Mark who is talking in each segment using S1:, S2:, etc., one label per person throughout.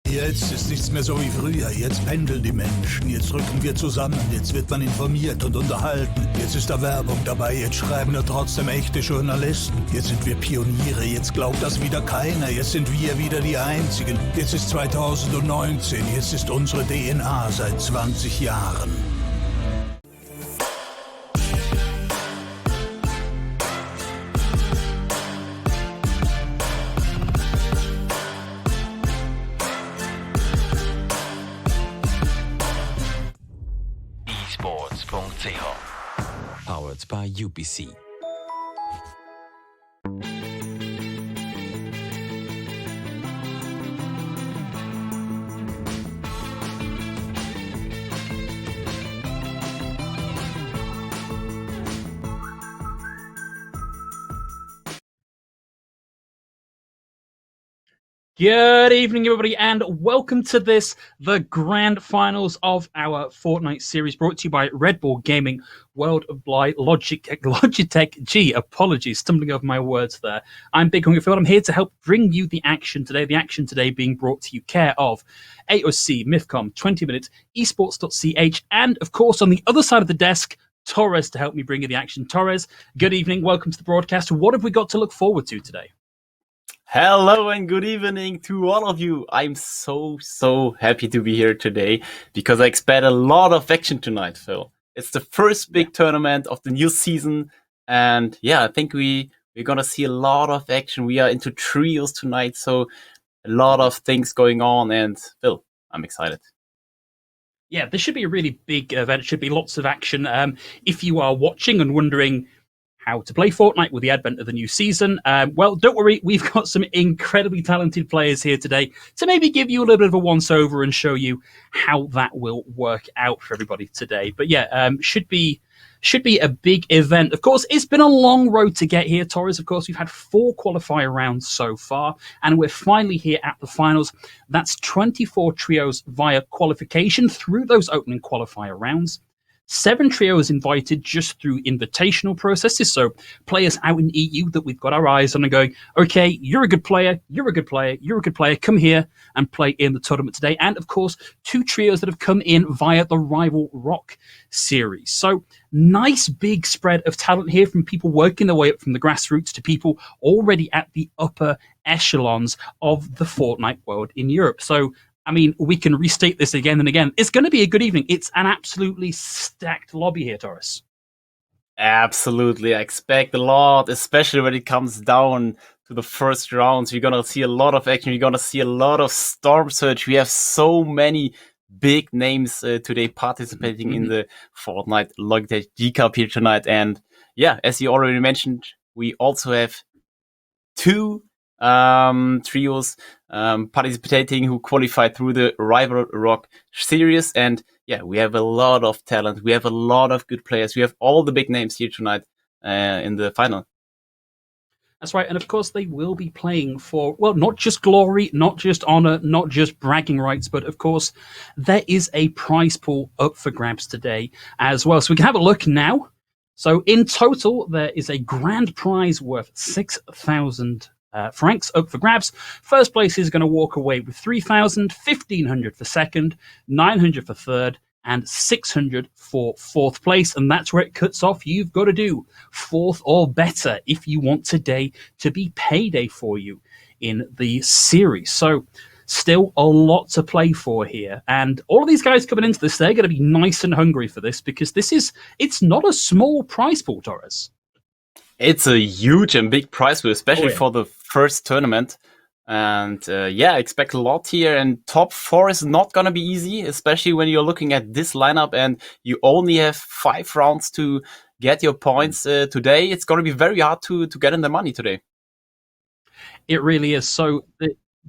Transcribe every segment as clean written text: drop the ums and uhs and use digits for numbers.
S1: Jetzt ist nichts mehr so wie früher. Jetzt pendeln die Menschen. Jetzt rücken wir zusammen. Jetzt wird man informiert und unterhalten. Jetzt ist da Werbung dabei. Jetzt schreiben nur trotzdem echte Journalisten. Jetzt sind wir Pioniere. Jetzt glaubt das wieder keiner. Jetzt sind wir wieder die Einzigen. Jetzt ist 2019. Jetzt ist unsere DNA seit 20 Jahren.
S2: Powered by UPC.
S3: Good evening, everybody, and welcome to this, the grand finals of our Fortnite series, brought to you by Red Bull Gaming Worldwide LogitechG. Apologies, stumbling over my words there. I'm Big Hungry Phil. I'm here to help bring you the action today. The action today being brought to you care of AOC, MIFCOM, 20 Minutes, esports.ch, and of course, on the other side of the desk, Torres to help me bring you the action. Torres, good evening. Welcome to the broadcast. What have we got to look forward to today?
S4: Hello and good evening to all of you. I'm so happy to be here today because I expect a lot of action tonight, Phil. It's the first big tournament of the new season, and yeah, I think we're gonna see a lot of action. We are into trios tonight, so a lot of things going on, and Phil, I'm excited.
S3: Yeah, this should be a really big event. Should be lots of action. If you are watching and wondering how to play Fortnite with the advent of the new season, well, don't worry, we've got some incredibly talented players here today to maybe give you a little bit of a once-over and show you how that will work out for everybody today. But yeah, should be a big event. Of course, it's been a long road to get here, Torres. Of course, we've had 4 qualifier rounds so far, and we're finally here at the finals. That's 24 trios via qualification through those opening qualifier rounds. 7 trios invited just through invitational processes. So players out in EU that we've got our eyes on and going, okay, you're a good player, you're a good player, you're a good player, come here and play in the tournament today. And of course, 2 trios that have come in via the Rival Rock series. So nice big spread of talent here, from people working their way up from the grassroots to people already at the upper echelons of the Fortnite world in Europe. So I mean, we can restate this again and again. It's going to be a good evening. It's an absolutely stacked lobby here, Torres.
S4: Absolutely. I expect a lot, especially when it comes down to the first rounds. We're going to see a lot of action. We're going to see a lot of Storm Surge. We have so many big names today participating in the Fortnite LogitechG Cup here tonight. And yeah, as you already mentioned, we also have 2 trios participating who qualified through the Rival Rock series. And yeah, we have a lot of talent. We have a lot of good players. We have all the big names here tonight in the final.
S3: That's right. And of course, they will be playing for, well, not just glory, not just honor, not just bragging rights, but of course, there is a prize pool up for grabs today as well. So we can have a look now. So in total, there is a grand prize worth 6,000 francs up for grabs. First place is going to walk away with 3,000, 1,500 for second, 900 for third, and 600 for fourth place. And that's where it cuts off. You've got to do fourth or better if you want today to be payday for you in the series. So still a lot to play for here. And all of these guys coming into this, they're going to be nice and hungry for this, because it's not a small prize pool, Torres.
S4: It's a huge and big prize pool, especially for the first tournament. And expect a lot here. And top 4 is not going to be easy, especially when you're looking at this lineup and you only have 5 rounds to get your points today. It's going to be very hard to get in the money today.
S3: It really is. So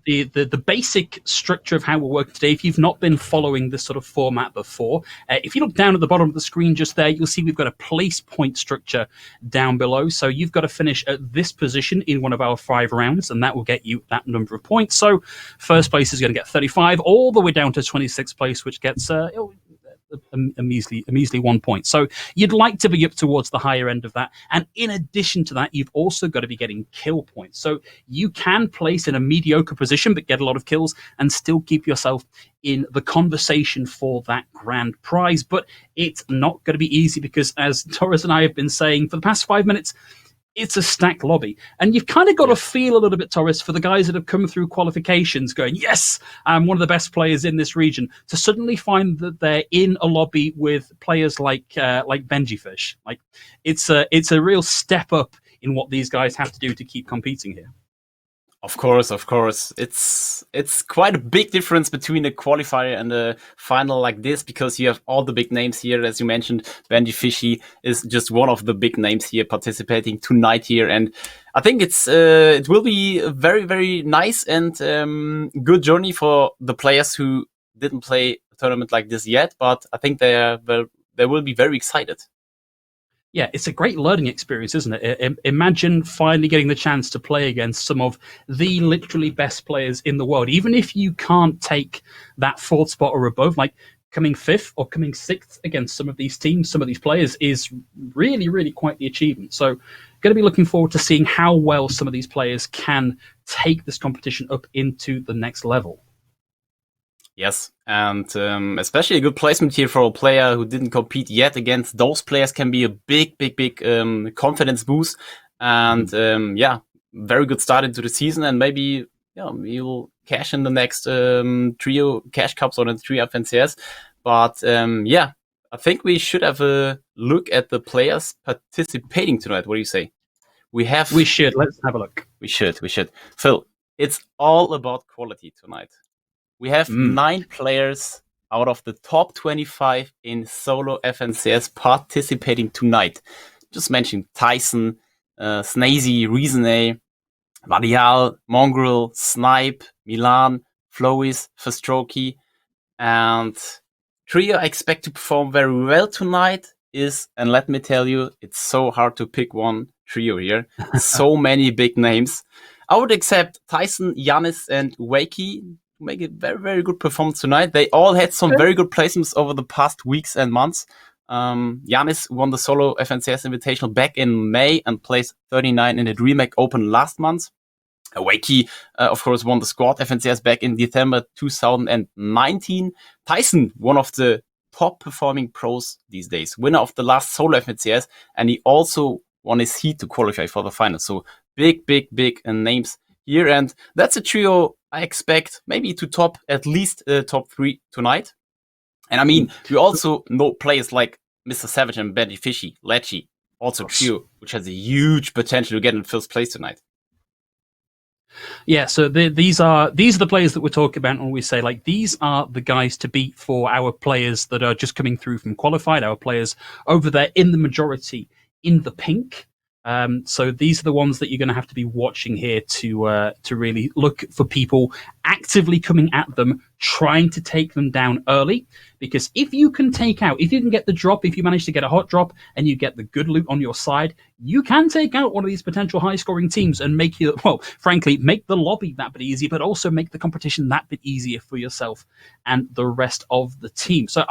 S3: the basic structure of how we're working today, if you've not been following this sort of format before, if you look down at the bottom of the screen just there, you'll see we've got a place point structure down below. So you've got to finish at this position in one of our 5 rounds, and that will get you that number of points. So first place is going to get 35, all the way down to 26th place, which gets a measly 1 point. So you'd like to be up towards the higher end of that. And in addition to that, you've also got to be getting kill points. So you can place in a mediocre position, but get a lot of kills and still keep yourself in the conversation for that grand prize. But it's not going to be easy, because as Torres and I have been saying for the past 5 minutes, it's a stacked lobby. And you've kind of got to feel a little bit, Torres, for the guys that have come through qualifications going, yes, I'm one of the best players in this region, to suddenly find that they're in a lobby with players like Benji Fish. Like, it's a real step up in what these guys have to do to keep competing here.
S4: Of course. It's quite a big difference between a qualifier and a final like this, because you have all the big names here. As you mentioned, Benji Fishy is just one of the big names here participating tonight here. And I think it will be a very, very nice and good journey for the players who didn't play a tournament like this yet. But I think they will be very excited.
S3: Yeah, it's a great learning experience, isn't it? Imagine finally getting the chance to play against some of the literally best players in the world. Even if you can't take that 4th spot or above, like coming 5th or coming 6th against some of these teams, some of these players, is really, really quite the achievement. So going to be looking forward to seeing how well some of these players can take this competition up into the next level.
S4: Yes, and especially a good placement here for a player who didn't compete yet against those players can be a big confidence boost. And very good start into the season, and maybe you'll cash in the next trio cash cups or the trio FNCS. But I think we should have a look at the players participating tonight. What do you say? We should.
S3: Let's have a look.
S4: We should. Phil, it's all about quality tonight. We have 9 players out of the top 25 in solo FNCS participating tonight. Just mentioned Tyson, Snazy, Reasoné, Varial, Mongrel, Snipe, Milan, Flois, Festrokey, and trio I expect to perform very well tonight is, and let me tell you, it's so hard to pick one trio here. So many big names. I would accept Tyson, Giannis, and Wakey make a very, very good performance tonight. They all had some very good placements over the past weeks and months. Giannis won the solo FNCS Invitational back in May and placed 39 in the DreamHack Open last month. Wakey, of course, won the squad FNCS back in December 2019. Tyson, one of the top performing pros these days, winner of the last solo FNCS, and he also won his heat to qualify for the final. So big names here, and that's a trio I expect maybe to top at least top 3 tonight. And I mean, we also know players like Mr. Savage and Benji Fishy, Lecce, also trio, which has a huge potential to get in first place tonight.
S3: Yeah, so these are the players that we're talking about when we say, like, these are the guys to beat for our players that are just coming through from qualified, our players over there in the majority in the pink. So these are the ones that you're going to have to be watching here to really look for people actively coming at them, trying to take them down early. Because if you can get the drop, if you manage to get a hot drop and you get the good loot on your side, you can take out one of these potential high-scoring teams and make frankly, make the lobby that bit easier, but also make the competition that bit easier for yourself and the rest of the team. So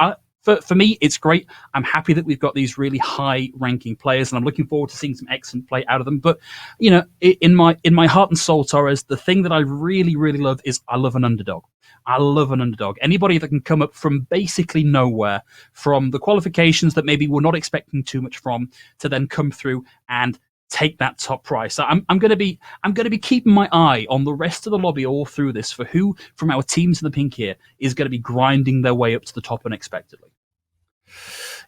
S3: for me, it's great. I'm happy that we've got these really high-ranking players, and I'm looking forward to seeing some excellent play out of them. But in my heart and soul, Torres, the thing that I really, really love is I love an underdog. I love an underdog. Anybody that can come up from basically nowhere, from the qualifications that maybe we're not expecting too much from, to then come through and take that top prize. So I'm going to be keeping my eye on the rest of the lobby all through this for who from our teams in the pink here is going to be grinding their way up to the top unexpectedly.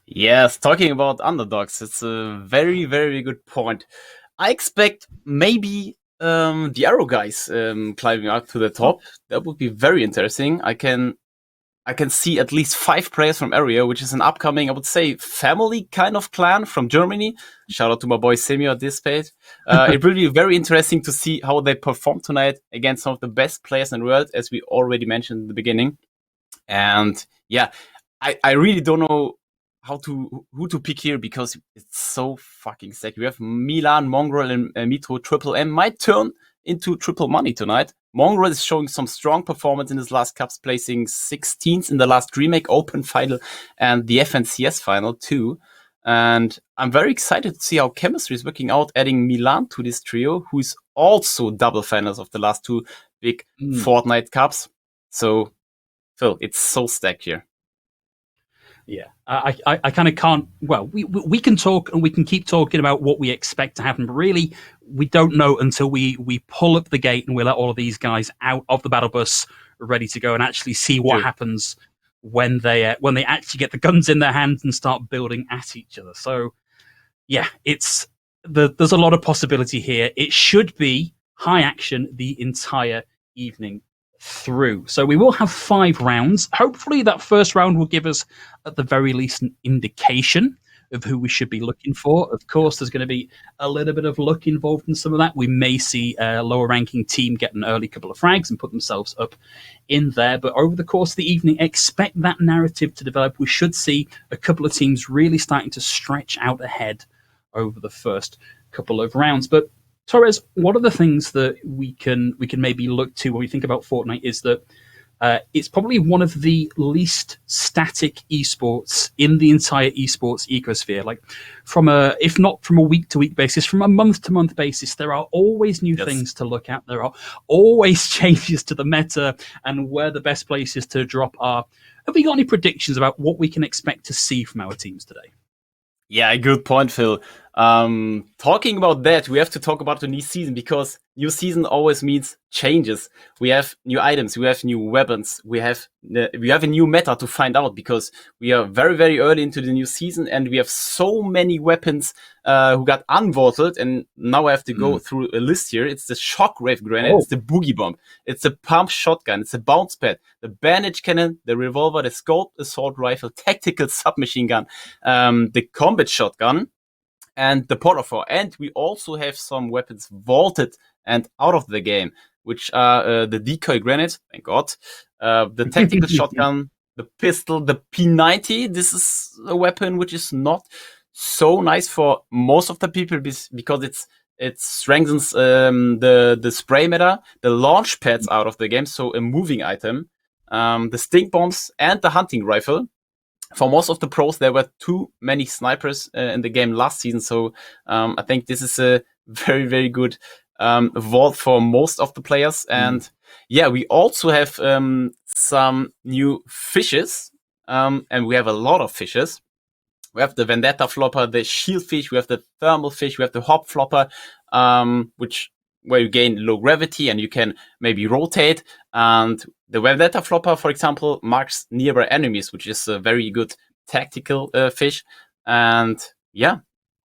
S4: Yes, talking about underdogs, it's a very, very good point. I expect maybe the Arrow guys climbing up to the top. That would be very interesting. I can see at least 5 players from Area, which is an upcoming, I would say, family kind of clan from Germany. Shout out to my boy Semio at this page. It will be very interesting to see how they perform tonight against some of the best players in the world, as we already mentioned in the beginning. And yeah, I really don't know who to pick here because it's so fucking sick. We have Milan, Mongrel, and Mitro. Triple M might turn into triple money tonight. Mongrel is showing some strong performance in his last cups, placing 16th in the last Remake Open final and the FNCS final too. And I'm very excited to see how chemistry is working out, adding Milan to this trio, who is also double finals of the last 2 big Fortnite cups. So, Phil, it's so stacked here.
S3: Yeah, I kind of can't. Well, we can talk and we can keep talking about what we expect to happen, but really, we don't know until we pull up the gate and we let all of these guys out of the battle bus, ready to go and actually see what happens when they actually get the guns in their hands and start building at each other. So, yeah, there's a lot of possibility here. It should be high action the entire evening through. So we will have 5 rounds. Hopefully that first round will give us at the very least an indication of who we should be looking for. Of course, there's going to be a little bit of luck involved in some of that. We may see a lower ranking team get an early couple of frags and put themselves up in there. But over the course of the evening, expect that narrative to develop. We should see a couple of teams really starting to stretch out ahead over the first couple of rounds. But Torres, one of the things that we can maybe look to when we think about Fortnite is that it's probably one of the least static esports in the entire esports ecosphere. Like if not from a week-to-week basis, from a month-to-month basis, there are always new things to look at. There are always changes to the meta and where the best places to drop are. Have we got any predictions about what we can expect to see from our teams today?
S4: Yeah, good point, Phil. Talking about that, we have to talk about the new season because new season always means changes. We have new items, we have new weapons, we have a new meta to find out because we are very, very early into the new season and we have so many weapons who got unvoted, and now I have to go through a list here. It's the Shockwave Grenade, it's the Boogie Bomb, it's the Pump Shotgun, it's the Bounce Pad, the Bandage Cannon, the Revolver, the Scope Assault Rifle, Tactical Submachine Gun, the Combat Shotgun, and the Portafor. And we also have some weapons vaulted and out of the game, which are the Decoy Grenade, thank God, the Tactical Shotgun, the Pistol, the P90. This is a weapon which is not so nice for most of the people because it strengthens the spray meta, the launch pads out of the game, so a moving item, the Stink Bombs, and the Hunting Rifle. For most of the pros, there were too many snipers in the game last season, so I think this is a very, very good vault for most of the players. And yeah, we also have some new fishes, and we have a lot of fishes. We have the Vendetta Flopper, the Shield Fish, we have the Thermal Fish, we have the Hop Flopper, where you gain low gravity and you can maybe rotate. And the Vendetta Flopper, for example, marks nearby enemies, which is a very good tactical fish. And yeah,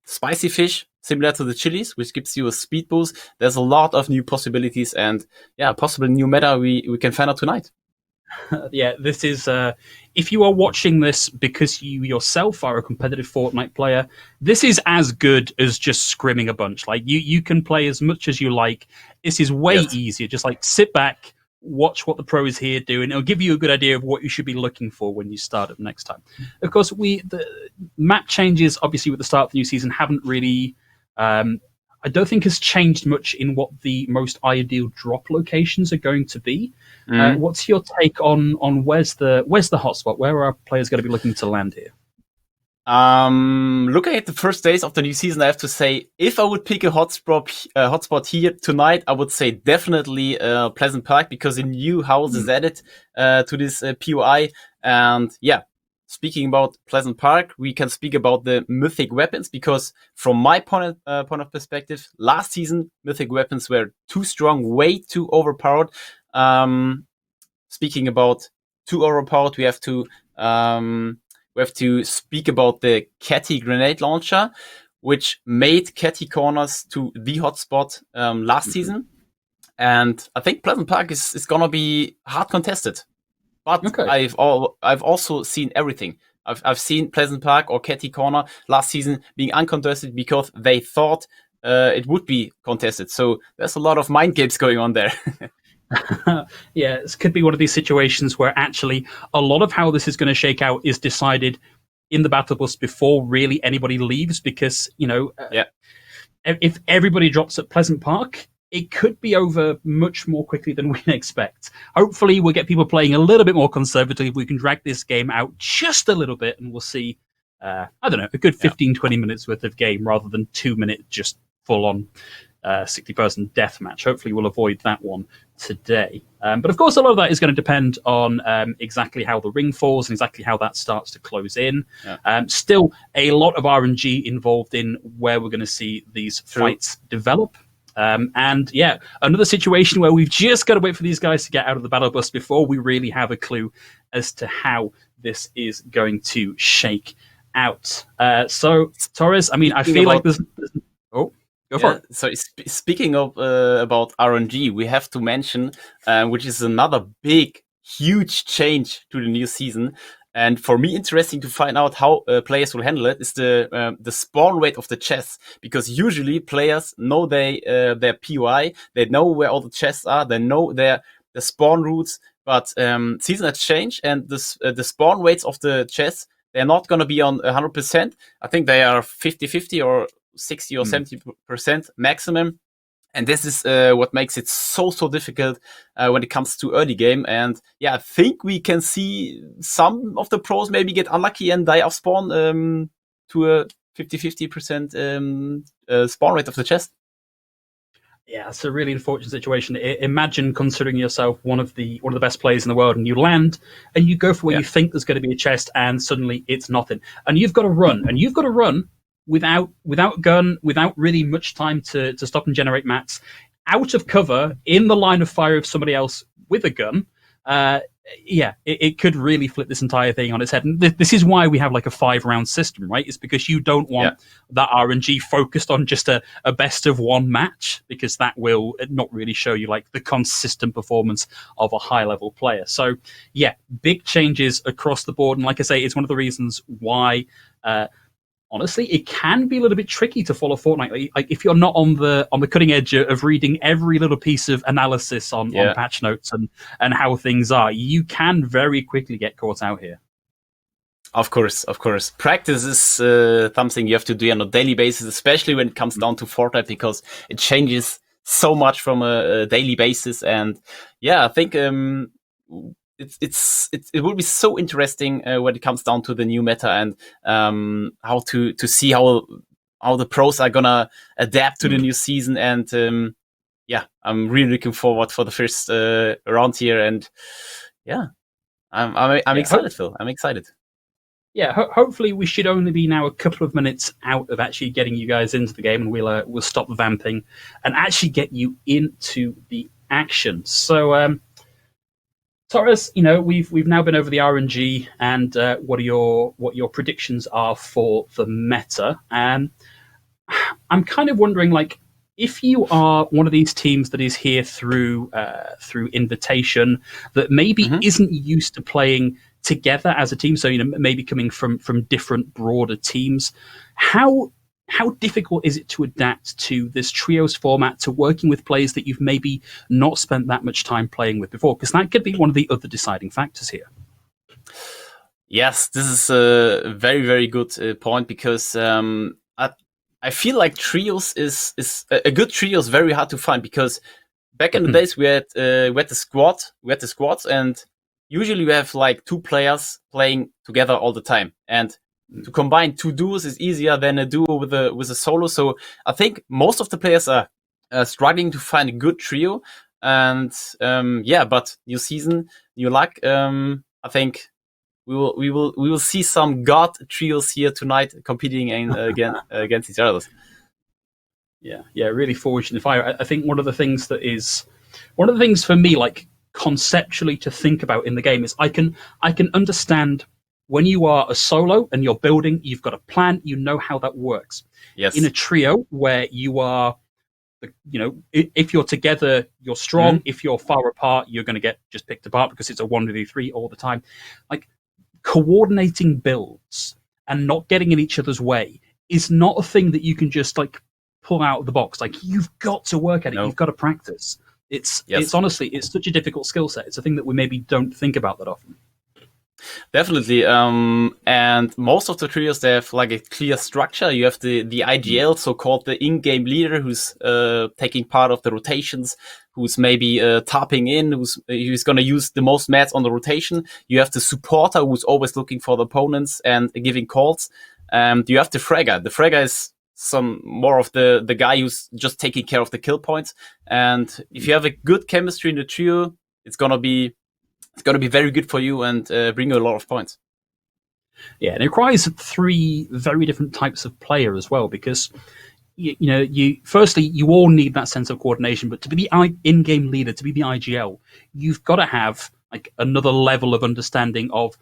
S4: Spicy Fish, similar to the chilies, which gives you a speed boost. There's a lot of new possibilities and yeah, possible new meta we can find out tonight.
S3: Yeah, this is. If you are watching this because you yourself are a competitive Fortnite player, this is as good as just scrimming a bunch. Like you can play as much as you like. This is way
S4: Yes.
S3: easier. Just like sit back, watch what the pros here do, and it'll give you a good idea of what you should be looking for when you start it next time. Of course, the map changes, obviously, with the start of the new season, haven't really. I don't think has changed much in what the most ideal drop locations are going to be. What's your take on where's the hotspot? Where are our players going to be looking to land here?
S4: Looking at the first days of the new season, I have to say, if I would pick a hotspot here tonight, I would say definitely Pleasant Park, because a new house is added to this POI. And yeah, speaking about Pleasant Park, we can speak about the mythic weapons, because from my point of perspective, last season mythic weapons were too strong, way too overpowered. Speaking about too overpowered, we have to speak about the Catty grenade launcher, which made Catty corners to the hotspot last season. And I think Pleasant Park is gonna be hard contested. But
S3: Okay.
S4: I've also seen everything. I've seen Pleasant Park or Catty Corner last season being uncontested because they thought it would be contested. So there's a lot of mind games going on there.
S3: Yeah, this could be one of these situations where actually a lot of how this is going to shake out is decided in the battle bus before really anybody leaves, because if everybody drops at Pleasant Park, it could be over much more quickly than we expect. Hopefully we'll get people playing a little bit more conservative. We can drag this game out just a little bit, and we'll see I don't know, a good 15-20 minutes worth of game rather than 2 minute just full on 60-person deathmatch. Hopefully we'll avoid that one today. But of course, a lot of that is going to depend on exactly how the ring falls and exactly how that starts to close in. Still, a lot of RNG involved in where we're going to see these fights develop. And yeah, another situation where we've just got to wait for these guys to get out of the battle bus before we really have a clue as to how this is going to shake out. So, Torres, I mean, I feel like there's oh, go for it.
S4: So speaking of about RNG, we have to mention, which is another big, huge change to the new season. And for me, interesting to find out how players will handle it is the spawn rate of the chests, because usually players know their POI, they know where all the chests are, they know the spawn routes. But season has changed, and the spawn rates of the chests, they're not going to be on 100%. I think they are 50-50 or 60 or 70% maximum. And this is what makes it so difficult when it comes to early game. And yeah, I think we can see some of the pros maybe get unlucky and die off spawn to a 50-50% spawn rate of the chest.
S3: Yeah, it's a really unfortunate situation. Imagine considering yourself one of the best players in the world, and you land and you go for where you think there's going to be a chest, and suddenly it's nothing, and you've got to run, without gun, without really much time to stop and generate mats, out of cover in the line of fire of somebody else with a gun. It could really flip this entire thing on its head. And this is why we have like a 5-round system, right? It's because you don't want that RNG focused on just a best of one match, because that will not really show you like the consistent performance of a high level player. So yeah, big changes across the board. And like I say, it's one of the reasons why honestly, it can be a little bit tricky to follow Fortnite. Like if you're not on the cutting edge of reading every little piece of analysis on patch notes and how things are, you can very quickly get caught out here.
S4: Of course. Practice is something you have to do on a daily basis, especially when it comes down to Fortnite, because it changes so much from a daily basis. And yeah, I think it will be so interesting when it comes down to the new meta, and how to see how the pros are gonna adapt to the new season. And I'm really looking forward for the first round here. And yeah, I'm excited, Phil. I'm excited.
S3: Yeah, hopefully we should only be now a couple of minutes out of actually getting you guys into the game, and we'll stop vamping and actually get you into the action. So Torres, we've now been over the RNG and what your predictions are for the meta. I'm kind of wondering, like, if you are one of these teams that is here through invitation, that maybe isn't used to playing together as a team, so maybe coming from different broader teams, how difficult is it to adapt to this trios format, to working with players that you've maybe not spent that much time playing with before? Because that could be one of the other deciding factors here.
S4: Yes, this is a very, very good point, because I feel like trios is a good trio is very hard to find, because back in the days we had the squads, and usually we have like 2 players playing together all the time, and to combine 2 duos is easier than a duo with a solo. So I think most of the players are struggling to find a good trio, and but new season, new luck. I think we will see some god trios here tonight competing against each other.
S3: Yeah, really forging the fire. I think one of the things for me, like conceptually to think about in the game, is I can understand when you are a solo and you're building, you've got a plan, you know how that works.
S4: Yes.
S3: In a trio where you are, if you're together, you're strong. If you're far apart, you're going to get just picked apart because it's a 1v3 all the time. Like, coordinating builds and not getting in each other's way is not a thing that you can just like pull out of the box. Like, you've got to work at it. You've got to practice. It's honestly, it's such a difficult skill set. It's a thing that we maybe don't think about that often.
S4: Definitely. And most of the trios, they have like a clear structure. You have the IGL, so-called the in-game leader, who's taking part of the rotations, who's maybe tapping in, who's going to use the most mats on the rotation. You have the supporter, who's always looking for the opponents and giving calls. You have the fragger. The fragger is some more of the guy who's just taking care of the kill points. And if you have a good chemistry in the trio, it's gonna be very good for you and bring you a lot of points.
S3: Yeah, and it requires 3 very different types of player as well, because firstly, you all need that sense of coordination, but to be the in-game leader, to be the IGL, you've got to have like another level of understanding of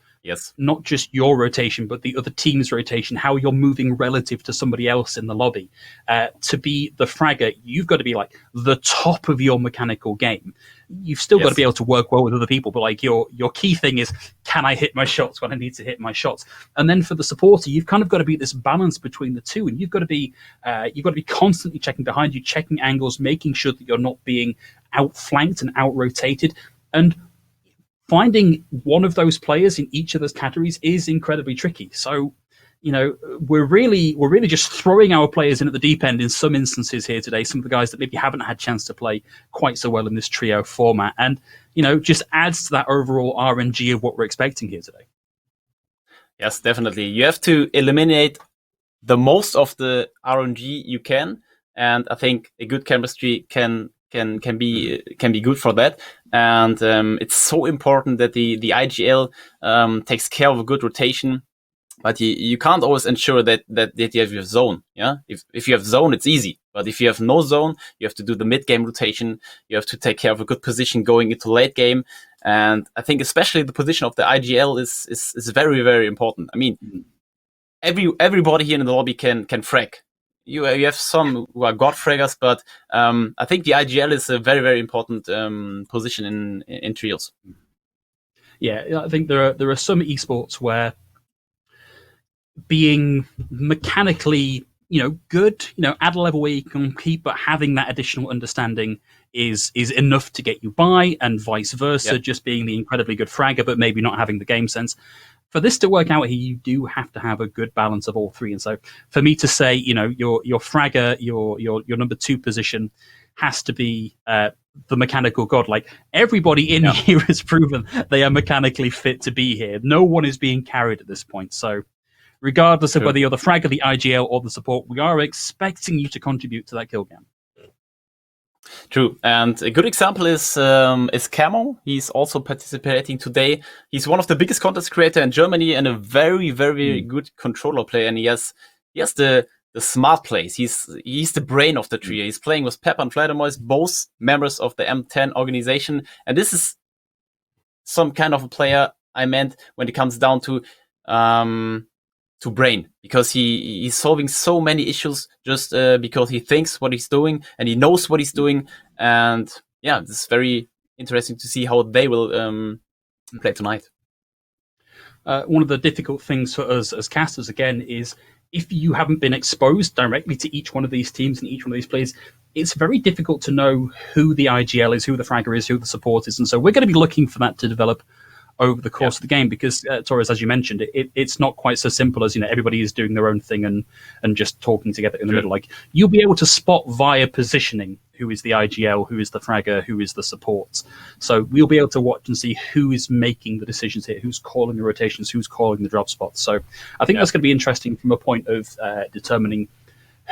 S3: not just your rotation, but the other team's rotation, how you're moving relative to somebody else in the lobby. To be the fragger, you've got to be like the top of your mechanical game. You've still got to be able to work well with other people, but like your key thing is, can I hit my shots when I need to hit my shots? And then for the supporter, you've kind of got to be this balance between the two, and you've got to be constantly checking behind you, checking angles, making sure that you're not being outflanked and out-rotated. And finding one of those players in each of those categories is incredibly tricky. So, we're really just throwing our players in at the deep end in some instances here today. Some of the guys that maybe haven't had a chance to play quite so well in this trio format, and just adds to that overall RNG of what we're expecting here today.
S4: Yes, definitely. You have to eliminate the most of the RNG you can, and I think a good chemistry can be good for that. And it's so important that the IGL takes care of a good rotation. But you can't always ensure that you have your zone. Yeah, if you have zone, it's easy. But if you have no zone, you have to do the mid game rotation. You have to take care of a good position going into late game. And I think especially the position of the IGL is very, very important. I mean, everybody here in the lobby can frag. You have some who are god fraggers, but I think the IGL is a very, very important position in trios.
S3: Yeah, I think there are some esports where being mechanically, good, at a level where you can compete, but having that additional understanding is enough to get you by, and vice versa. Just being the incredibly good fragger, but maybe not having the game sense. For this to work out here, you do have to have a good balance of all 3. And so, for me to say, your fragger, your number 2 position has to be the mechanical god. Like, everybody in here has proven they are mechanically fit to be here. No one is being carried at this point. So, regardless of whether you're the fragger, the IGL, or the support, we are expecting you to contribute to that kill cam.
S4: True, and a good example is Camo. He's also participating today. He's one of the biggest content creators in Germany and a very, very good controller player. And he has the smart plays. He's the brain of the trio. He's playing with Pepper and Fledermaus, both members of the M10 organization. And this is some kind of a player I meant when it comes down to to Brain, because he's solving so many issues just because he thinks what he's doing and he knows what he's doing. And yeah, it's very interesting to see how they will play tonight.
S3: One of the difficult things for us as casters, again, is if you haven't been exposed directly to each one of these teams and each one of these players, it's very difficult to know who the IGL is, who the fragger is, who the support is. And so we're going to be looking for that to develop over the course of the game, because Torres, as you mentioned, it's not quite so simple as, everybody is doing their own thing and just talking together in the middle. Like, you'll be able to spot via positioning who is the IGL, who is the fragger, who is the support. So we'll be able to watch and see who is making the decisions here, who's calling the rotations, who's calling the drop spots. So I think that's going to be interesting from a point of determining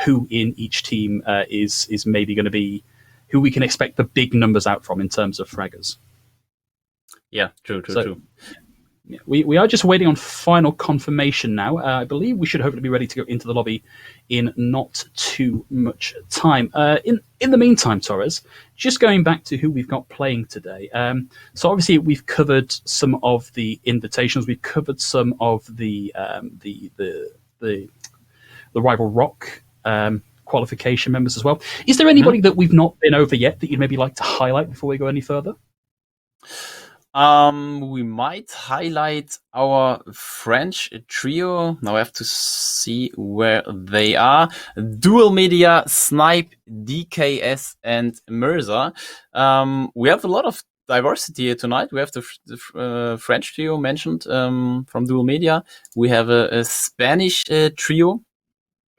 S3: who in each team is maybe going to be who we can expect the big numbers out from in terms of fraggers.
S4: Yeah, true.
S3: Yeah, we are just waiting on final confirmation now. I believe we should hopefully be ready to go into the lobby in not too much time. In the meantime, Torres, just going back to who we've got playing today. So obviously we've covered some of the invitations. We've covered some of the Rival Rock qualification members as well. Is there anybody that we've not been over yet that you'd maybe like to highlight before we go any further?
S4: We might highlight our French trio. Now I have to see where they are. Dual Media, Snipe, DKS, and Mirza. We have a lot of diversity here tonight. We have the French trio mentioned from Dual Media. We have a Spanish trio.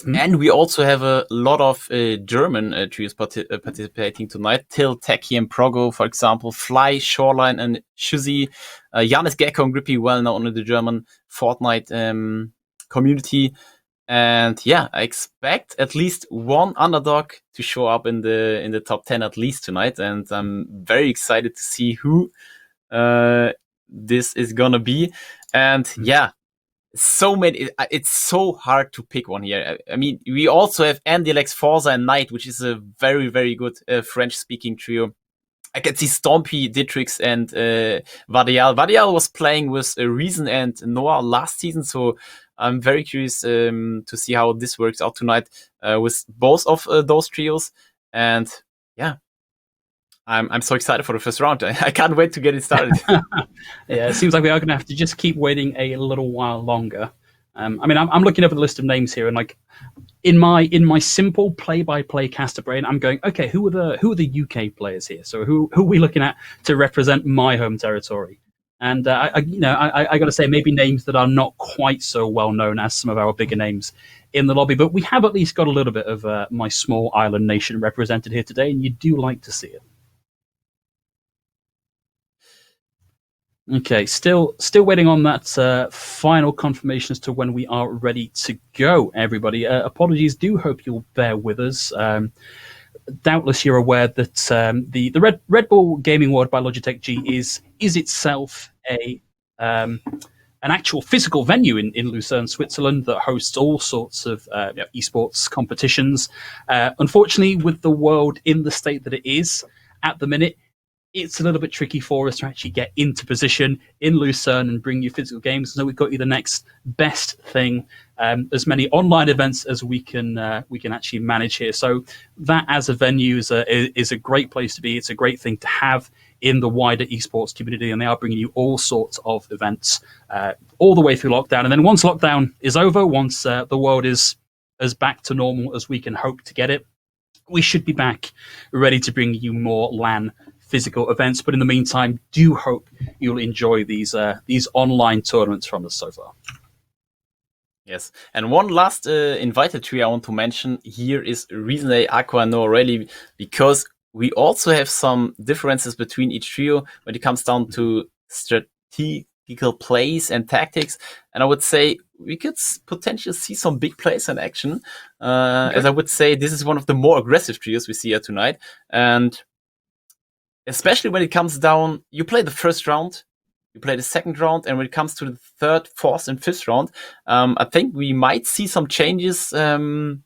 S4: And we also have a lot of German trios participating tonight. Till, Techie, and Progo, for example. Fly, Shoreline, and Shuzi. Janis, Gecko, and Grippy, well known in the German Fortnite community. And yeah, I expect at least one underdog to show up in the top 10 at least tonight. And I'm very excited to see who this is gonna be. And yeah, so many. It's so hard to pick one here. I mean, we also have Andy, Lex, Forza, and Knight, which is a very, very good French-speaking trio. I can see Stompy, Dietrix, and Vadial. Vadial was playing with Reason and Noah last season, so I'm very curious to see how this works out tonight with both of those trios. And yeah, I'm so excited for the first round. I can't wait to get it started.
S3: Yeah, it seems like we are going to have to just keep waiting a little while longer. I mean, I'm looking over the list of names here, and like in my simple play-by-play caster brain, I'm going, okay, who are the UK players here? So who are we looking at to represent my home territory? And I got to say, maybe names that are not quite so well known as some of our bigger names in the lobby, but we have at least got a little bit of my small island nation represented here today, and you do like to see it. Okay, still waiting on that final confirmation as to when we are ready to go, everybody. Apologies, do hope you'll bear with us. Doubtless you're aware that the Red Bull Gaming Award by LogitechG is itself an actual physical venue in Lucerne, Switzerland, that hosts all sorts of esports competitions. Unfortunately, with the world in the state that it is at the minute, it's a little bit tricky for us to actually get into position in Lucerne and bring you physical games. So we've got you the next best thing, as many online events as we can actually manage here. So that as a venue is a great place to be. It's a great thing to have in the wider esports community, and they are bringing you all sorts of events all the way through lockdown. And then once lockdown is over, once the world is as back to normal as we can hope to get it, we should be back ready to bring you more LAN physical events. But in the meantime, do hope you'll enjoy these online tournaments from us so far.
S4: Yes, and one last invited trio I want to mention here is Reason, Aqua, and Noah Rayleigh, because we also have some differences between each trio when it comes down to strategical plays and tactics. And I would say we could potentially see some big plays in action. As I would say, this is one of the more aggressive trios we see here tonight. And especially when it comes down, you play the first round, you play the second round, and when it comes to the third, fourth, and fifth round, I think we might see some changes. Trios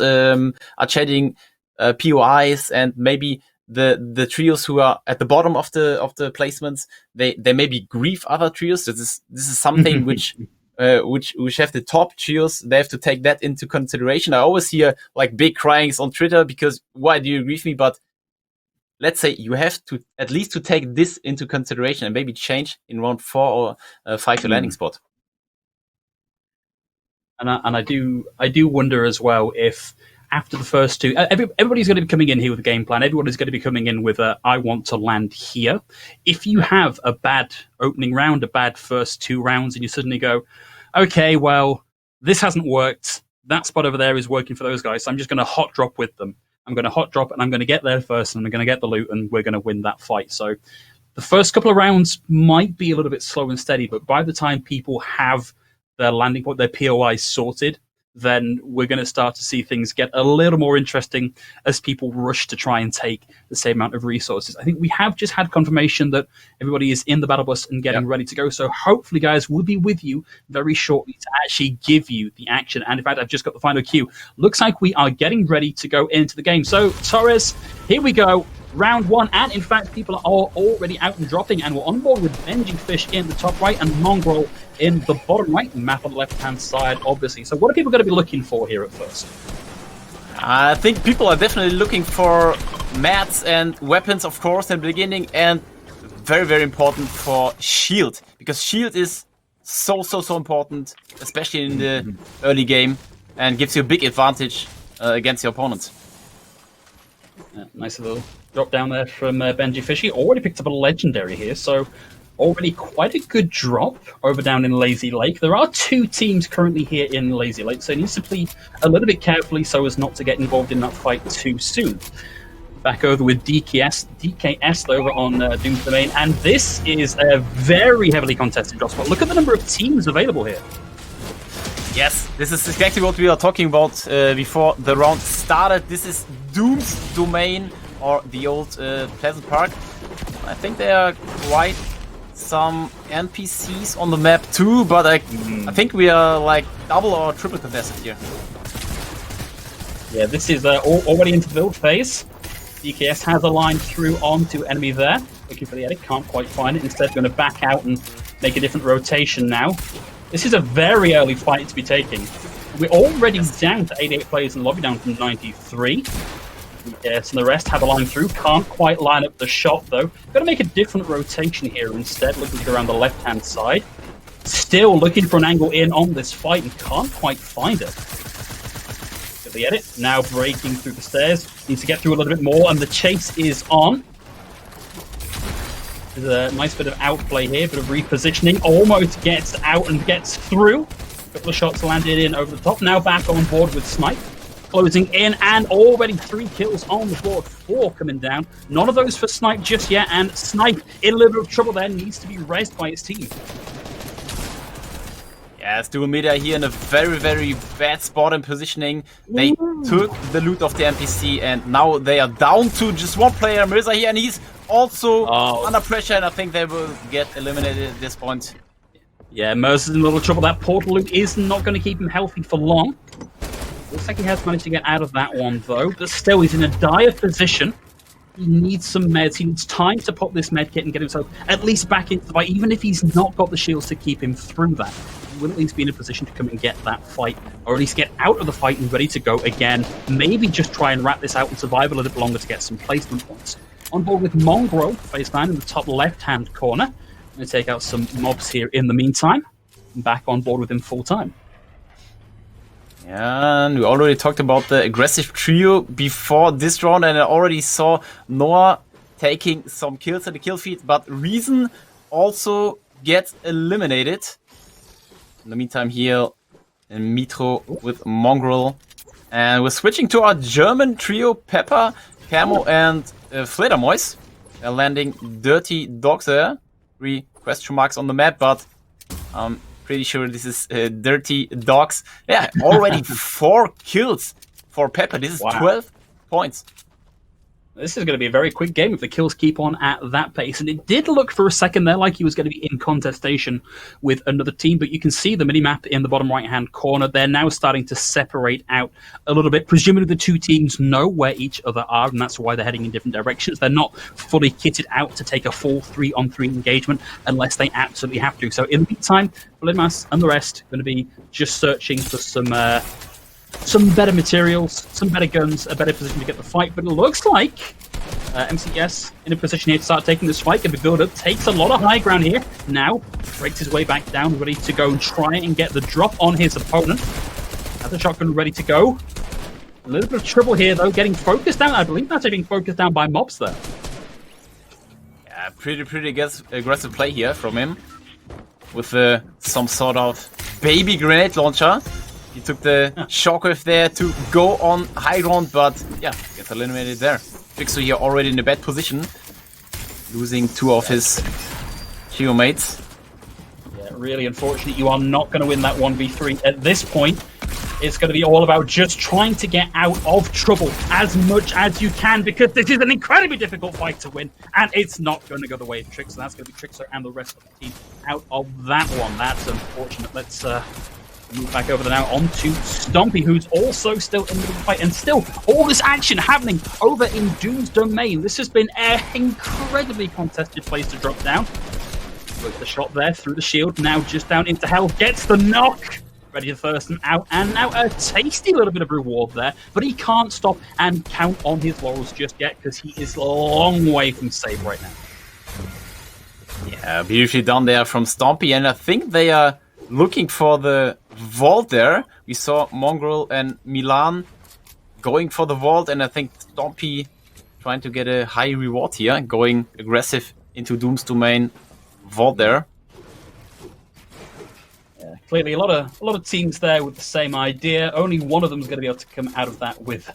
S4: are chatting POIs, and maybe the trios who are at the bottom of the placements, they maybe grief other trios. This is something which which have the top trios, they have to take that into consideration. I always hear like big cryings on Twitter because why do you agree with me? But let's say you have to at least to take this into consideration and maybe change in round 4 or 5 your landing spot.
S3: And I do wonder as well if after the first two, everybody's going to be coming in here with a game plan. Everybody's going to be coming in with a I want to land here. If you have a bad opening round, a bad first 2 rounds, and you suddenly go, okay, well, this hasn't worked. That spot over there is working for those guys. So I'm just going to hot drop with them. I'm going to hot drop and I'm going to get there first and I'm going to get the loot and we're going to win that fight. So the first couple of rounds might be a little bit slow and steady, but by the time people have their landing point, their POIs sorted, then we're going to start to see things get a little more interesting as people rush to try and take the same amount of resources. I think we have just had confirmation that everybody is in the battle bus and getting ready to go. So hopefully, guys, we'll be with you very shortly to actually give you the action. And in fact, I've just got the final cue. Looks like we are getting ready to go into the game. So, Torres, here we go. Round 1, and in fact, people are already out and dropping, and we're on board with Benji Fish in the top right and Mongrel in the bottom right, map on the left-hand side, obviously. So what are people going to be looking for here at first?
S4: I think people are definitely looking for mats and weapons, of course, in the beginning, and very, very important for shield, because shield is so important, especially in the early game, and gives you a big advantage against your opponents.
S3: Nice little drop down there from Benji Fishy. Already picked up a legendary here, so already quite a good drop over down in Lazy Lake. There are 2 teams currently here in Lazy Lake, so he needs to play a little bit carefully so as not to get involved in that fight too soon. Back over with DKS over on Doom's Domain, and this is a very heavily contested drop spot. Look at the number of teams available here.
S4: Yes, this is exactly what we were talking about before the round started. This is Doom's Domain, or the old Pleasant Park. I think there are quite some NPCs on the map too, but I think we are like double or triple contested here.
S3: Yeah, this is already into the build phase. DKS has a line through onto enemy there. Looking for the edit, can't quite find it. Instead, going to back out and make a different rotation now. This is a very early fight to be taking. We're already down to 88 players in the lobby, down from 93. Yes, and the rest have a line through. Can't quite line up the shot, though. Got to make a different rotation here instead, looking to go around the left-hand side. Still looking for an angle in on this fight and can't quite find it. Get the edit. Now breaking through the stairs. Needs to get through a little bit more, and the chase is on. There's a nice bit of outplay here, bit of repositioning. Almost gets out and gets through. A couple of shots landed in over the top. Now back on board with Snipe. Closing in, and already 3 kills on the board. 4 coming down. None of those for Snipe just yet, and Snipe in a little bit of trouble there. Needs to be rezzed by his team.
S4: Yes, Dual Media here in a very, very bad spot and positioning. They took the loot of the NPC, and now they are down to just 1 player, Mirza here, and he's also under pressure, and I think they will get eliminated at this point.
S3: Yeah, Mirza's in a little trouble. That portal loot is not going to keep him healthy for long. Looks like he has managed to get out of that one, though. But still, he's in a dire position. He needs some meds. He needs time to pop this med kit and get himself at least back into the fight, even if he's not got the shields to keep him through that. He will at least be in a position to come and get that fight, or at least get out of the fight and ready to go again. Maybe just try and wrap this out and survive a little bit longer to get some placement points. On board with Mongrel, baseline in the top left-hand corner. I'm going to take out some mobs here in the meantime. And back on board with him full-time.
S4: Yeah, and we already talked about the aggressive trio before this round, and I already saw Noah taking some kills at the kill feed, but Reason also gets eliminated. In the meantime here, Mitro with Mongrel. And we're switching to our German trio, Pepper, Camo, and Fledermäus. They're landing Dirty Dogs there. 3 question marks on the map, but pretty sure this is Dirty Dogs. Yeah, already 4 kills for Pepper. This is 12 points.
S3: This is going to be a very quick game if the kills keep on at that pace. And it did look for a second there like he was going to be in contestation with another team, but you can see the mini-map in the bottom right-hand corner. They're now starting to separate out a little bit. Presumably the two teams know where each other are, and that's why they're heading in different directions. They're not fully kitted out to take a full 3-on-3 engagement unless they absolutely have to. So in the meantime, Blindmass and the rest are going to be just searching for some better materials, some better guns, a better position to get the fight. But it looks like MCS in a position here to start taking this fight. And the builder takes a lot of high ground here. Now breaks his way back down, ready to go and try and get the drop on his opponent. Has the shotgun ready to go. A little bit of trouble here, though, getting focused down. I believe that's being focused down by mobs there.
S4: Yeah, pretty aggressive play here from him. With some sort of baby grenade launcher. He took the shockwave there to go on high ground, but yeah, gets eliminated there. Fixer here already in a bad position, losing 2 of his teammates.
S3: Yeah, really unfortunate. You are not going to win that 1v3 at this point. It's going to be all about just trying to get out of trouble as much as you can, because this is an incredibly difficult fight to win, and it's not going to go the way of Trickster. That's going to be Trickster and the rest of the team out of that one. That's unfortunate. Let's move back over there now onto Stompy, who's also still in the middle of the fight, and still all this action happening over in Doom's domain. This has been an incredibly contested place to drop down. With the shot there through the shield, now just down into hell, gets the knock. Ready to first and out, and now a tasty little bit of reward there, but he can't stop and count on his laurels just yet, because he is a long way from save right now.
S4: Yeah, beautifully done there from Stompy, and I think they are looking for the vault there. We saw Mongrel and Milan going for the vault, and I think Stompy trying to get a high reward here, going aggressive into Doom's domain vault there.
S3: Yeah, clearly a lot of teams there with the same idea. Only one of them is going to be able to come out of that with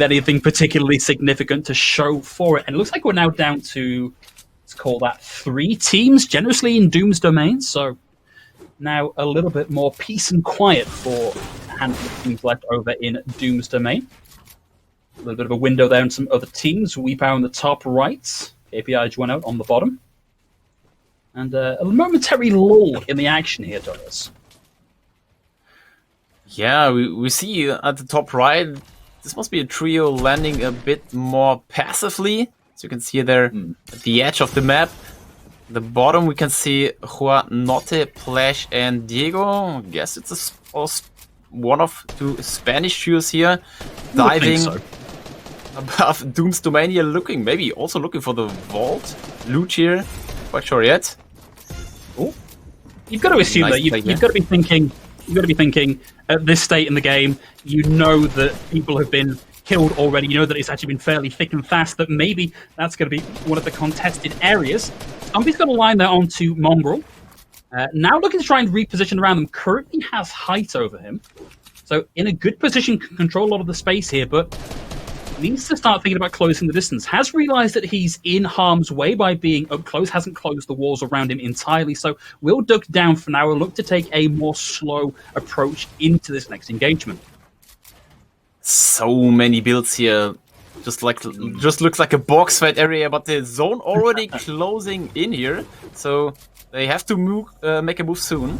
S3: anything particularly significant to show for it. And it looks like we're now down to, let's call that 3 teams generously in Doom's domain. So now a little bit more peace and quiet for a handful of teams left over in Doom's domain. A little bit of a window there in some other teams. Weepow on the top right. KPI went out on the bottom. And a momentary lull in the action here, Douglas.
S4: Yeah, we see at the top right, this must be a trio landing a bit more passively. As you can see there at the edge of the map. The bottom we can see Juanote, Plash, and Diego. I guess it's one of 2 Spanish trios here, diving above Doom's domain here, maybe also looking for the vault loot here. Quite sure yet.
S3: Oh, you've got to assume that you've got to be thinking. You've got to be thinking at this state in the game. You know that people have been killed already. You know that it's actually been fairly thick and fast. That maybe that's going to be one of the contested areas. Stumpy's got a line there onto Mongrel. Now looking to try and reposition around them. Currently has height over him. So in a good position, can control a lot of the space here, but needs to start thinking about closing the distance. Has realized that he's in harm's way by being up close. Hasn't closed the walls around him entirely. So will duck down for now and look to take a more slow approach into this next engagement.
S4: So many builds here. Just looks like a box fight area, but the zone already closing in here. So they have to make a move soon.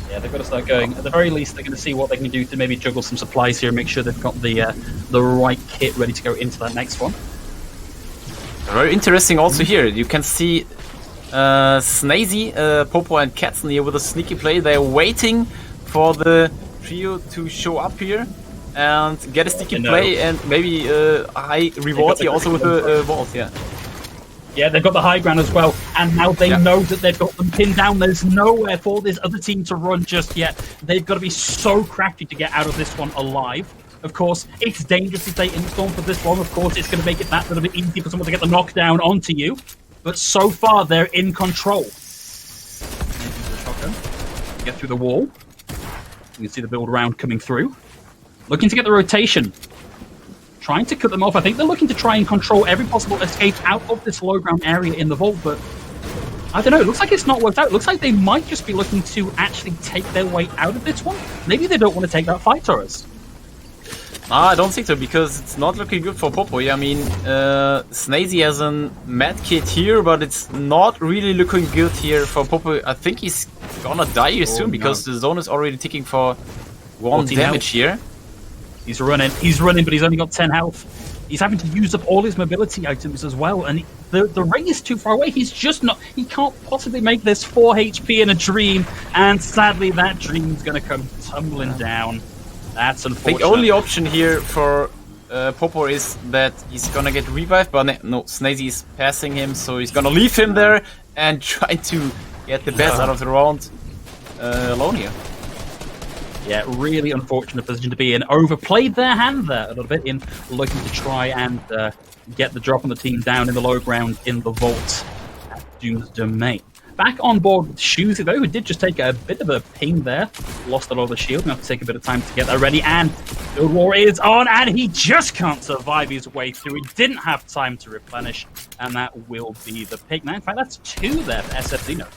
S3: Yeah, they've got to start going. At the very least, they're going to see what they can do to maybe juggle some supplies here and make sure they've got the right kit ready to go into that next one.
S4: Very interesting also here. You can see Snazy, Popo, and Katzen here with a sneaky play. They're waiting for the trio to show up here and get a sneaky play and maybe a high reward here also with the vault.
S3: Yeah, they've got the high ground as well, and now they know that they've got them pinned down. There's nowhere for this other team to run just yet. They've got to be so crafty to get out of this one alive. Of course, it's dangerous to stay in the storm for this one. Of course, it's going to make it that little bit easy for someone to get the knockdown onto you. But so far, they're in control. Get through the wall. You can see the build round coming through. Looking to get the rotation. Trying to cut them off. I think they're looking to try and control every possible escape out of this low ground area in the vault, but I don't know. It looks like it's not worked out. It looks like they might just be looking to actually take their way out of this one. Maybe they don't want to take that fight, Torres.
S4: I don't think so, because it's not looking good for Popo. I mean, Snazy has a med kit here, but it's not really looking good here for Popo. I think he's gonna die here soon, because the zone is already ticking for 1 damage here.
S3: He's running, but he's only got 10 health. He's having to use up all his mobility items as well, and the ring is too far away. He's just not... He can't possibly make this 4 HP in a dream, and sadly that dream's gonna come tumbling down. That's unfortunate.
S4: The only option here for Popo is that he's gonna get revived, but no, Snazy is passing him, so he's gonna leave him there and try to get the best out of the round alone here.
S3: Yeah, really unfortunate position to be in. Overplayed their hand there a little bit in looking to try and get the drop on the team down in the low ground in the vault at Doom's Domain. Back on board with Shuzi, though, who did just take a bit of a ping there. Lost a lot of the shield. Going to have to take a bit of time to get that ready. And the war is on, and he just can't survive his way through. He didn't have time to replenish, and that will be the pick. Now, in fact, that's 2 there for SFZino.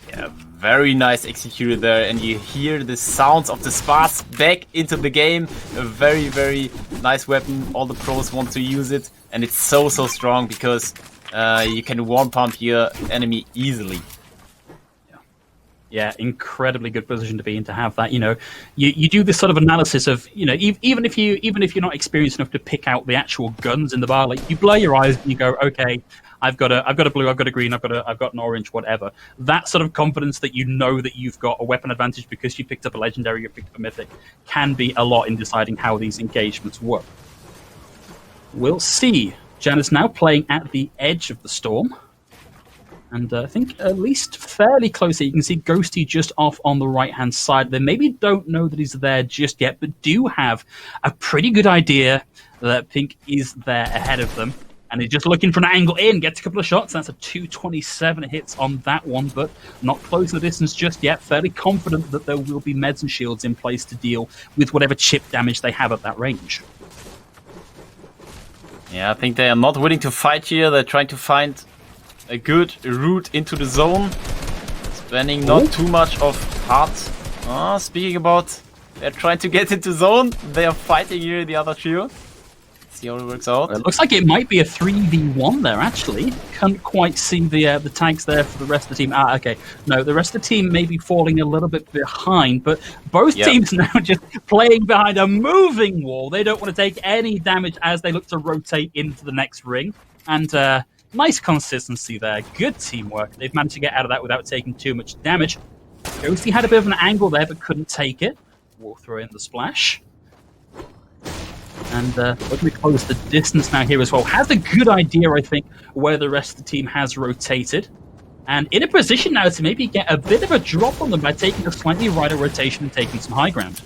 S4: Yeah, very nice executed there, and you hear the sounds of the Sparks back into the game. A very, very nice weapon. All the pros want to use it, and it's so strong because you can one-pump your enemy easily.
S3: Yeah, incredibly good position to be in to have that. You know, you do this sort of analysis of, you know, even if you're not experienced enough to pick out the actual guns in the bar, like you blur your eyes and you go, okay, I've got a blue, I've got a green, I've got an orange, whatever. That sort of confidence that you know that you've got a weapon advantage because you picked up a legendary, you picked up a mythic, can be a lot in deciding how these engagements work. We'll see. Jan is now playing at the edge of the storm. And I think at least fairly close here. You can see Ghosty just off on the right-hand side. They maybe don't know that he's there just yet, but do have a pretty good idea that Pink is there ahead of them. And he's just looking for an angle in, gets a couple of shots. That's a 227 hits on that one, but not closing the distance just yet. Fairly confident that there will be meds and shields in place to deal with whatever chip damage they have at that range.
S4: Yeah, I think they are not willing to fight here. They're trying to find a good route into the zone. Spending not too much of heart. Speaking about, they're trying to get into zone. They are fighting here the other trio. See how it works out.
S3: It looks like it might be a 3v1 there, actually. Can't quite see the tags there for the rest of the team. Okay. No, the rest of the team may be falling a little bit behind, but both teams now just playing behind a moving wall. They don't want to take any damage as they look to rotate into the next ring. And nice consistency there. Good teamwork. They've managed to get out of that without taking too much damage. Ghosty had a bit of an angle there, but couldn't take it. We'll throw in the splash. And let me close the distance now here as well. Has a good idea, I think, where the rest of the team has rotated. And in a position now to maybe get a bit of a drop on them by taking a slightly wider rotation and taking some high ground.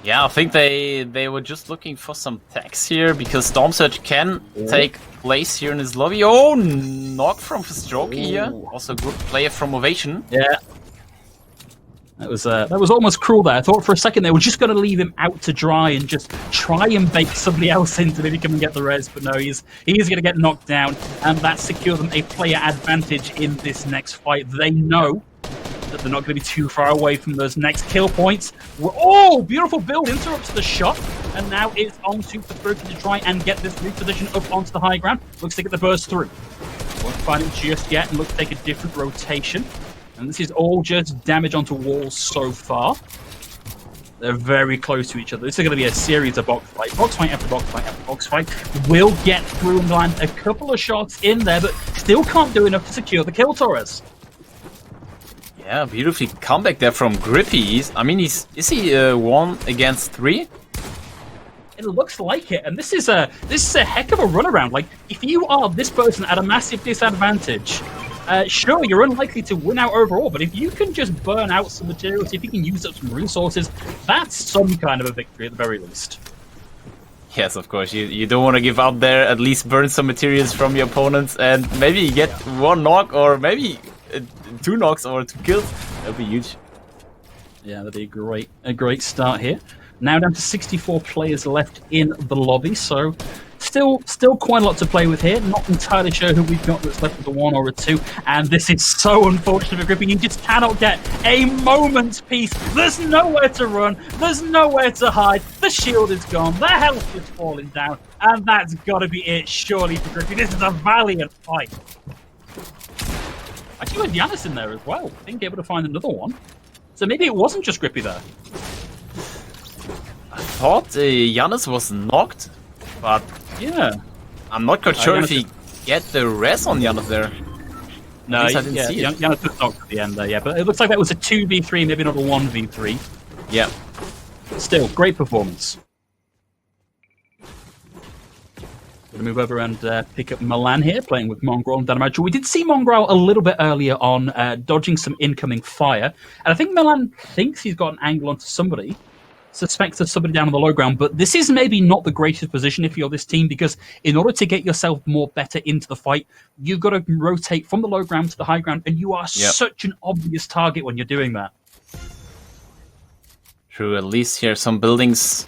S4: Yeah, I think they were just looking for some tags here, because Storm Surge can take place here in this lobby. Oh, knock from Strokey here. Also good player from Ovation.
S3: Yeah. That was almost cruel there. I thought for a second they were just going to leave him out to dry and just try and bake somebody else in to maybe come and get the res, but no, he's going to get knocked down, and that secures them a player advantage in this next fight. They know that they're not going to be too far away from those next kill points. Oh, beautiful build, interrupts the shot, and now it's on to Pathroki to try and get this reposition up onto the high ground. Looks to get the burst through. Won't find it just yet, and looks to take a different rotation. And this is all just damage onto walls so far. They're very close to each other. This is going to be a series of box fight after box fight after box fight. Will get through and land a couple of shots in there, but still can't do enough to secure the kill, Torres.
S4: Yeah, beautiful comeback there from Grippy. I mean, is he 1 against 3?
S3: It looks like it, and this is a heck of a runaround. Like, if you are this person at a massive disadvantage, sure, you're unlikely to win out overall, but if you can just burn out some materials, if you can use up some resources, that's some kind of a victory at the very least.
S4: Yes, of course. You don't want to give up there. At least burn some materials from your opponents, and maybe you get 1 knock, or maybe 2 knocks or 2 kills. That'd be huge.
S3: Yeah, that'd be a great start here. Now down to 64 players left in the lobby, so still quite a lot to play with here. Not entirely sure who we've got that's left with a 1 or a 2. And this is so unfortunate for Grippy. You just cannot get a moment's peace. There's nowhere to run. There's nowhere to hide. The shield is gone. The health is falling down. And that's got to be it, surely, for Grippy. This is a valiant fight. Actually, with Giannis in there as well. I think able to find another one. So maybe it wasn't just Grippy there.
S4: I thought Giannis was knocked, but
S3: yeah,
S4: I'm not quite sure if he get the res on Giannis there.
S3: No,
S4: I didn't see it.
S3: Giannis was knocked at the end there, yeah. But it looks like that was a 2v3, maybe not a 1v3.
S4: Yeah.
S3: Still, great performance. Going to move over and pick up Milan here, playing with Mongrel and Dynamite. We did see Mongrel a little bit earlier on, dodging some incoming fire. And I think Milan thinks he's got an angle onto somebody. Suspects there's somebody down on the low ground. But this is maybe not the greatest position if you're this team, because in order to get yourself more better into the fight, you've got to rotate from the low ground to the high ground. And you are such an obvious target when you're doing that.
S4: True, at least here some buildings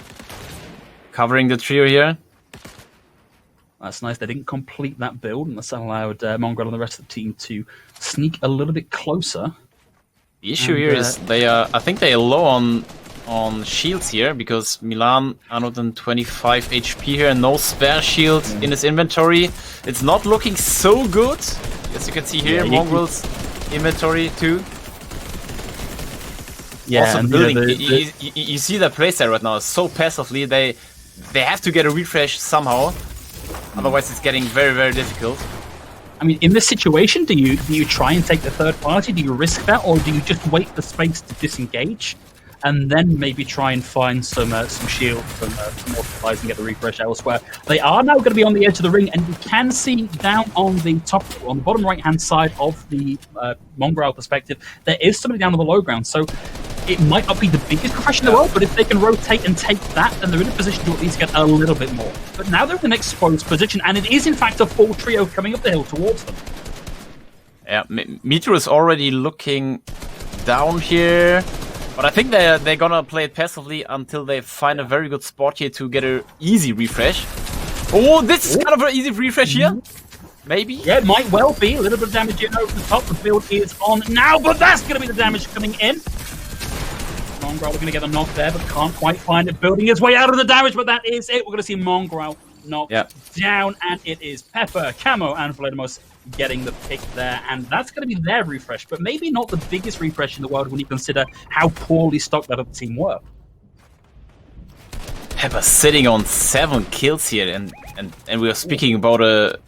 S4: covering the trio here.
S3: That's nice. They didn't complete that build, and that's allowed Mongrel and the rest of the team to sneak a little bit closer.
S4: The issue here is they are, I think they are low on shields here, because Milan 125 HP here, no spare shield in his inventory. It's not looking so good, as you can see here. Mongrel's inventory too.
S3: Yeah,
S4: also
S3: and
S4: building. You see their playstyle right now so passively. They have to get a refresh somehow. Otherwise, it's getting very, very difficult.
S3: I mean, in this situation, do you try and take the third party? Do you risk that, or do you just wait for space to disengage, and then maybe try and find some shield from more supplies and get the refresh elsewhere? They are now going to be on the edge of the ring, and you can see down on the bottom right-hand side of the Mongrel perspective, there is somebody down on the low ground. So it might not be the biggest crush in the world, but if they can rotate and take that, then they're in a position to at least get a little bit more. But now they're in an exposed position, and it is in fact a full trio coming up the hill towards them.
S4: Yeah, Meteor is already looking down here, but I think they're gonna play it passively until they find a very good spot here to get an easy refresh. Oh, this is kind of an easy refresh here. Maybe?
S3: Yeah, it might well be. A little bit of damage in over the top. The build is on now, but that's going to be the damage coming in. Mongrel going to get a knock there, but can't quite find it. Building his way out of the damage, but that is it. We're going to see Mongrel knocked down, and it is Pepper, Camo, and Vladimos getting the pick there. And that's going to be their refresh, but maybe not the biggest refresh in the world when you consider how poorly stocked that other team were.
S4: Pepper sitting on 7 kills here, and we are speaking about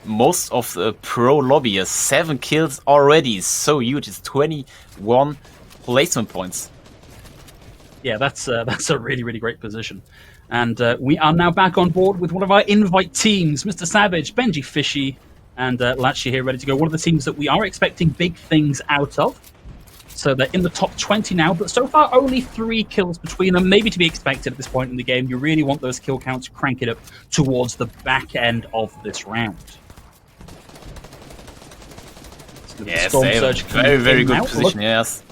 S4: most of the pro lobby. 7 kills already is so huge. It's 21 placement points.
S3: Yeah, that's a really, really great position. And we are now back on board with one of our invite teams, Mr. Savage, Benji Fishy, and Latchy here ready to go. One of the teams that we are expecting big things out of. So they're in the top 20 now, but so far only 3 kills between them. Maybe to be expected at this point in the game. You really want those kill counts to crank it up towards the back end of this round.
S4: Yes, very, very good position, yes.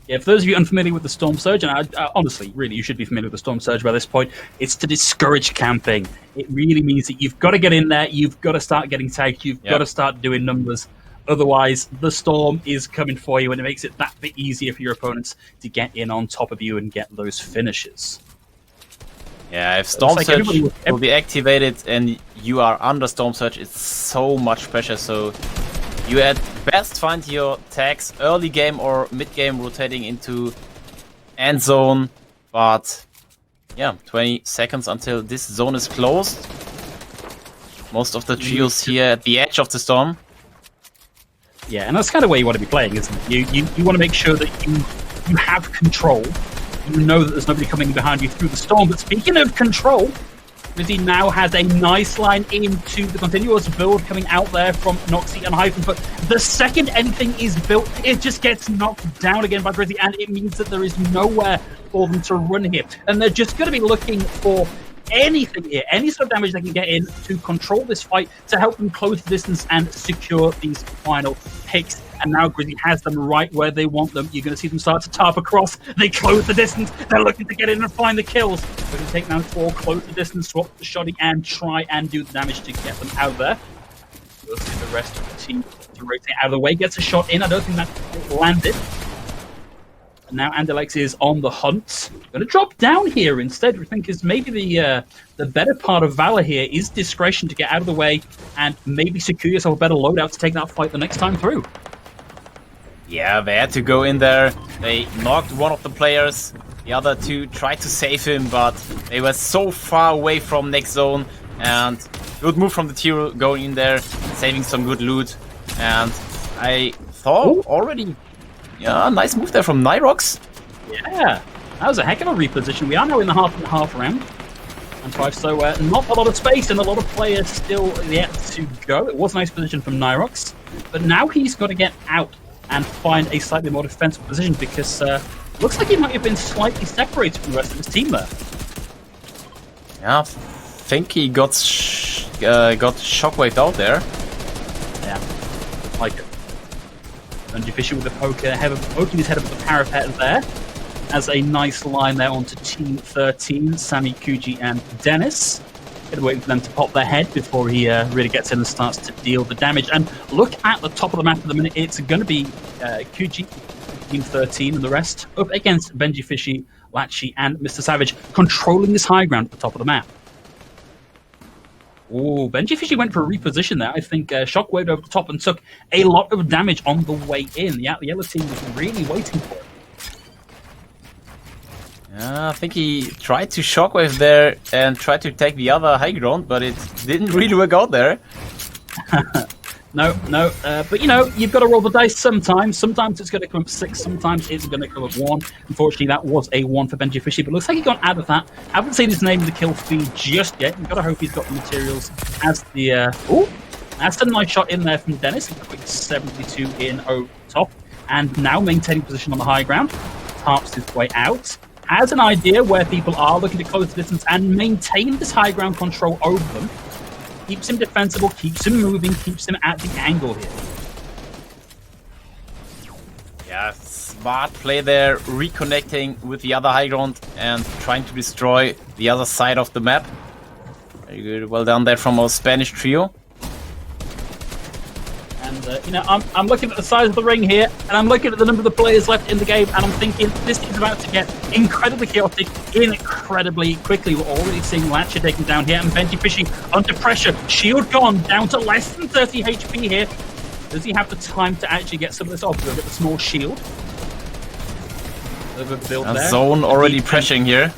S3: Yeah, for those of you unfamiliar with the Storm Surge, and honestly, really, you should be familiar with the Storm Surge by this point, it's to discourage camping. It really means that you've got to get in there, you've got to start getting tagged, you've got to start doing numbers. Otherwise, the Storm is coming for you, and it makes it that bit easier for your opponents to get in on top of you and get those finishes.
S4: Yeah, if Storm Surge will be activated and you are under Storm Surge, it's so much pressure, so you at best find your tags early game or mid game rotating into end zone, but yeah, 20 seconds until this zone is closed. Most of the trios here at the edge of the storm.
S3: Yeah, and that's kind of where you want to be playing, isn't it? You want to make sure that you have control. You know that there's nobody coming behind you through the storm. But speaking of control, Rizzy now has a nice line into the continuous build coming out there from Noxy and Hyphen. But the second anything is built, it just gets knocked down again by Rizzy, and it means that there is nowhere for them to run here. And they're just going to be looking for anything here, any sort of damage they can get in to control this fight, to help them close the distance and secure these final picks. And now Grizzly has them right where they want them. You're going to see them start to tarp across. They close the distance. They're looking to get in and find the kills. They're going to take down 4, close the distance, swap the shoddy, and try and do the damage to get them out there. We'll see the rest of the team to rotate out of the way. Gets a shot in. I don't think that landed. And now Andalex is on the hunt. Going to drop down here instead. We think is maybe the better part of Valor here is discretion to get out of the way and maybe secure yourself a better loadout to take that fight the next time through.
S4: Yeah, they had to go in there. They knocked one of the players. The other 2 tried to save him, but they were so far away from next zone. And good move from the Tiro going in there, saving some good loot. And I thought already, yeah, nice move there from Nyrox.
S3: Yeah, that was a heck of a reposition. We are now in the half round. And 5, so not a lot of space and a lot of players still yet to go. It was a nice position from Nyrox. But now he's got to get out and find a slightly more defensive position because looks like he might have been slightly separated from the rest of his team there.
S4: Yeah, I think he got shockwaved out there.
S3: Yeah, like it. Benji Fisher with a poking his head up the parapet there. As a nice line there onto Team 13, Sammy, Kuji, and Dennis. Gonna wait for them to pop their head before he really gets in and starts to deal the damage. And look at the top of the map at the minute. It's going to be Kuji, Team 13, and the rest up against Benji Fishy, Lachi, and Mr. Savage, controlling this high ground at the top of the map. Oh, Benji Fishy went for a reposition there. I think Shockwave over the top and took a lot of damage on the way in. The yellow team was really waiting for it.
S4: Yeah, I think he tried to shockwave there and tried to take the other high ground, but it didn't really work out there.
S3: No, but you know, you've got to roll the dice sometimes. Sometimes it's going to come up 6, sometimes it's going to come up 1. Unfortunately, that was a 1 for Benji Fishy, but looks like he got out of that. Haven't seen his name in the kill feed just yet. You've got to hope he's got the materials as the... that's a nice shot in there from Dennis. A quick 72 in over top. And now maintaining position on the high ground. Tarps his way out. Has an idea where people are looking to close the distance and maintain this high ground control over them. Keeps him defensible, keeps him moving, keeps him at the angle here.
S4: Yeah, smart play there, reconnecting with the other high ground and trying to destroy the other side of the map. Very good, well done there from our Spanish trio.
S3: And, you know, I'm looking at the size of the ring here, and I'm looking at the number of the players left in the game, and I'm thinking this is about to get incredibly chaotic, incredibly quickly. We're already seeing Latcher taken down here, and Benji Fishy under pressure. Shield gone, down to less than 30 HP here. Does he have the time to actually get some of this off? We'll get the small shield.
S4: Zone already pressuring here.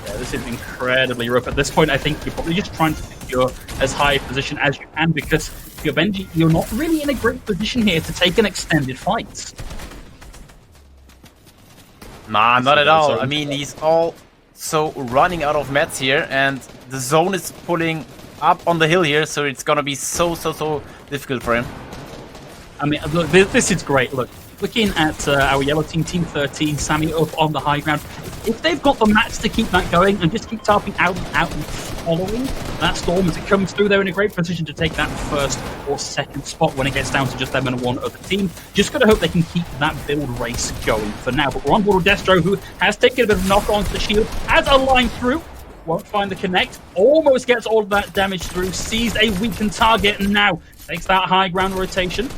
S3: Yeah, this is incredibly rough. At this point, I think you're probably just trying to secure as high a position as you can, because if you're Benji, you're not really in a great position here to take an extended fight.
S4: Nah, not at all. I mean, he's also running out of mats here, and the zone is pulling up on the hill here, so it's gonna be so difficult for him.
S3: I mean, look, this is great. Look, looking at our yellow team, Team 13, Sammy up on the high ground. If they've got the mats to keep that going and just keep tarping out and following that storm as it comes through, they're in a great position to take that first or second spot when it gets down to just them and one other team. Just got to hope they can keep that build race going for now. But we're on board with Destro, who has taken a bit of a knock onto the shield, has a line through, won't find the connect, almost gets all of that damage through, sees a weakened target, and now takes that high ground rotation.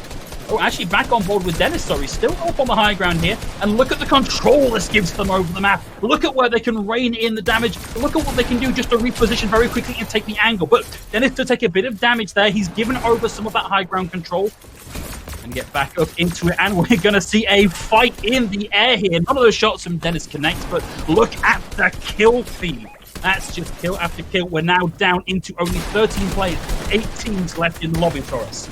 S3: Oh, actually back on board with Dennis, sorry, still up on the high ground here. And look at the control this gives them over the map. Look at where they can rein in the damage. Look at what they can do just to reposition very quickly and take the angle. But Dennis to take a bit of damage there. He's given over some of that high ground control. And get back up into it. And we're going to see a fight in the air here. None of those shots from Dennis connect, but look at the kill feed. That's just kill after kill. We're now down into only 13 players. 8 teams left in the lobby for us.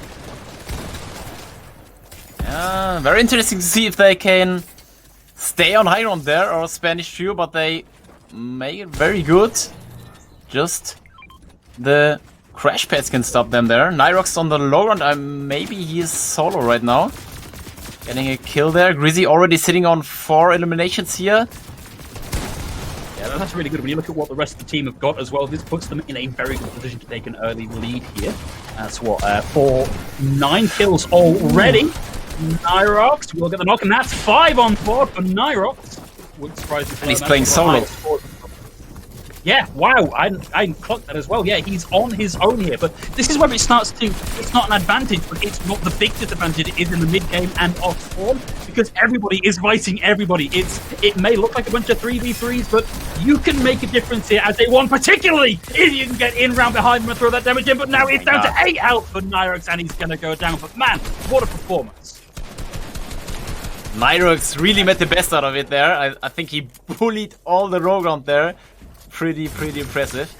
S4: Very interesting to see if they can stay on high ground there, or Spanish trio, but they make it very good. Just the crash pads can stop them there. Nyrox on the low ground, maybe he is solo right now. Getting a kill there. Grizzy already sitting on 4 eliminations here.
S3: Yeah, that's really good. When you look at what the rest of the team have got as well, this puts them in a very good position to take an early lead here. That's what, for 9 kills already. Nyrox will get the knock, and that's 5 on board for Nyrox. Wouldn't surprise me.
S4: And he's playing solo.
S3: Yeah, wow, I clocked that as well. Yeah, he's on his own here, but this is where it starts to, it's not an advantage, but it's not the big disadvantage it is in the mid-game and off form, because everybody is fighting everybody. It may look like a bunch of 3v3s, but you can make a difference here as a one, particularly if you can get in round behind them and throw that damage in, but now it's down to 8 health for Nyrox, and he's going to go down, but man, what a performance.
S4: Nyrox really made the best out of it there. I think he bullied all the rogue round there. Pretty impressive.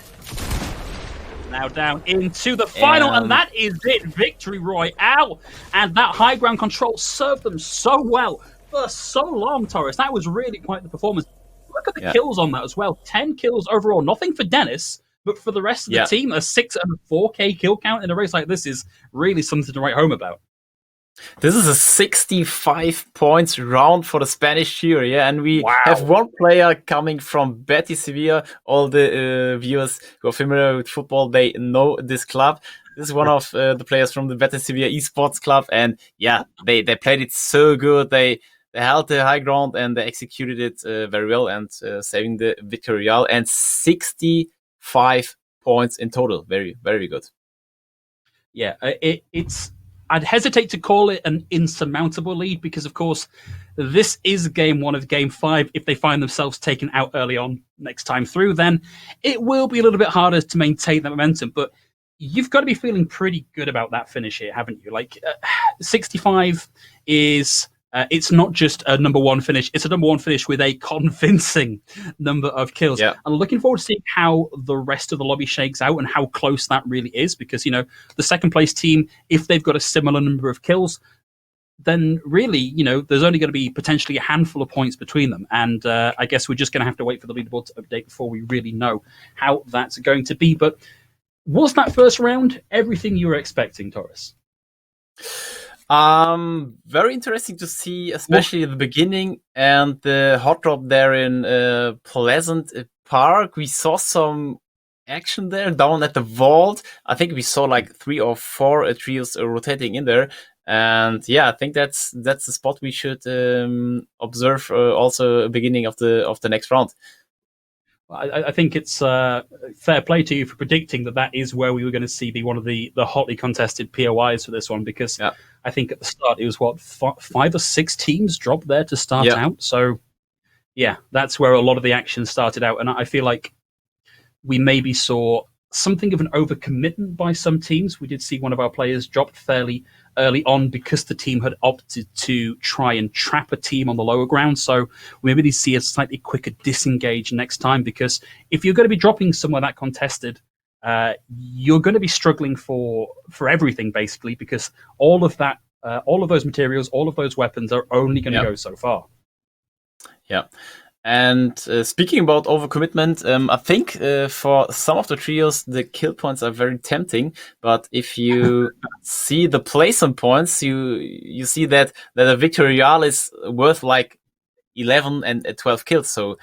S3: Now down into the final, and that is it. Victory Royale. And that high ground control served them so well for so long, Torres. That was really quite the performance. Look at the kills on that as well. 10 kills overall. Nothing for Dennis, but for the rest of the team, a 6 and a 4K kill count in a race like this is really something to write home about.
S4: This is a 65 points round for the Spanish tier, and we have one player coming from Betis Sevilla. All the viewers who are familiar with football, they know this club. This is one of the players from the Betis Sevilla esports club, and they played it so good. They held the high ground and they executed it very well and saving the victory royale, and 65 points in total. Very, very good.
S3: Yeah, it's. I'd hesitate to call it an insurmountable lead because, of course, this is game 1 of game 5. If they find themselves taken out early on next time through, then it will be a little bit harder to maintain that momentum. But you've got to be feeling pretty good about that finish here, haven't you? Like, 65 is... it's not just a number 1 finish. It's a number 1 finish with a convincing number of kills.
S4: Yeah.
S3: I'm looking forward to seeing how the rest of the lobby shakes out and how close that really is. Because, you know, the second place team, if they've got a similar number of kills, then really, you know, there's only going to be potentially a handful of points between them. And I guess we're just going to have to wait for the leaderboard to update before we really know how that's going to be. But was that first round everything you were expecting, Torres?
S4: Very interesting to see, especially at the beginning and the hot drop there in Pleasant Park. We saw some action there down at the vault. I think we saw like 3 or 4 trios rotating in there. And I think that's the spot we should observe also beginning of the next round.
S3: I think it's fair play to you for predicting that is where we were going to see be one of the hotly contested POIs for this one, because I think at the start it was 5 or 6 teams dropped there to start out. So that's where a lot of the action started out, and I feel like we maybe saw something of an overcommitment by some teams. We did see one of our players dropped fairly early on because the team had opted to try and trap a team on the lower ground. So we maybe see a slightly quicker disengage next time, because if you're going to be dropping somewhere that contested, you're going to be struggling for everything, basically, because all of that, all of those materials, all of those weapons are only going to go so far. Yeah.
S4: And speaking about overcommitment, I think for some of the trios, the kill points are very tempting. But if you see the placement points, you see that a victory royale is worth like 11 and 12 kills. So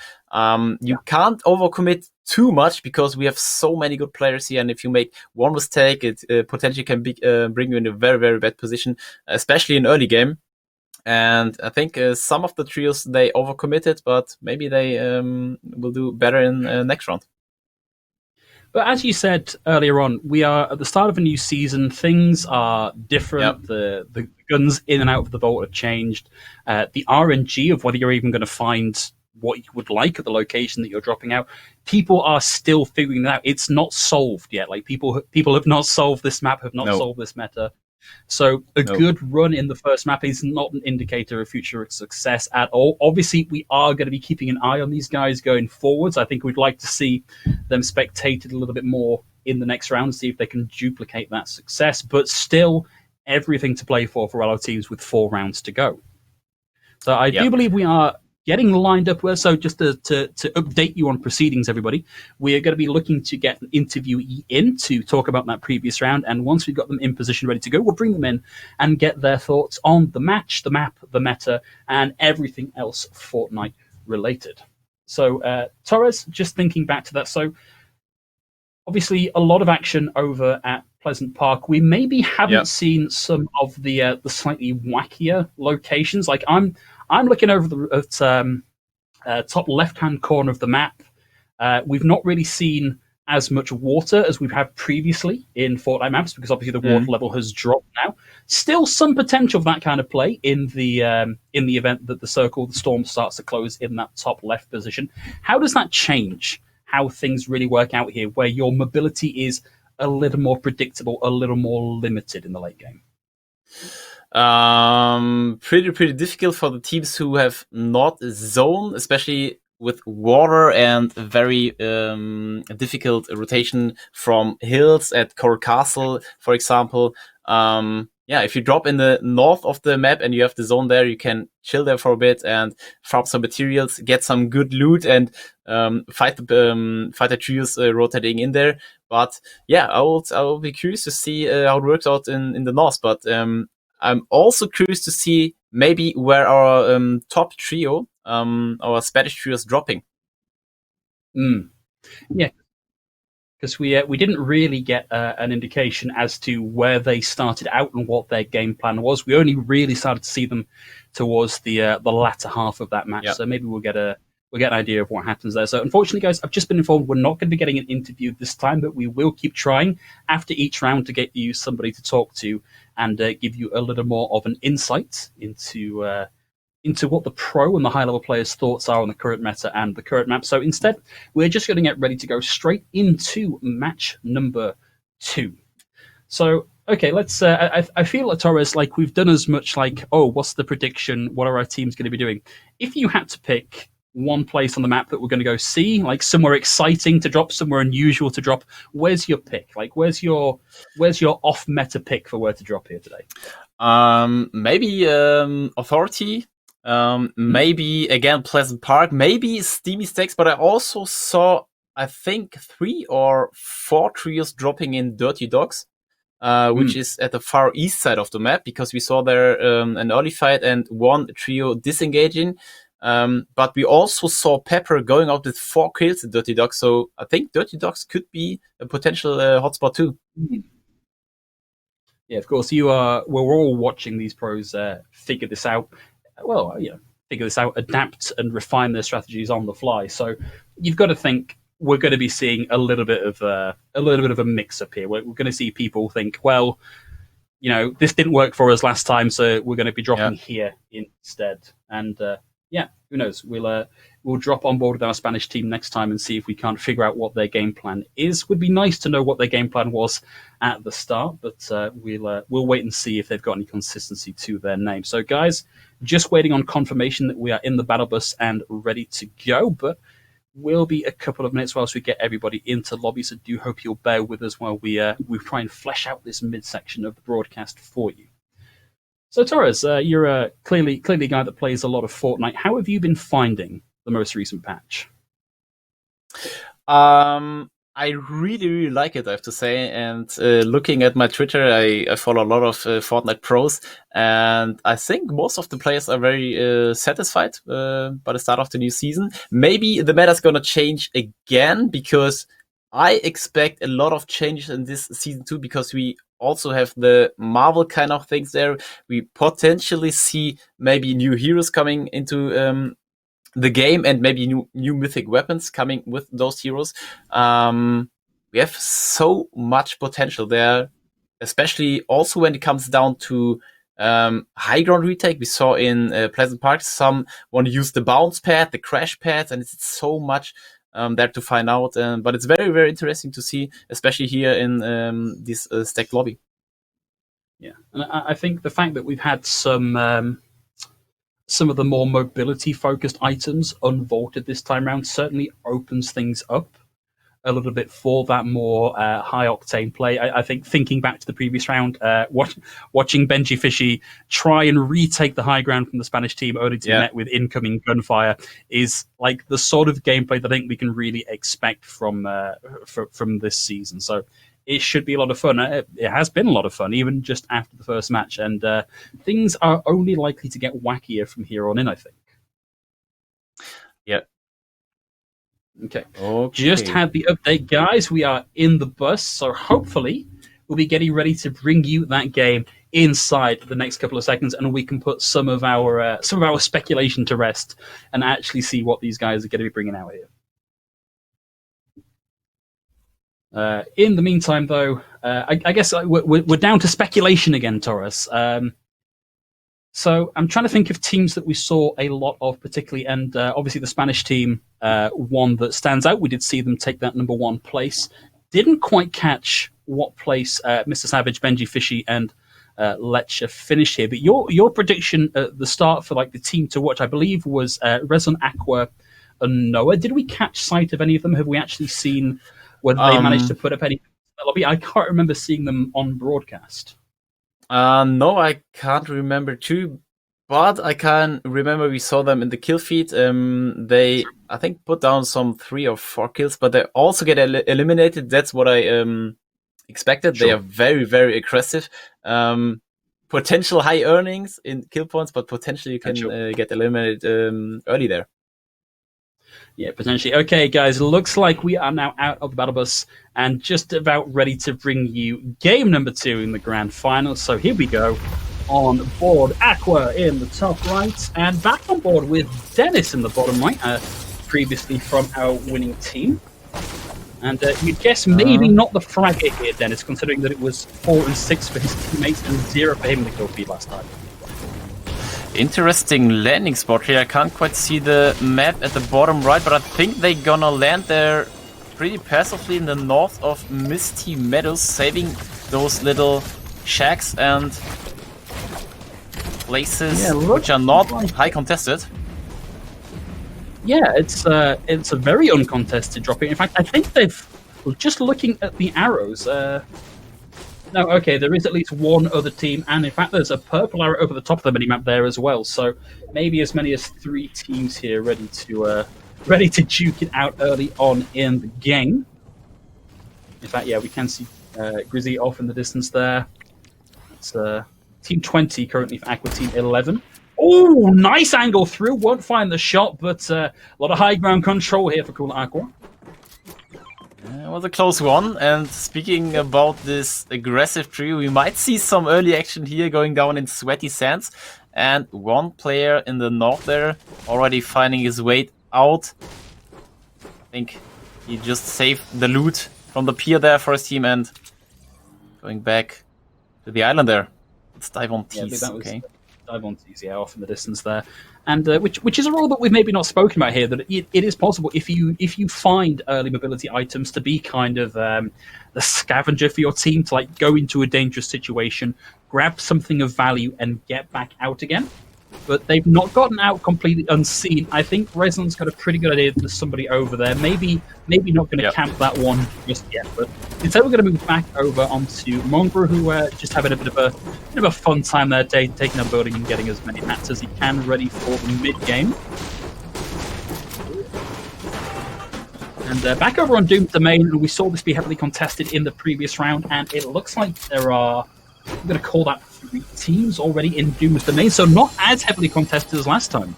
S4: you can't overcommit too much because we have so many good players here. And if you make one mistake, it potentially can bring you in a very, very bad position, especially in early game. And I think some of the trios, they overcommitted, but maybe they will do better in next round.
S3: But as you said earlier on, we are at the start of a new season. Things are different. The guns in and out of the vault have changed. The RNG of whether you're even going to find what you would like at the location that you're dropping out, people are still figuring that out. It's not solved yet. Like people have not solved this map, have not solved this meta. So a good run in the first map is not an indicator of future success at all. Obviously, we are going to be keeping an eye on these guys going forwards. I think we'd like to see them spectated a little bit more in the next round, see if they can duplicate that success. But still, everything to play for our teams with 4 rounds to go. So I do believe we are getting lined up well. So just to update you on proceedings, everybody, we are going to be looking to get an interviewee in to talk about that previous round. And once we've got them in position ready to go, we'll bring them in and get their thoughts on the match, the map, the meta, and everything else Fortnite related. So, Torres, just thinking back to that. So, obviously, a lot of action over at Pleasant Park. We maybe haven't seen some of the slightly wackier locations. Like I'm looking over at top left hand corner of the map. We've not really seen as much water as we've had previously in Fortnite maps because obviously the water level has dropped now. Still some potential for that kind of play in the event that the circle, the storm starts to close in that top left position. How does that change how things really work out here, where your mobility is a little more predictable, a little more limited in the late game?
S4: Pretty difficult for the teams who have not a zone, especially with water and very difficult rotation from hills at Coral Castle, for example. If you drop in the north of the map and you have the zone there, you can chill there for a bit and farm some materials, get some good loot, and fight the trios rotating in there. But yeah, I will be curious to see how it works out in the north. But I'm also curious to see maybe where our top trio, our Spanish trio, is dropping.
S3: Yeah, because we didn't really get an indication as to where they started out and what their game plan was. We only really started to see them towards the latter half of that match.
S4: Yep.
S3: So maybe we'll get an idea of what happens there. So unfortunately, guys, I've just been informed we're not going to be getting an interview this time, but we will keep trying after each round to get you somebody to talk to and give you a little more of an insight into what the pro and the high level players' thoughts are on the current meta and the current map. So instead, we're just going to get ready to go straight into match number 2. So, okay, let's. I feel at Torres like we've done as much like, oh, what's the prediction? What are our teams going to be doing? If you had to pick one place on the map that we're going to go see, like somewhere exciting to drop, somewhere unusual to drop, where's your pick? Like, where's your off meta pick for where to drop here today?
S4: Maybe Authority. Maybe again Pleasant Park, maybe Steamy Stakes, but I also saw I think 3 or 4 trios dropping in Dirty Dogs, which is at the far east side of the map, because we saw there an early fight and one trio disengaging. But we also saw Pepper going out with 4 kills in Dirty Dogs, so I think Dirty Dogs could be a potential hotspot too.
S3: Yeah, of course. We're all watching these pros figure this out. Well, figure this out, adapt and refine their strategies on the fly. So you've got to think we're going to be seeing a little bit of a mix up here. We're going to see people think, well, this didn't work for us last time, so we're going to be dropping here instead. And who knows? We'll drop on board with our Spanish team next time and see if we can't figure out what their game plan is. Would be nice to know what their game plan was at the start, but we'll wait and see if they've got any consistency to their name. So, guys, just waiting on confirmation that we are in the battle bus and ready to go, but will be a couple of minutes whilst we get everybody into lobby, so do hope you'll bear with us while we try and flesh out this midsection of the broadcast for you. So, Torres, you're clearly a guy that plays a lot of Fortnite. How have you been finding the most recent patch?
S4: I really like it, I have to say. And looking at my Twitter, I follow a lot of Fortnite pros, and I think most of the players are very satisfied by the start of the new season. Maybe the meta is gonna change again, because I expect a lot of changes in this season too, because we also have the Marvel kind of things there. We potentially see maybe new heroes coming into the game, and maybe new mythic weapons coming with those heroes. We have so much potential there, especially also when it comes down to high ground retake. We saw in Pleasant Park some want to use the bounce pad, the crash pads, and it's so much there to find out. But it's very, very interesting to see, especially here in this stacked lobby.
S3: Yeah, and I think the fact that we've had some of the more mobility-focused items unvaulted this time around certainly opens things up a little bit for that more high-octane play. I think thinking back to the previous round, watching Benji Fishy try and retake the high ground from the Spanish team only to be met with incoming gunfire is like the sort of gameplay that I think we can really expect from this season. So it should be a lot of fun. It has been a lot of fun, even just after the first match, and things are only likely to get wackier from here on in, I think.
S4: Yeah.
S3: Okay.
S4: Okay.
S3: Just had the update, guys. We are in the bus, so hopefully we'll be getting ready to bring you that game inside the next couple of seconds, and we can put some of our speculation to rest and actually see what these guys are going to be bringing out here. In the meantime, though, I guess we're down to speculation again, Taurus. So I'm trying to think of teams that we saw a lot of, particularly, and obviously the Spanish team, one that stands out. We did see them take that number 1 place. Didn't quite catch what place Mr. Savage, Benji Fishy, and Lecce finished here. But your prediction at the start for like the team to watch, I believe, was Rezon, Aqua, and Noah. Did we catch sight of any of them? Have we actually seen whether they managed to put up any in the lobby? I can't remember seeing them on broadcast.
S4: No, I can't remember too, but I can remember we saw them in the kill feed. They, I think, put down some 3 or 4 kills, but they also get eliminated. That's what I expected.
S3: Sure.
S4: They are very, very aggressive. Potential high earnings in kill points, but potentially you can get eliminated early there.
S3: Yeah, potentially. Okay, guys, looks like we are now out of the battle bus and just about ready to bring you game number 2 in the grand final. So here we go. On board, Aqua in the top right, and back on board with Dennis in the bottom right, previously from our winning team. And you'd guess maybe not the fragger here, Dennis, considering that it was 4 and 6 for his teammates and 0 for him in the kill feed last time.
S4: Interesting landing spot here. I can't quite see the map at the bottom right, but I think they're gonna land there pretty passively in the north of Misty Meadows, saving those little shacks and places which are not high contested.
S3: Yeah, it's a very uncontested dropping. In fact, I think they've, just looking at the arrows, no, okay, there is at least one other team, and in fact there's a purple arrow over the top of the minimap there as well, so maybe as many as 3 teams here ready to duke it out early on in the game. In fact, yeah, we can see Grizzy off in the distance there. It's Team 20 currently for Aqua Team 11. Oh, nice angle through, won't find the shot, but a lot of high ground control here for Cool Aqua.
S4: It was a close one, and speaking about this aggressive trio, we might see some early action here going down in Sweaty Sands, and one player in the north there already finding his way out. I think he just saved the loot from the pier there for his team and going back to the island there. Let's dive on Tees, okay?
S3: Dive on Tees, yeah, off in the distance there. And which is a role that we've maybe not spoken about here, that it is possible if you find early mobility items to be kind of the scavenger for your team, to like go into a dangerous situation, grab something of value and get back out again. But they've not gotten out completely unseen. I think Reson's got a pretty good idea that there's somebody over there. Maybe not going to camp that one just yet. But instead, we're going to move back over onto Mongrel, who just having a bit of a fun time there, taking a building and getting as many mats as he can ready for the mid game. And back over on Doom's Domain, we saw this be heavily contested in the previous round, and it looks like there are, I'm going to call that 3 teams already in Doom's Domain, so not as heavily contested as last time.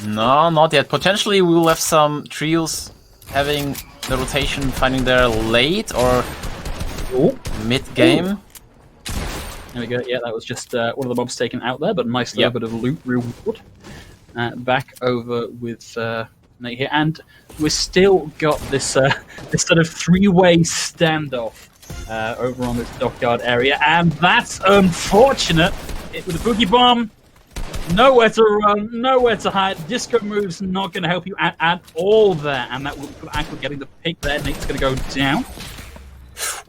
S4: No, not yet. Potentially we will have some trios having the rotation finding their late or mid-game.
S3: There we go. Yeah, that was just one of the mobs taken out there, but nice little bit of loot reward. Back over with Nate here, and we've still got this this sort of 3-way standoff over on this dockyard area, and that's unfortunate. It with a boogie bomb, nowhere to run, nowhere to hide. Disco move's not going to help you at all there, and that will put Aqua getting the pick there. Nate's going to go down.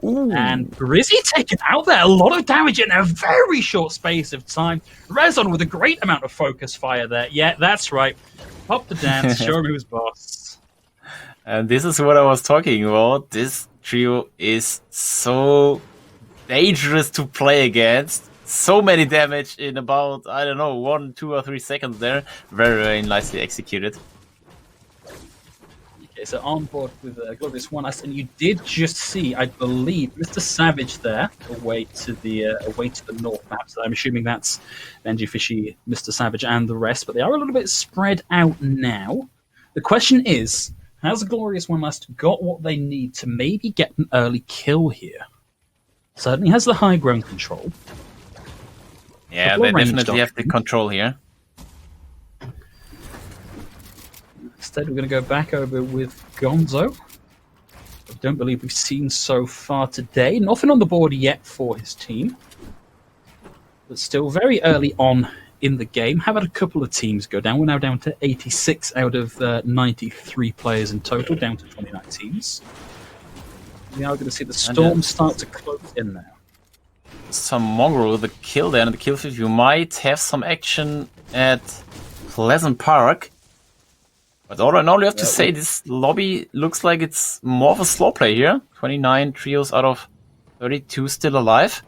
S3: Ooh. And Grizzy taken out there. A lot of damage in a very short space of time. Rezon with a great amount of focus fire there. Yeah, that's right. Pop the dance, show him who's boss.
S4: And this is what I was talking about. This trio is so dangerous to play against. So many damage in about, I don't know, 1, 2, or 3 seconds there. Very, very nicely executed.
S3: Okay, so on board with Glorious One, and you did just see, I believe, Mr. Savage there, away to the north map. So I'm assuming that's Benji Fishy, Mr. Savage, and the rest, but they are a little bit spread out now. The question is, has Glorious One Last got what they need to maybe get an early kill here? Certainly has the high ground control.
S4: Yeah, they definitely have the control here.
S3: Instead, we're going to go back over with Gonzo. I don't believe we've seen so far today. Nothing on the board yet for his team. But still very early on in the game. Have had a couple of teams go down. We're now down to 86 out of 93 players in total, down to 29 teams. We are going to see the storm start to close in now.
S4: Some mongrel with a kill there in the kill field. You might have some action at Pleasant Park. But all in all, you have to say this lobby looks like it's more of a slow play here. 29 trios out of 32 still alive.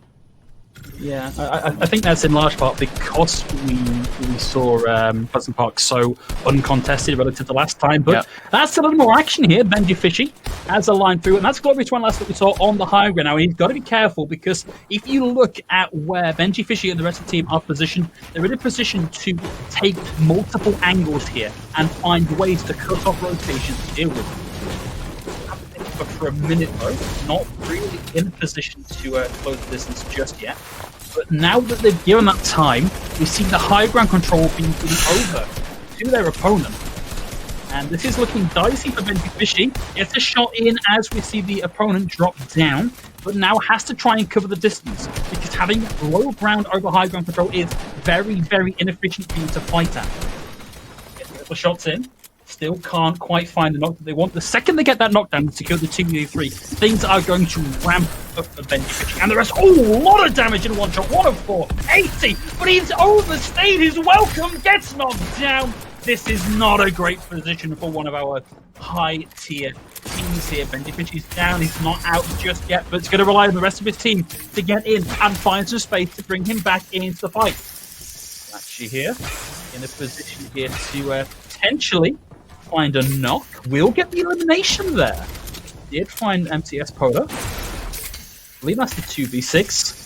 S3: Yeah, I think that's in large part because we saw Pleasant Park so uncontested relative to last time. But that's a little more action here. Benji Fishy has a line through, and that's Glorious One Last that we saw on the high ground. Now, he's got to be careful because if you look at where Benji Fishy and the rest of the team are positioned, they're in a position to take multiple angles here and find ways to cut off rotations to deal with them. But for a minute, though, not really in a position to close the distance just yet. But now that they've given that time, we see the high ground control being given over to their opponent. And this is looking dicey for Benji Fishy. Gets a shot in as we see the opponent drop down, but now has to try and cover the distance because having low ground over high ground control is very, very inefficient for you to fight at. Get a couple shots in. Still can't quite find the knock that they want. The second they get that knockdown and secure the 2v3, things are going to ramp up for Benji Fishy. And the rest, a lot of damage in one shot. 1 of 4, 80. But he's overstayed his welcome, gets knocked down. This is not a great position for one of our high-tier teams here. Benji Fishy's down. He's not out just yet, but it's going to rely on the rest of his team to get in and find some space to bring him back into the fight. Actually here, in a position here to potentially find a knock. We'll get the elimination there. Did find MTS Poda. I believe that's the 2v6.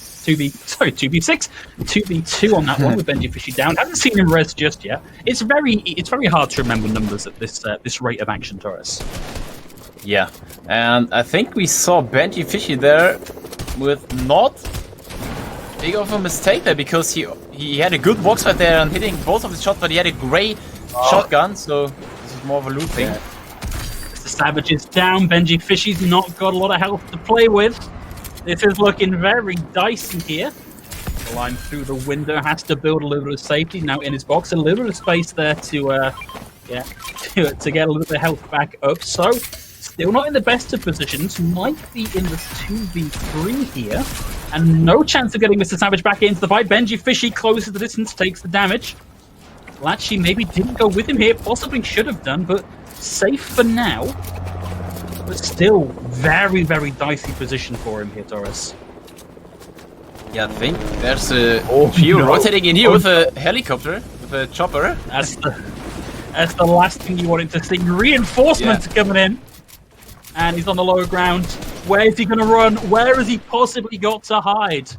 S3: 2v2 on that one with Benji Fishy down. Haven't seen him res just yet. It's very hard to remember numbers at this rate of action, Taurus.
S4: Yeah, and I think we saw Benji Fishy there with not big of a mistake there because he had a good box fight there and hitting both of the shots, but he had a great shotgun, so more of a loot thing.
S3: The Savage is down. Benji Fishy's not got a lot of health to play with. This is looking very dicey here. The line through the window has to build a little bit of safety now in his box. A little bit of space there to get a little bit of health back up. So still not in the best of positions. Might be in the 2v3 here. And no chance of getting Mr. Savage back into the fight. Benji Fishy closes the distance, takes the damage. Latchy maybe didn't go with him here, possibly should have done, but safe for now. But still, very, very dicey position for him here, Taurus.
S4: Yeah, I think there's a few rotating in here with a helicopter, with a chopper.
S3: That's the last thing you wanted to see. Reinforcements coming in. And he's on the lower ground. Where is he going to run? Where has he possibly got to hide?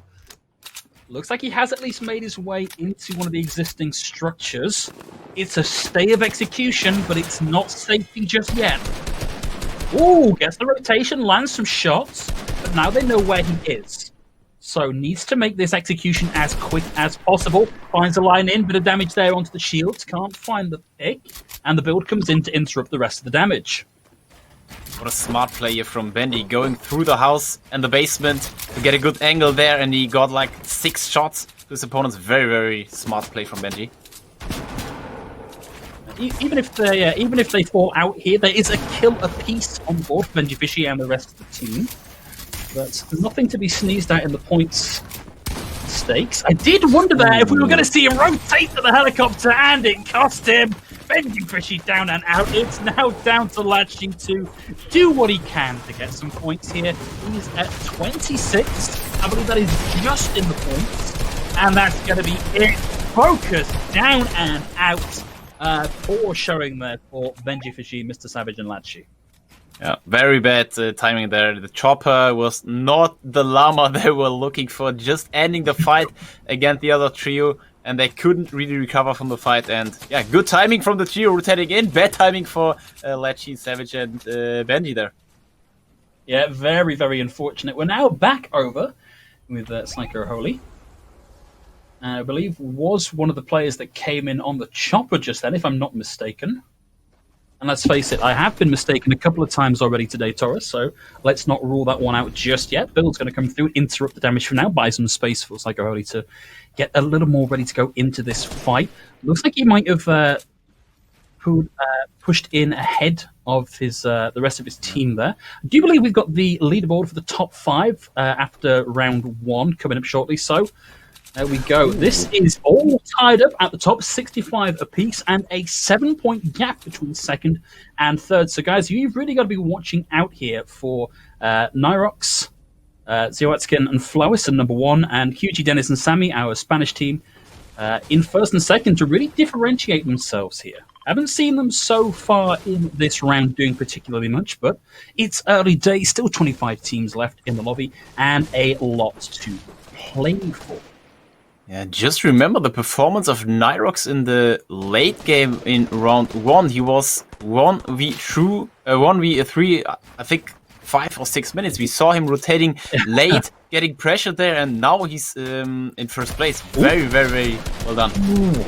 S3: Looks like he has at least made his way into one of the existing structures. It's a stay of execution, but it's not safety just yet. Ooh, gets the rotation, lands some shots, but now they know where he is. So needs to make this execution as quick as possible. Finds a line in, bit of damage there onto the shields. Can't find the pick, and the build comes in to interrupt the rest of the damage.
S4: What a smart play here from Bendy, going through the house and the basement to get a good angle there, and he got like 6 shots to his opponent's. Very, very smart play from Benji.
S3: Even if they fall out here, there is a kill apiece on board for Benji Fishy and the rest of the team. But nothing to be sneezed at in the points stakes. I did wonder there if we were going to see him rotate to the helicopter, and it cost him. Benji Fishy down and out. It's now down to Latching to do what he can to get some points here. He's at 26. I believe that is just in the points. And that's going to be it. Focus down and out. Poor showing there for Benji Fishy, Mr. Savage, and Latchy.
S4: Yeah, very bad timing there. The chopper was not the llama they were looking for, just ending the fight against the other trio. and they couldn't really recover from the fight. And yeah, good timing from the trio rotating in, bad timing for Lecce, Savage, and Benji there.
S3: Yeah, very, very unfortunate. We're now back over with Psycho Holy. I believe was one of the players that came in on the chopper just then, if I'm not mistaken. And let's face it, I have been mistaken a couple of times already today, Taurus, so let's not rule that one out just yet. Bill's going to come through, interrupt the damage for now, buy some space for Psycho Holy to get a little more ready to go into this fight. Looks like he might have pushed in ahead of his the rest of his team there. Do you believe we've got the leaderboard for the top 5 after round 1 coming up shortly? So there we go. This is all tied up at the top, 65 apiece, and a 7-point gap between second and third. So, guys, you've really got to be watching out here for Nyrox, Zioatskin, and Flowis in number 1, and Hugie, Dennis, and Sammy, our Spanish team, in first and second to really differentiate themselves here. Haven't seen them so far in this round doing particularly much, but it's early days, still 25 teams left in the lobby, and a lot to play for.
S4: Yeah, just remember the performance of Nyrox in the late game in round 1. He was 1v3, I think 5 or 6 minutes. We saw him rotating late, getting pressure there, and now he's in first place. Very, very, very well done.
S3: Ooh.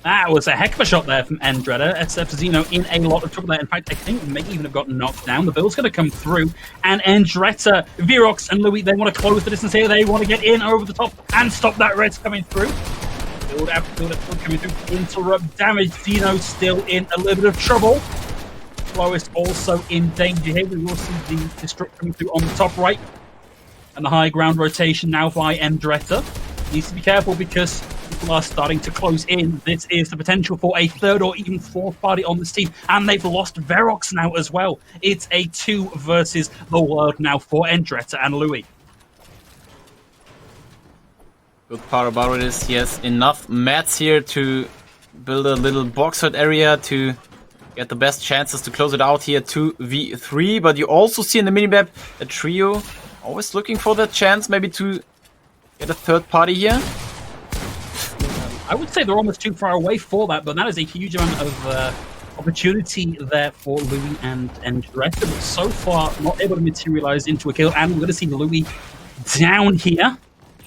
S3: That was a heck of a shot there from Endretta. Zeno in a lot of trouble there. In fact, I think he may even have gotten knocked down. The build's going to come through. And Endretta, Virox, and Louis, they want to close the distance here. They want to get in over the top and stop that Reds coming through. Build after build coming through. Interrupt damage. Zeno still in a little bit of trouble. Lois also in danger here. We will see the destruct coming through on the top right. And the high ground rotation now by Endretta. Needs to be careful because people are starting to close in. This is the potential for a third or even fourth party on this team. And they've lost Verox now as well. It's a 2 versus the world now for Endretta and Louis.
S4: Good part about it is he has enough mats here to build a little box hut area to get the best chances to close it out here 2v3. But you also see in the minimap a trio always looking for that chance maybe to get a third party here.
S3: I would say they're almost too far away for that, but that is a huge amount of opportunity there for Louis and Endretta, but so far not able to materialize into a kill. And we're going to see Louis down here,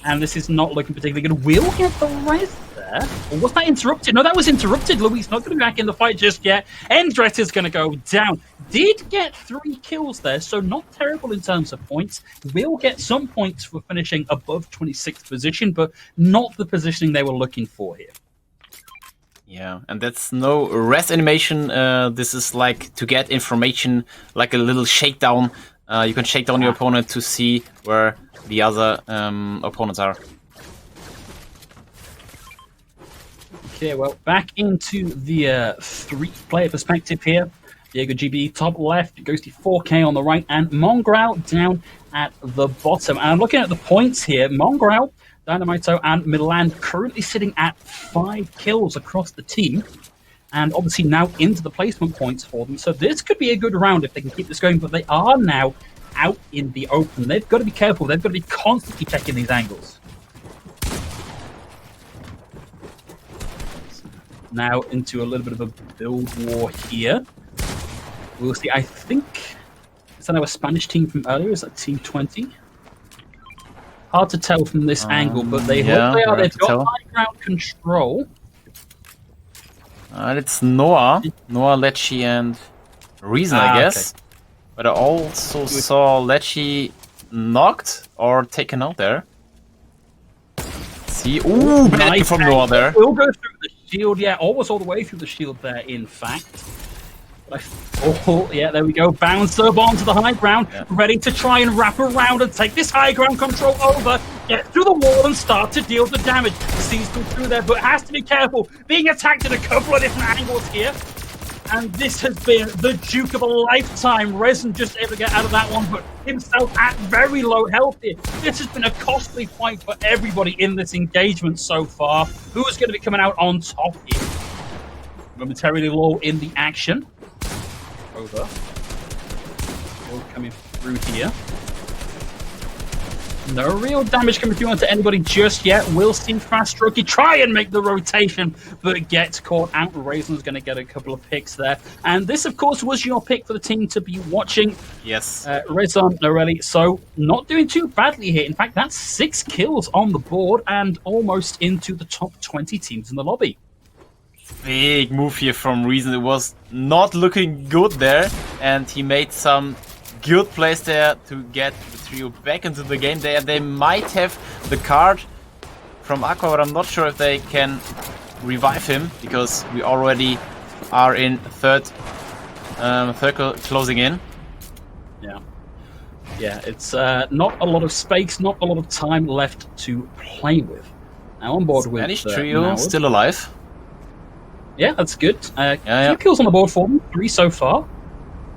S3: and this is not looking particularly good. We'll get the res there. Or was that interrupted? No, that was interrupted. Louis not going to be back in the fight just yet. Endretta's going to go down. Did get 3 kills there, so not terrible in terms of points. Will get some points for finishing above 26th position, but not the positioning they were looking for here.
S4: Yeah, and that's no rest animation. This is like to get information, like a little shakedown. You can shake down your opponent to see where the other opponents are.
S3: Okay, well, back into the 3-player perspective here. Diego GB top left, Ghosty 4K on the right, and Mongrel down at the bottom. And I'm looking at the points here. Mongrel, Dynamito, and Milan currently sitting at 5 kills across the team. And obviously now into the placement points for them. So this could be a good round if they can keep this going, but they are now out in the open. They've got to be careful. They've got to be constantly checking these angles. Now into a little bit of a build war here. We'll see. I think, is that our Spanish team from earlier? Is that Team 20? Hard to tell from this angle, but they look they are. They've got high ground control.
S4: It's Noah, Lecce, and Reason, I guess. Okay. But I also saw Lecce knocked or taken out there. See, ooh, nice from Noah there.
S3: We'll go through the shield, yeah, almost all the way through the shield there, in fact. Oh, yeah, there we go. Bounce up onto the high ground, ready to try and wrap around and take this high ground control over, get through the wall and start to deal the damage. Sees them through there, but has to be careful. Being attacked at a couple of different angles here. And this has been the Duke of a lifetime. Resin just able to get out of that one, but himself at very low health here. This has been a costly fight for everybody in this engagement so far. Who is going to be coming out on top here? Momentarily low in the action. Over. Still coming through here. No real damage coming through onto anybody just yet. We'll see Fast Strokey try and make the rotation, but gets caught out. Raisin's going to get a couple of picks there. And this, of course, was your pick for the team to be watching.
S4: Yes.
S3: Raisin, Norelli, so not doing too badly here. In fact, that's 6 kills on the board and almost into the top 20 teams in the lobby.
S4: Big move here from Reason. It was not looking good there, and he made some good plays there to get the trio back into the game. They might have the card from Aqua, but I'm not sure if they can revive him, because we already are in third circle closing in.
S3: Yeah, it's not a lot of space, not a lot of time left to play with. Now on board with
S4: Spanish trio
S3: Mauer.
S4: still alive.
S3: Yeah, that's good.
S4: Yeah.
S3: 2 kills on the board for them, 3 so far.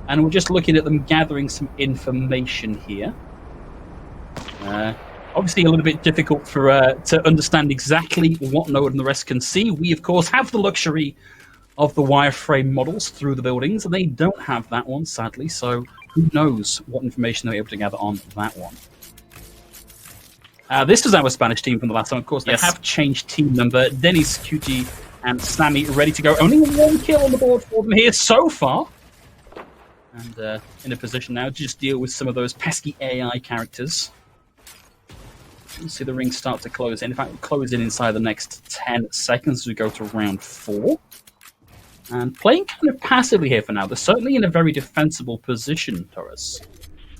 S3: And we're just looking at them gathering some information here. Obviously a little bit difficult for to understand exactly what Node and the rest can see. We, of course, have the luxury of the wireframe models through the buildings, and they don't have that one, sadly, so who knows what information they're able to gather on that one. This is our Spanish team from the last time. Of course, they have changed team number. Denis, QG, and Sammy ready to go. Only 1 kill on the board for them here so far. And in a position now to just deal with some of those pesky AI characters. You see the ring start to close in. In fact, we'll close in inside the next 10 seconds as we go to round 4. And playing kind of passively here for now. They're certainly in a very defensible position, Torres.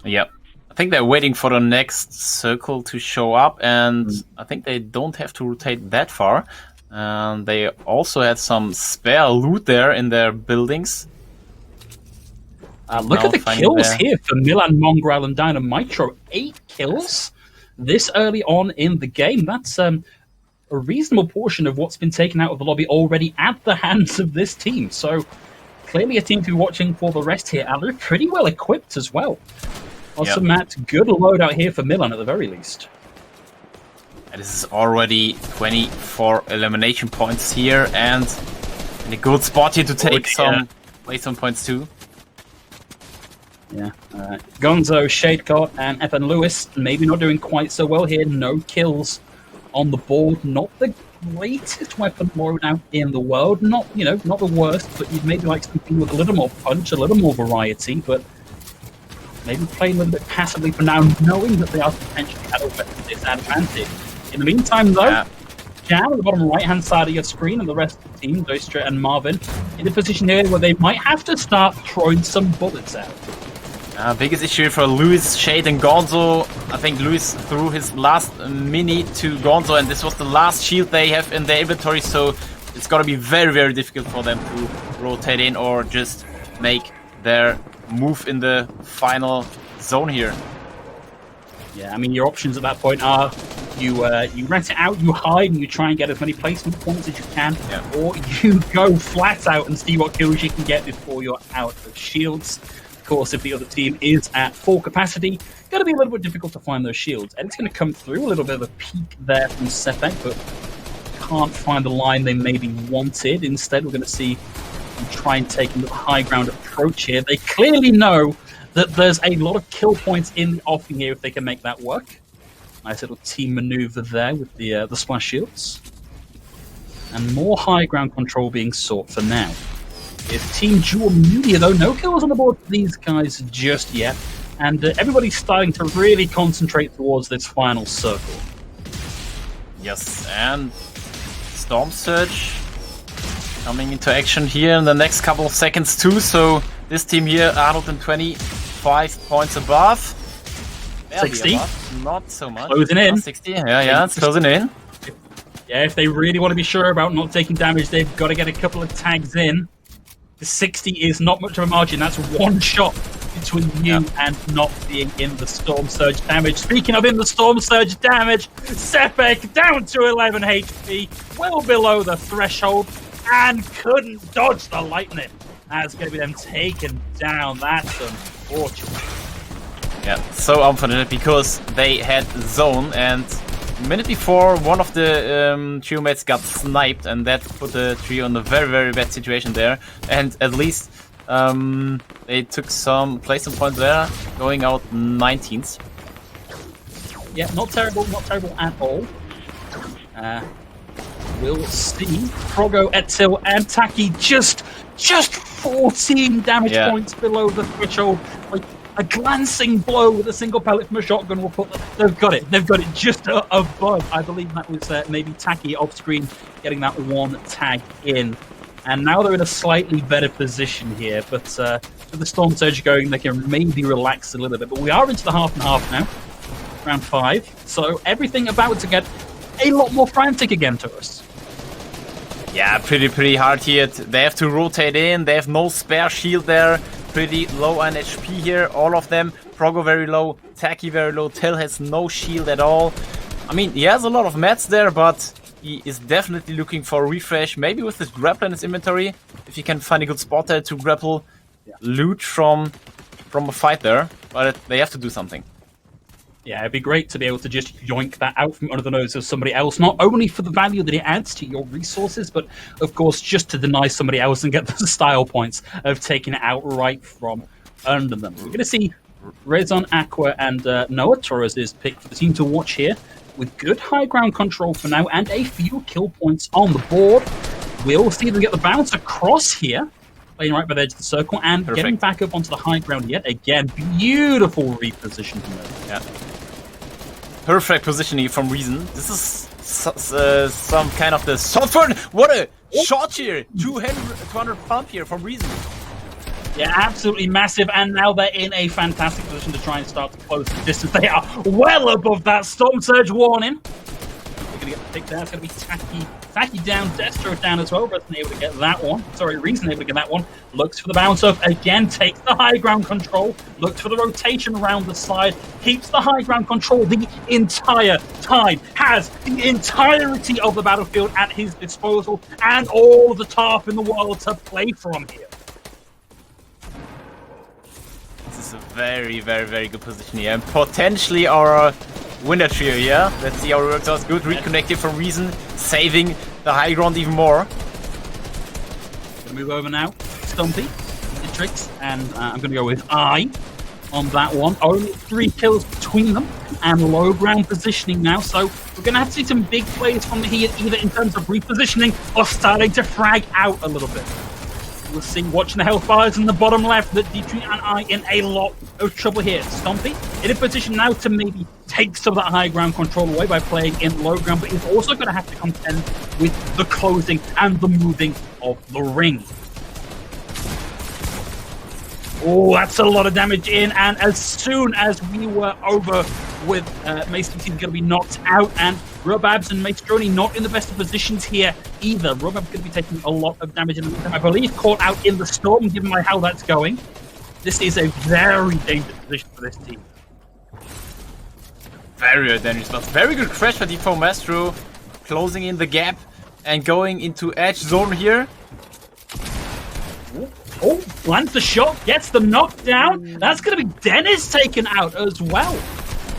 S4: Yep. I think they're waiting for the next circle to show up, and I think they don't have to rotate that far. They also had some spare loot there in their buildings.
S3: Look at the kills here for Milan, Mongrel, and Dynamitro. 8 kills this early on in the game. That's a reasonable portion of what's been taken out of the lobby already at the hands of this team. So clearly a team to be watching for the rest here, and they're pretty well equipped as well. Also, Matt, good loadout here for Milan at the very least.
S4: And this is already 24 elimination points here, and in a good spot here to take some points too.
S3: Yeah, Gonzo, Shadecott, and Evan Lewis maybe not doing quite so well here. No kills on the board. Not the greatest weapon loadout in the world. Not the worst, but you'd maybe like something with a little more punch, a little more variety. But maybe play a little bit passively for now, knowing that they are potentially at a disadvantage. In the meantime, though, Jam at the bottom right-hand side of your screen, and the rest of the team, Dostra and Marvin, in a position here where they might have to start throwing some bullets out.
S4: Biggest issue for Luis, Shade, and Gonzo. I think Luis threw his last mini to Gonzo, and this was the last shield they have in their inventory, so it's going to be very, very difficult for them to rotate in or just make their move in the final zone here.
S3: Yeah, I mean, your options at that point are you rent it out, you hide, and you try and get as many placement points as you can, or you go flat out and see what kills you can get before you're out of shields. Of course, if the other team is at full capacity, going to be a little bit difficult to find those shields. And it's going to come through a little bit of a peek there from Sepek, but can't find the line they maybe wanted. Instead, we're going to see them try and take a high ground approach here. They clearly know that there's a lot of kill points in the offing here if they can make that work. Nice little team maneuver there with the splash shields. And more high ground control being sought for now. It's Team Jewel Media, though. No kills on the board for these guys just yet. And everybody's starting to really concentrate towards this final circle.
S4: Yes, and Storm Surge coming into action here in the next couple of seconds too. So this team here, 125 points above.
S3: 60.
S4: Above. Not so much.
S3: Closing in.
S4: 60. Yeah, it's closing in.
S3: Yeah, if they really want to be sure about not taking damage, they've got to get a couple of tags in. The 60 is not much of a margin. That's one shot between you and not being in the Storm Surge damage. Speaking of in the Storm Surge damage, Sepek down to 11 HP, well below the threshold, and couldn't dodge the lightning. That's going to be them taken down. That's unfortunate.
S4: Yeah, so unfortunate because they had zone, and a minute before one of the trio mates got sniped, and that put the trio in a very, very bad situation there. And at least they took some placement points there, going out 19th.
S3: Yeah, not terrible at all. We'll see. Frogo, Etil, and Taki just 14 damage points below the threshold. Like a glancing blow with a single pellet from a shotgun will put them. They've got it just above. I believe that was maybe Taki off screen getting that one tag in. And now they're in a slightly better position here, but with the Storm Surge going, they can maybe relax a little bit. But we are into the half and half now, round 5, so everything about to get a lot more frantic again to us.
S4: Yeah, pretty hard here. They have to rotate in, they have no spare shield there, pretty low on HP here, all of them. Frogo very low, Taki very low, Till has no shield at all. I mean, he has a lot of mats there, but he is definitely looking for a refresh, maybe with his grappler in his inventory, if he can find a good spot there to grapple loot from a fight there, but they have to do something.
S3: Yeah, it'd be great to be able to just yoink that out from under the nose of somebody else, not only for the value that it adds to your resources, but of course just to deny somebody else and get the style points of taking it out right from under them. We're going to see Rezon, Aqua, and Noah Torres is picked for the team to watch here, with good high ground control for now and a few kill points on the board. We'll see them get the bounce across here, playing right by the edge of the circle and getting back up onto the high ground yet again. Beautiful reposition from them.
S4: Yeah. Perfect positioning from Reason. This is some kind of the Sovereign. What a shot here! 200 pump here from Reason.
S3: Yeah, absolutely massive, and now they're in a fantastic position to try and start to close the distance. They are well above that Storm Surge warning. We're going to get the pick there. It's going to be Taki down, Destro down as well. Wasn't able to get that one. Sorry, Reason able to get that one. Looks for the bounce up again, takes the high ground control. Looks for the rotation around the side. Keeps the high ground control the entire time. Has the entirety of the battlefield at his disposal and all the tarp in the world to play from here.
S4: This is a very good position here, and potentially our winner trio here. Let's see how it works out. Good reconnected from Reason, saving the high ground even more.
S3: Gonna move over now. Stumpy, the tricks, and I'm gonna go with I on that one. Only 3 kills between them, and low ground positioning now. So we're gonna have to see some big plays from here, either in terms of repositioning or starting to frag out a little bit. We'll see, watching the health bars in the bottom left, that D3 and I in a lot of trouble here. Stumpy in a position now to maybe take some of that high ground control away by playing in low ground, but he's also going to have to contend with the closing and the moving of the ring. Oh, that's a lot of damage in, and as soon as we were over with Mason, he's going to be knocked out, and Rubabs and Maestroni not in the best of positions here either. Rubab's going to be taking a lot of damage in the meantime. I believe caught out in the storm, given by how that's going. This is a very dangerous position for this team.
S4: Very dangerous, but very good crash by D4 Maestro, closing in the gap and going into edge zone here.
S3: Oh, lands the shot, gets the knockdown. That's going to be Dennis taken out as well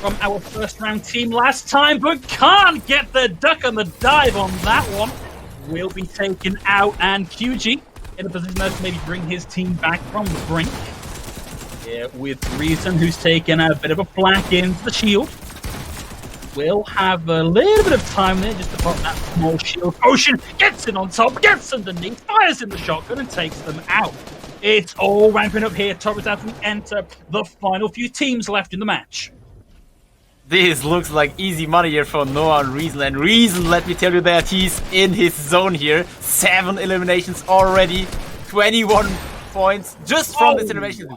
S3: from our first round team last time, but can't get the duck and the dive on that one. Will be taken out, and QG in a position to maybe bring his team back from the brink. Here with Reason, who's taken a bit of a flak into the shield. Will have a little bit of time there just to pop that small shield potion. Gets it on top, gets underneath, fires in the shotgun and takes them out. It's all ramping up here, Torres, as we enter the final few teams left in the match.
S4: This looks like easy money here for Noah and Reason. And Reason, let me tell you that he's in his zone here. 7 eliminations already. 21 points just from this elimination.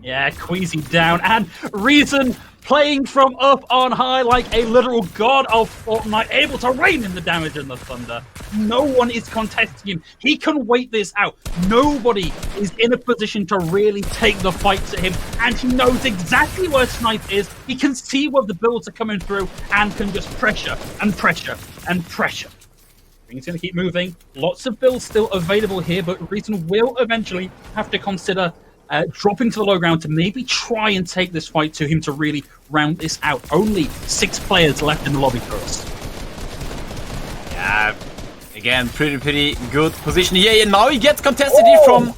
S3: Yeah, Queasy down. And Reason playing from up on high like a literal god of Fortnite, able to rain in the damage and the thunder. No one is contesting him. He can wait this out. Nobody is in a position to really take the fight to him, and he knows exactly where Snipe is. He can see where the builds are coming through and can just pressure and pressure and pressure. He's going to keep moving. Lots of builds still available here, but Reason will eventually have to consider dropping to the low ground to maybe try and take this fight to him to really round this out. Only 6 players left in the lobby for us.
S4: Yeah, again, pretty good position here. And now he gets contested here from...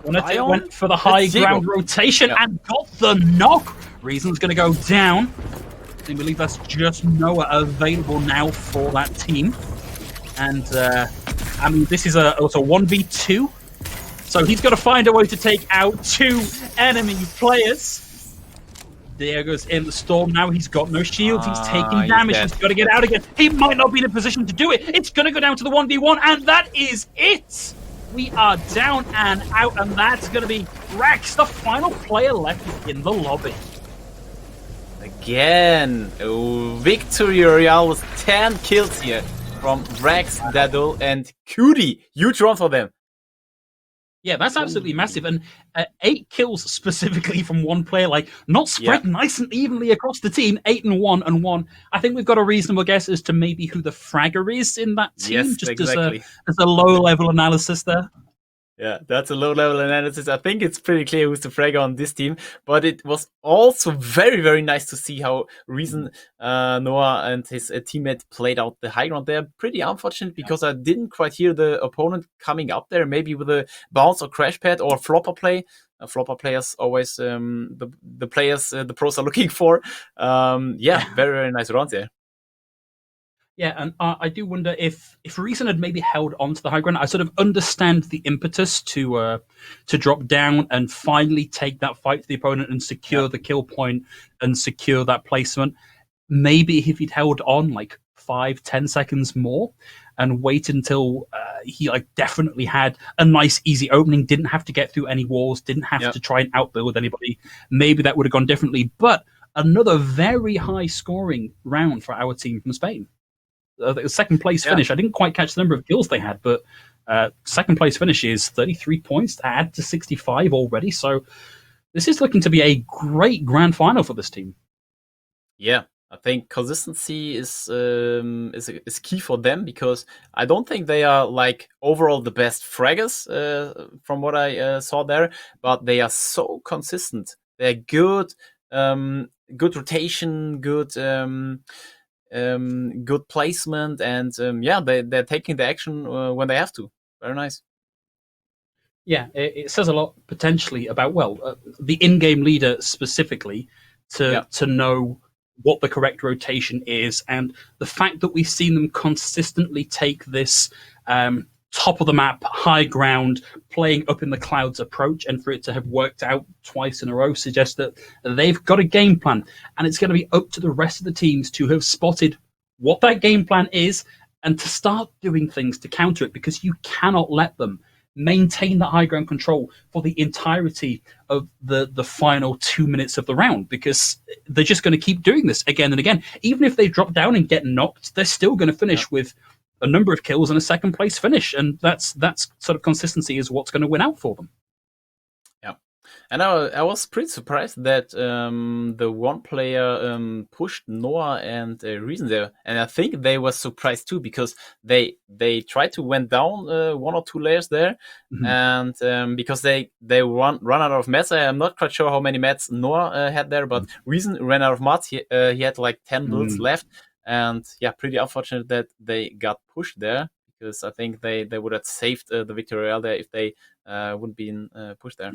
S3: Went for the high ground rotation and got the knock Reason's going to go down. I believe that's just Noah available now for that team. And, I mean, this is also 1v2. So he's got to find a way to take out 2 enemy players. Diego's in the storm now. He's got no shields. He's taking damage. He's got to get out again. He might not be in a position to do it. It's going to go down to the 1v1, and that is it. We are down and out, and that's going to be Rex, the final player left in the lobby.
S4: Again, victory royale with 10 kills here from Rex, Daddle, and Cutie. Huge run for them.
S3: Yeah, that's absolutely massive. And 8 kills specifically from one player, like not spread nice and evenly across the team, 8 and 1 and 1. I think we've got a reasonable guess as to maybe who the fragger is in that team,
S4: yes,
S3: just
S4: exactly.
S3: as a low-level analysis there.
S4: Yeah, that's a low-level analysis. I think it's pretty clear who's the fragger on this team, but it was also very, very nice to see how Reason, Noah, and his teammate played out the high ground there. Pretty unfortunate because I didn't quite hear the opponent coming up there, maybe with a bounce or crash pad or flopper play. Flopper players always the players the pros are looking for. Very, very nice round there.
S3: Yeah, and I do wonder if Reason had maybe held on to the high ground. I sort of understand the impetus to drop down and finally take that fight to the opponent and secure the kill point and secure that placement. Maybe if he'd held on like 5-10 seconds more and waited until he like definitely had a nice easy opening, didn't have to get through any walls, didn't have to try and outbuild anybody, maybe that would have gone differently. But another very high scoring round for our team from Spain. The second place finish. I didn't quite catch the number of kills they had, but second place finish is 33 points to add to 65 already. So this is looking to be a great grand final for this team. Yeah,
S4: I think consistency is key for them because I don't think they are like overall the best fraggers from what I saw there, but they are so consistent. They're good, good rotation, good. Good placement, and they're taking the action when they have to. Very nice.
S3: Yeah, it says a lot potentially about the in-game leader specifically to know what the correct rotation is, and the fact that we've seen them consistently take this top of the map, high ground, playing up in the clouds approach, and for it to have worked out twice in a row suggests that they've got a game plan, and it's going to be up to the rest of the teams to have spotted what that game plan is and to start doing things to counter it, because you cannot let them maintain that high ground control for the entirety of the final 2 minutes of the round, because they're just going to keep doing this again and again. Even if they drop down and get knocked, they're still going to finish with a number of kills and a second place finish, and that's sort of consistency is what's going to win out for them.
S4: Yeah, and I was pretty surprised that the one player pushed Noah and Reason there, and I think they were surprised too because they tried to went down 1 or 2 layers there, and because they run out of mats. I'm not quite sure how many mats Noah had there, but Reason ran out of mats. He had like 10 builds left. And pretty unfortunate that they got pushed there, because I think they would have saved the victory royale there if they wouldn't been pushed there.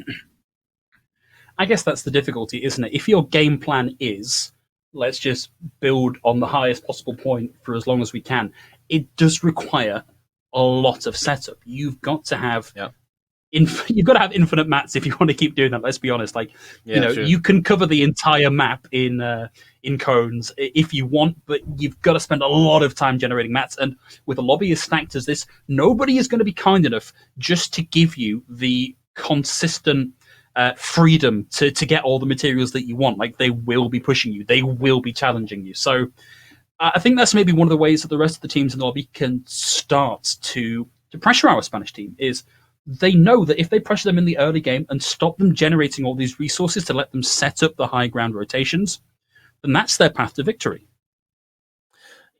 S3: I guess that's the difficulty, isn't it? If your game plan is, let's just build on the highest possible point for as long as we can, it does require a lot of setup. You've got to have you've got to have infinite mats if you want to keep doing that. Let's be honest. Like, you can cover the entire map in cones if you want, but you've got to spend a lot of time generating mats. And with a lobby as stacked as this, nobody is going to be kind enough just to give you the consistent freedom to get all the materials that you want. Like, they will be pushing you. They will be challenging you. So I think that's maybe one of the ways that the rest of the teams in the lobby can start to pressure our Spanish team is they know that if they pressure them in the early game and stop them generating all these resources to let them set up the high ground rotations, then that's their path to victory.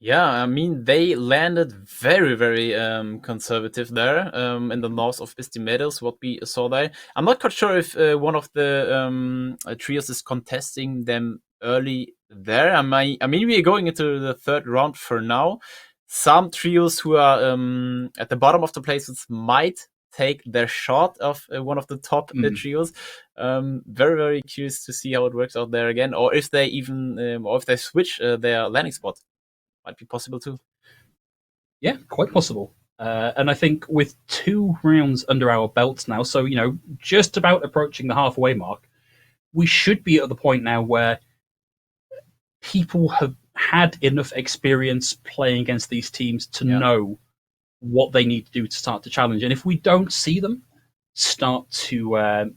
S4: Yeah, I mean, they landed very, very conservative there in the north of Pisti Meadows, what we saw there. I'm not quite sure if one of the trios is contesting them early there. I mean, we are going into the third round for now. Some trios who are at the bottom of the places might take their shot of one of the top trios. Very, very curious to see how it works out there again, or if they even, or if they switch their landing spot. Might be possible too.
S3: Yeah, quite possible. And I think with 2 rounds under our belts now, so, just about approaching the halfway mark, we should be at the point now where people have had enough experience playing against these teams to know what they need to do to start to challenge. And if we don't see them start to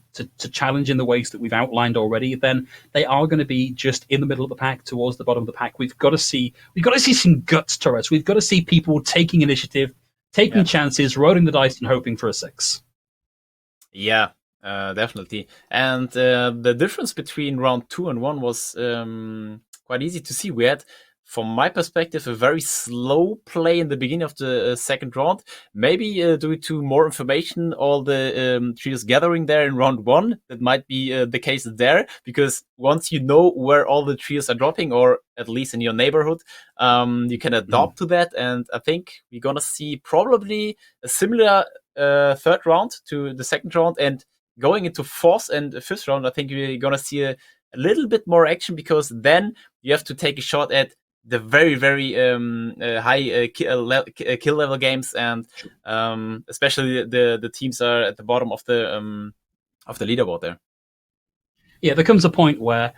S3: challenge in the ways that we've outlined already, then they are going to be just in the middle of the pack, towards the bottom of the pack. We've got to see some guts, Torres. We've got to see people taking initiative, taking chances, rolling the dice, and hoping for a 6.
S4: Yeah, definitely. And the difference between round 2 and 1 was quite easy to see. We had, from my perspective, a very slow play in the beginning of the second round. Maybe due to more information, all the trios gathering there in round 1. That might be the case there, because once you know where all the trios are dropping, or at least in your neighborhood, you can adopt to that. And I think we're going to see probably a similar third round to the second round. And going into fourth and fifth round, I think we're going to see a little bit more action, because then you have to take a shot at the very, very high kill level games, and especially the teams are at the bottom of the leaderboard there.
S3: Yeah, there comes a point where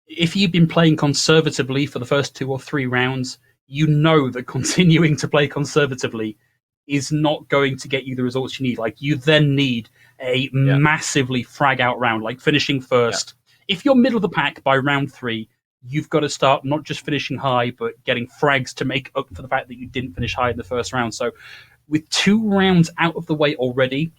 S3: if you've been playing conservatively for the first 2 or 3 rounds, you know that continuing to play conservatively is not going to get you the results you need. Like, you then need a massively frag out round, like finishing first. If you're middle of the pack by round 3, you've got to start not just finishing high, but getting frags to make up for the fact that you didn't finish high in the first round. So with 2 rounds out of the way already,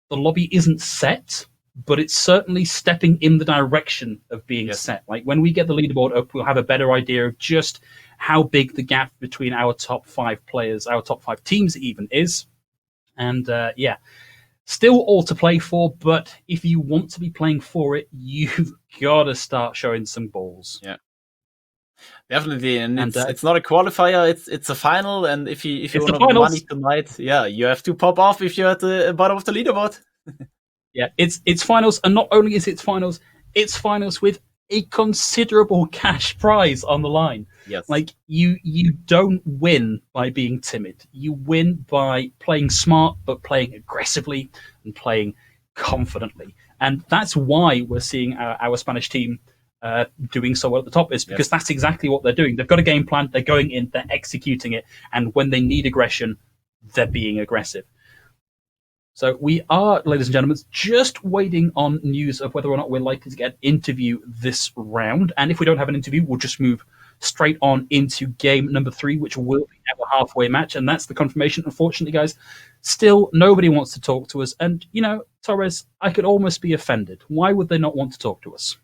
S3: the lobby isn't set, but it's certainly stepping in the direction of being set. Like, when we get the leaderboard up, we'll have a better idea of just how big the gap between our top 5 players, our top 5 teams even is. And still all to play for, but if you want to be playing for it, you've got to start showing some balls.
S4: Yeah, definitely. And it's not a qualifier; it's a final. And if you want to money tonight, you have to pop off if you're at the bottom of the leaderboard.
S3: Yeah, it's finals, and not only is it's finals with a considerable cash prize on the line.
S4: Yes.
S3: Like, you don't win by being timid. You win by playing smart, but playing aggressively and playing confidently. And that's why we're seeing our Spanish team doing so well at the top, is because that's exactly what they're doing. They've got a game plan, they're going in, they're executing it, and when they need aggression, they're being aggressive. So we are, ladies and gentlemen, just waiting on news of whether or not we're likely to get an interview this round. And if we don't have an interview, we'll just move straight on into game number 3, which will be our halfway match. And that's the confirmation. Unfortunately, guys, still nobody wants to talk to us. And, Torres, I could almost be offended. Why would they not want to talk to us?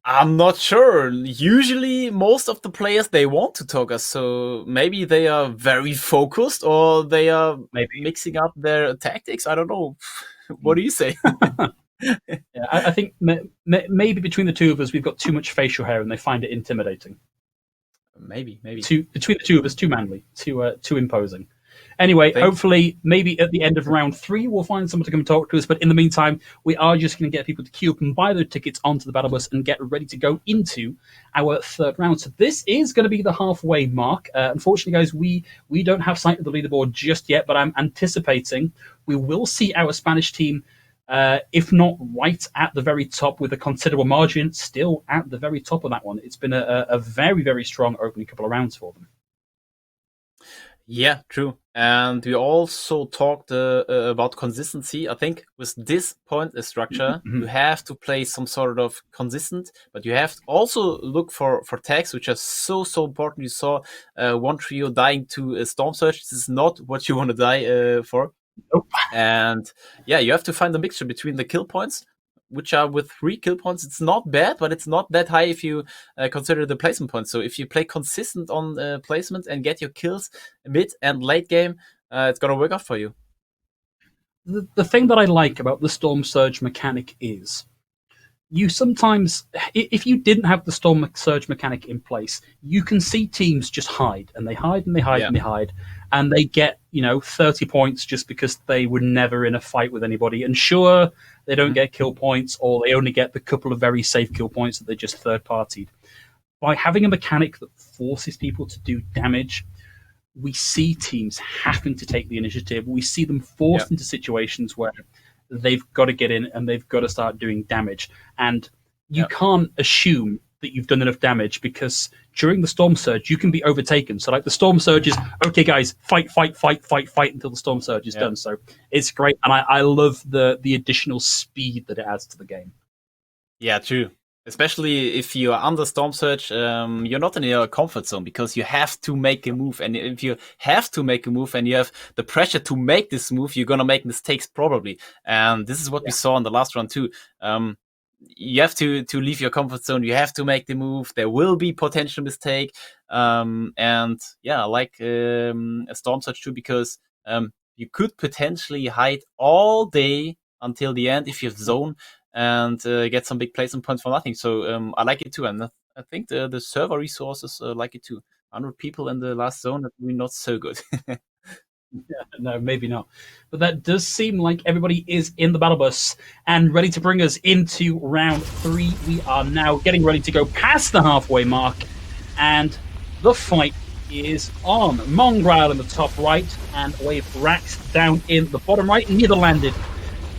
S4: I'm not sure. Usually, most of the players, they want to talk us, so maybe they are very focused, or they are mixing up their tactics. I don't know. What do you say?
S3: I think maybe between the two of us, we've got too much facial hair, and they find it intimidating.
S4: Maybe.
S3: Between the two of us, too manly, too imposing. Anyway, hopefully, maybe at the end of round 3, we'll find someone to come and talk to us. But in the meantime, we are just going to get people to queue up and buy their tickets onto the battle bus and get ready to go into our third round. So this is going to be the halfway mark. Unfortunately, guys, we don't have sight of the leaderboard just yet, but I'm anticipating we will see our Spanish team, if not right at the very top with a considerable margin, still at the very top of that one. It's been a very, very strong opening couple of rounds for them.
S4: Yeah, true. And we also talked about consistency. I think with this point structure, you have to play some sort of consistent, but you have to also look for tags, which are so important. You saw one trio dying to a Storm Surge. This is not what you want to die for.
S3: Nope.
S4: And you have to find a mixture between the kill points, which are with 3 kill points. It's not bad, but it's not that high if you consider the placement points. So if you play consistent on placement and get your kills mid and late game, it's going to work out for you.
S3: The thing that I like about the Storm Surge mechanic is you sometimes, if you didn't have the Storm Surge mechanic in place, you can see teams just hide, and they hide, and they hide, and they hide, and they get, 30 points just because they were never in a fight with anybody. And sure, they don't get kill points, or they only get the couple of very safe kill points that they just third-partied. By having a mechanic that forces people to do damage, we see teams having to take the initiative. We see them forced into situations where they've got to get in and they've got to start doing damage. And you can't assume that you've done enough damage, because during the Storm Surge, you can be overtaken. So like the Storm Surge is, okay, guys, fight until the Storm Surge is done. So it's great. And I love the additional speed that it adds to the game.
S4: Yeah, true. Especially if you are under Storm Surge, you're not in your comfort zone, because you have to make a move. And if you have to make a move and you have the pressure to make this move, you're going to make mistakes probably. And this is what we saw in the last round too. You have to leave your comfort zone. You have to make the move. There will be potential mistake. And yeah, I like a Storm Surge too, because you could potentially hide all day until the end if you have zone, and get some big placement points for nothing. So I like it too, and I think the server resources like it too. 100 people in the last zone, that's really not so good.
S3: No, maybe not. But that does seem like everybody is in the battle bus and ready to bring us into round 3. We are now getting ready to go past the halfway mark, and the fight is on. Mongrel in the top right, and Wave Rax down in the bottom right. Neither landed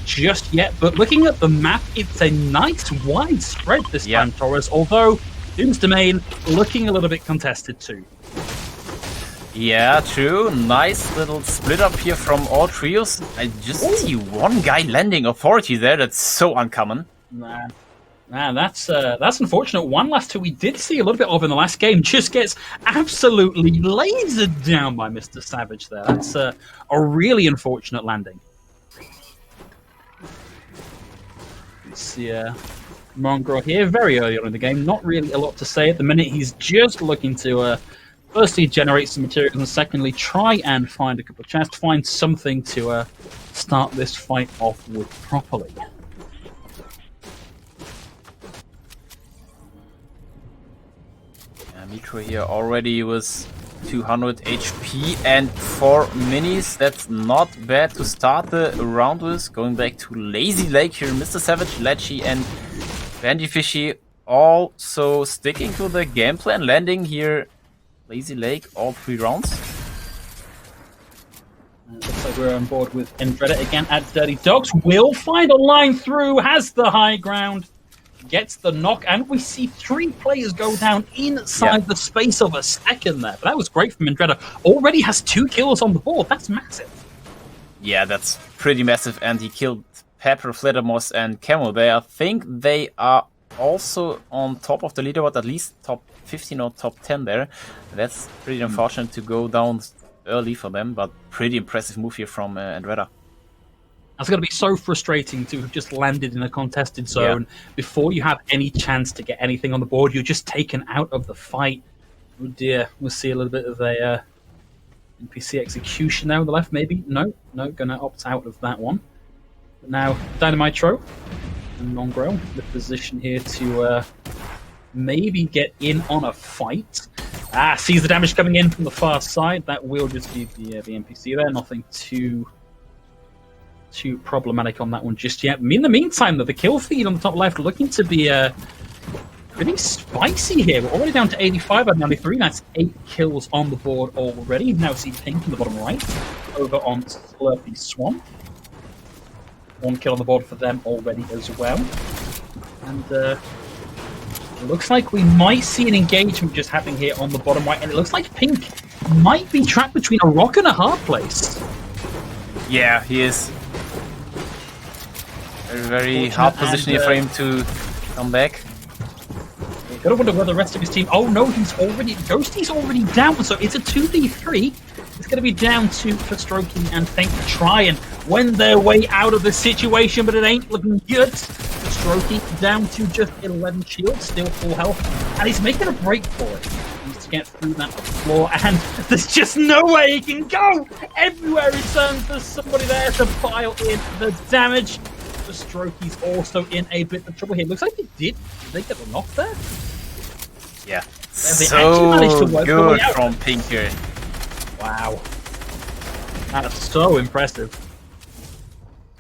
S3: just yet, but looking at the map, it's a nice wide spread this time, Torres, although Doom's Domain looking a little bit contested too.
S4: Yeah, true. Nice little split up here from all trios. I just see one guy landing Authority there. That's so uncommon.
S3: Nah, that's unfortunate. One last two we did see a little bit of in the last game just gets absolutely lasered down by Mr. Savage there. That's a really unfortunate landing. See Mongrel here very early on in the game. Not really a lot to say at the minute. He's just looking to firstly generate some materials, and secondly try and find a couple of chests, find something to start this fight off with properly.
S4: Mitro here already was 200 HP and 4 minis. That's not bad to start the round with. Going back to Lazy Lake here, Mr. Savage, Lechy, and Bandy Fishy also sticking to the game plan, landing here Lazy Lake all 3 rounds.
S3: Looks like we're on board with Andretta again at Dirty Dogs. Will find a line through, has the high ground, gets the knock, and we see 3 players go down inside the space of a second there. But that was great from Andretta. Already has 2 kills on the board. That's massive.
S4: Yeah, that's pretty massive. And he killed Pepper, Fledermoss, and Camel there. I think they are also on top of the leaderboard, at least top 15 or top 10 there. That's pretty unfortunate to go down early for them, but pretty impressive move here from Andretta.
S3: That's going to be so frustrating to have just landed in a contested zone before you have any chance to get anything on the board. You're just taken out of the fight. Oh dear, we'll see a little bit of a NPC execution there on the left, maybe. No, going to opt out of that one. But now, Dynamitro and Mongrel, the position here to maybe get in on a fight. Sees the damage coming in from the far side. That will just be the NPC there. Nothing too problematic on that one just yet. In the meantime, though, the kill feed on the top left looking to be pretty spicy here. We're already down to 85 out of 93. That's 8 kills on the board already. Now see Pink in the bottom right over on Slurpy Swamp. 1 kill on the board for them already as well. And it looks like we might see an engagement just happening here on the bottom right. And it looks like Pink might be trapped between a rock and a hard place.
S4: Yeah, he is. Very hard position here for him to come back.
S3: You gotta wonder where the rest of his team. Oh no, Ghosty's already down, so it's a 2v3. It's gonna be down to Strokey and Fink to try and wend their way out of the situation, but it ain't looking good. Strokey down to just 11 shields, still full health, and he's making a break for it. He needs to get through that floor, and there's just no way he can go! Everywhere he turns, there's somebody there to pile in the damage. the stroke. He's also in a bit of trouble here. Looks like did they get the knock there?
S4: Yeah.
S3: They actually managed to work their way
S4: Good
S3: out.
S4: from Pink here.
S3: Wow. That's so impressive.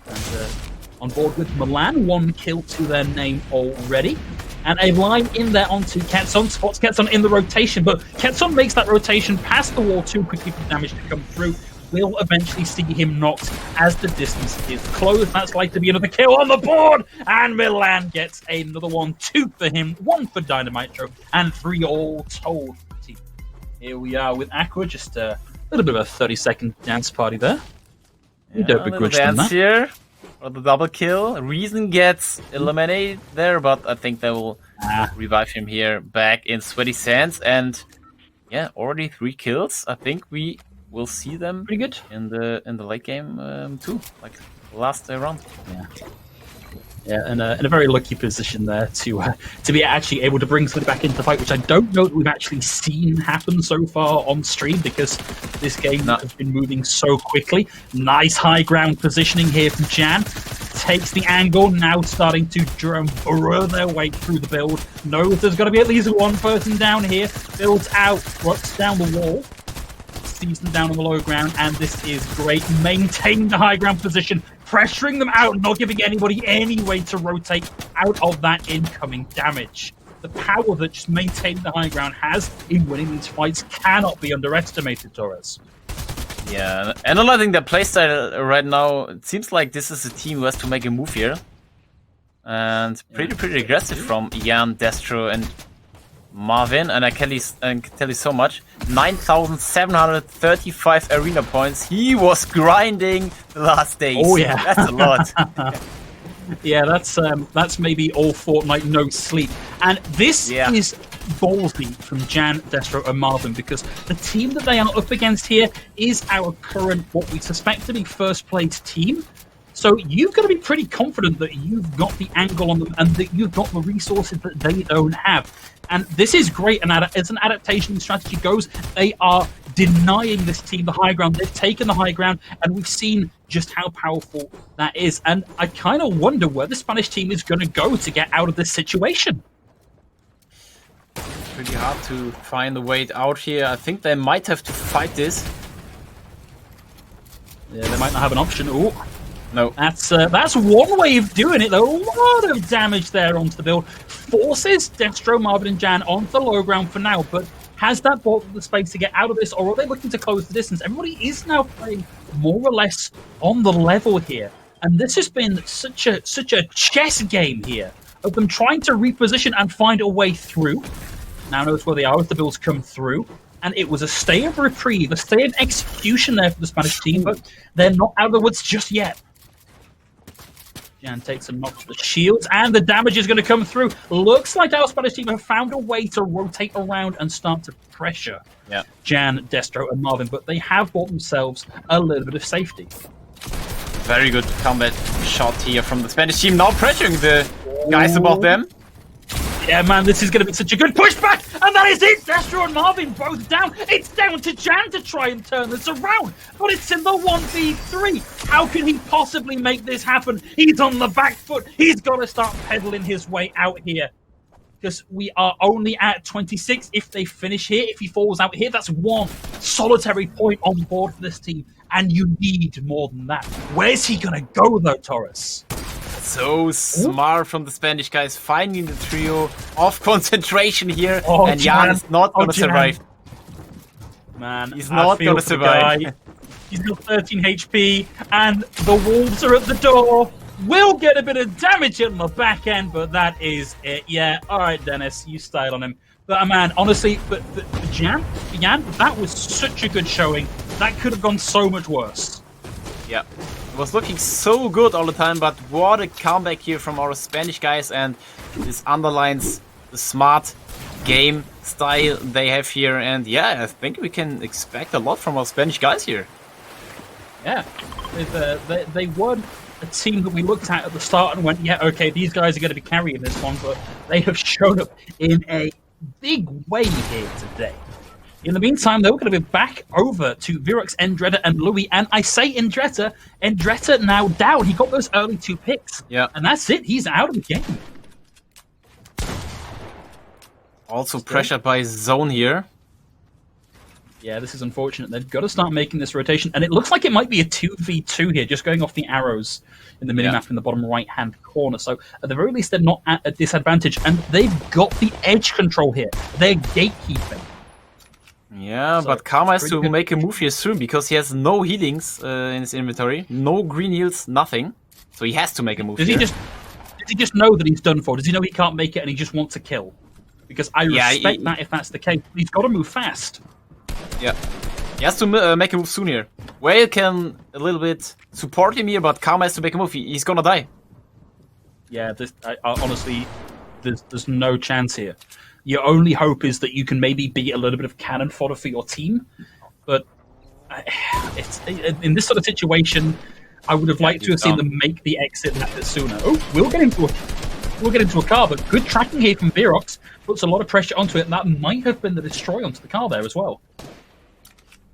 S3: And on board with Milan, 1 kill to their name already. And a line in there onto Ketson, spots Ketson in the rotation, but Ketson makes that rotation past the wall too quickly for damage to come through. We'll eventually see him knocked as the distance is closed. That's like to be another kill on the board, and Milan gets another one, 2 for him, 1 for Dynamitro, and 3 all told. Here we are with Aqua, just a little bit of a 30-second dance party there. We don't begrudge them that.
S4: Here for the double kill. Reason gets eliminated there, but I think they will revive him here back in Sweaty Sands. And yeah, already 3 kills. I think we will see them
S3: pretty good
S4: in the late game too, like last round.
S3: Yeah, and in a very lucky position there to be actually able to bring somebody back into the fight, which I don't know that we've actually seen happen so far on stream because this game has been moving so quickly. Nice high ground positioning here from Jan. Takes the angle, now starting to burrow their way through the build. Knows there's got to be at least 1 person down here. Builds out, runs down the wall. Sees them down on the low ground, and this is great. Maintaining the high ground position, pressuring them out, not giving anybody any way to rotate out of that incoming damage. The power that just maintaining the high ground has in winning these fights cannot be underestimated, Torres.
S4: Yeah, analyzing their playstyle right now, it seems like this is a team who has to make a move here. And pretty aggressive from Jan, Destro, and Marvin, and I can tell you so much. 9,735 arena points. He was grinding the last days.
S3: Oh yeah,
S4: that's a lot.
S3: Yeah, that's maybe all Fortnite no sleep. And this is ballsy from Jan, Destro, and Marvin because the team that they are up against here is our current, what we suspect to be first place team. So you've got to be pretty confident that you've got the angle on them and that you've got the resources that they don't have. And this is great, and as an adaptation strategy goes, they are denying this team the high ground. They've taken the high ground, and we've seen just how powerful that is. And I kind of wonder where the Spanish team is going to go to get out of this situation.
S4: Pretty hard to find a way out here. I think they might have to fight this.
S3: Yeah, they might not have an option. Ooh.
S4: No.
S3: That's one way of doing it, though. A lot of damage there onto the build. Forces Destro, Marvin, and Jan onto the low ground for now, but has that bought them the space to get out of this, or are they looking to close the distance? Everybody is now playing more or less on the level here, and this has been such a chess game here of them trying to reposition and find a way through. Now notice where they are as the builds come through. And it was a stay of reprieve, a stay of execution there for the Spanish team, but they're not out of the woods just yet. Jan takes a knock to the shields, and the damage is going to come through. Looks like our Spanish team have found a way to rotate around and start to pressure Jan, Destro, and Marvin, but they have bought themselves a little bit of safety.
S4: Very good combat shot here from the Spanish team, now pressuring the guys above them.
S3: Yeah, man, this is going to be such a good pushback, and that is it! Destro and Marvin both down. It's down to Jan to try and turn this around, but it's in the 1v3. How can he possibly make this happen? He's on the back foot. He's got to start pedaling his way out here, because we are only at 26. If they finish here, if he falls out here, that's 1 solitary point on board for this team, and you need more than that. Where's he going to go, though, Torres?
S4: So smart from the Spanish guys, finding the trio of concentration here, and Jan is not going to survive.
S3: Man,
S4: he's not going to survive.
S3: He's got 13 HP, and the wolves are at the door. Will get a bit of damage on the back end, but that is it. Yeah, all right, Dennis, you style on him. But man, honestly, but Jan, that was such a good showing. That could have gone so much worse.
S4: Yeah. It was looking so good all the time, but what a comeback here from our Spanish guys, and this underlines the smart game style they have here. And yeah, I think we can expect a lot from our Spanish guys here.
S3: Yeah, they weren't a team that we looked at the start and went, yeah, okay, these guys are going to be carrying this one, but they have shown up in a big way here today. In the meantime, though, we're going to be back over to Virox, Endretta, and Louis. And I say Endretta now down. He got those early 2 picks.
S4: Yeah.
S3: And that's it. He's out of the game.
S4: Also pressured by zone here.
S3: Yeah, this is unfortunate. They've got to start making this rotation. And it looks like it might be a 2v2 here, just going off the arrows in the minimap in the bottom right-hand corner. So at the very least, they're not at a disadvantage. And they've got the edge control here. They're gatekeeping.
S4: Yeah,
S3: So,
S4: but Karma has
S3: pretty
S4: to
S3: good.
S4: make a move here soon because he has no healings in his inventory. No green heals, nothing. So he has to make a move
S3: Does
S4: here.
S3: he just know that he's done for? Does he know he can't make it and he just wants to kill? Because I respect that if that's the case. He's got to move fast.
S4: Yeah. He has to make a move soon here. Whale can a little bit support him here, but Karma has to make a move. He's gonna die.
S3: Yeah, honestly, there's no chance here. Your only hope is that you can maybe be a little bit of cannon fodder for your team. But it's in this sort of situation, I would have liked to have seen them make the exit that bit sooner. Oh, we'll get into a car, but good tracking here from Virox. Puts a lot of pressure onto it, and that might have been the destroy onto the car there as well.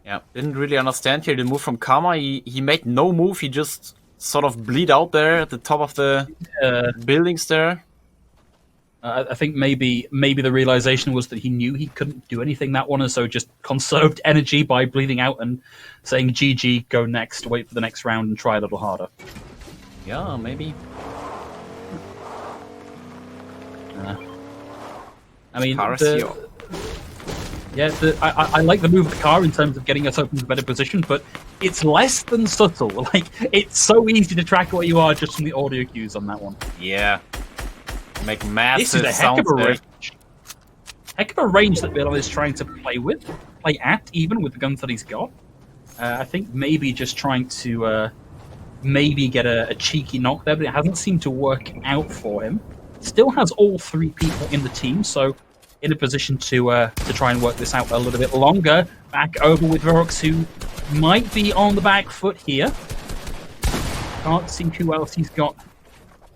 S4: Yeah, didn't really understand here the move from Karma. He made no move. He just sort of bleed out there at the top of the buildings there.
S3: I think maybe the realization was that he knew he couldn't do anything that one, and so just conserved energy by bleeding out and saying GG, go next, wait for the next round and try a little harder.
S4: Yeah, maybe.
S3: I mean, I like the move of the car in terms of getting us up into a better position, but it's less than subtle. Like, it's so easy to track where you are just from the audio cues on that one.
S4: Yeah. Make massive
S3: This is a heck of a
S4: sounds there.
S3: range. Heck of a range that Bill is trying to play at, even with the guns that he's got. I think maybe just trying to maybe get a cheeky knock there, but it hasn't seemed to work out for him. Still has all 3 people in the team, so in a position to try and work this out a little bit longer. Back over with Virox, who might be on the back foot here. Can't see who else he's got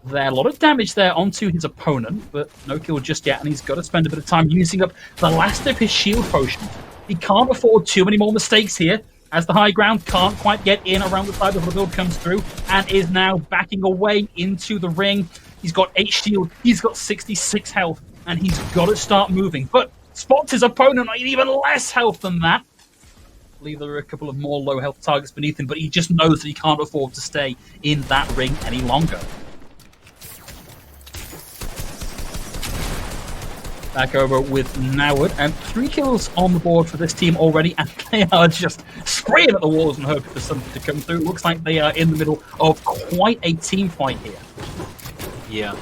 S3: there. A lot of damage there onto his opponent, but no kill just yet, and he's got to spend a bit of time using up the last of his shield potion. He can't afford too many more mistakes here, as the high ground can't quite get in around the side before the build comes through, and is now backing away into the ring. He's got 8 shield, he's got 66 health, and he's got to start moving. But spots his opponent at even less health than that. I believe there are a couple of more low health targets beneath him, but he just knows that he can't afford to stay in that ring any longer. Back over with Noward, and 3 kills on the board for this team already, and they are just spraying at the walls and hoping for something to come through. It looks like they are in the middle of quite a team fight here.
S4: Yeah.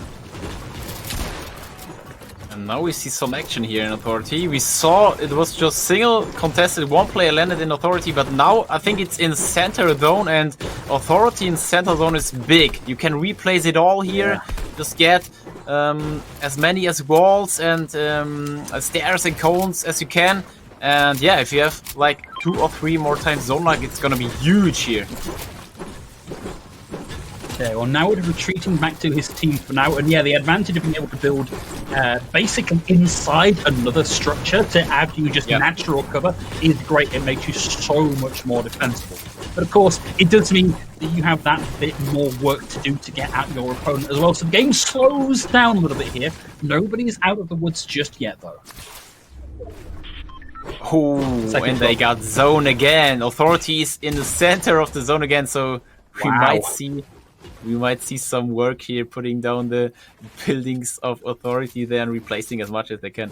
S4: And now we see some action here in Authority. We saw it was just single contested, 1 player landed in Authority, but now I think it's in center zone, and Authority in center zone is big. You can replace it all here. Just get as many as walls and stairs and cones as you can. And yeah, if you have like 2 or 3 more times zone lock, it's gonna be huge here.
S3: Okay, well, now we're retreating back to his team for now, and yeah, the advantage of being able to build basically inside another structure to add you just natural cover is great. It makes you so much more defensible. But of course, it does mean that you have that bit more work to do to get at your opponent as well. So the game slows down a little bit here. Nobody is out of the woods just yet, though.
S4: Oh, and they got zone again. Authority is in the center of the zone again, so we might see some work here, putting down the buildings of Authority there and replacing as much as they can.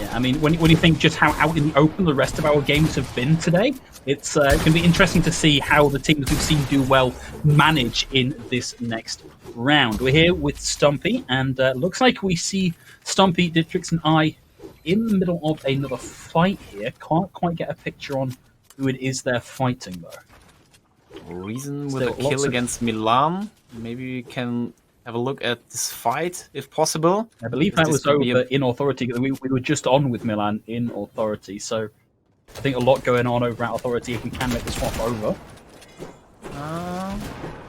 S3: Yeah, I mean, when you think just how out in the open the rest of our games have been today, it's going to be interesting to see how the teams we've seen do well manage in this next round. We're here with Stumpy, and looks like we see Stumpy, Dietrich, and I in the middle of another fight here. Can't quite get a picture on who it is they're fighting, though.
S4: Reason with a kill against Milan. Maybe we can have a look at this fight, if possible.
S3: I believe that was over in Authority. We were just on with Milan in Authority, so I think a lot going on over at Authority if we can make the swap over.
S4: I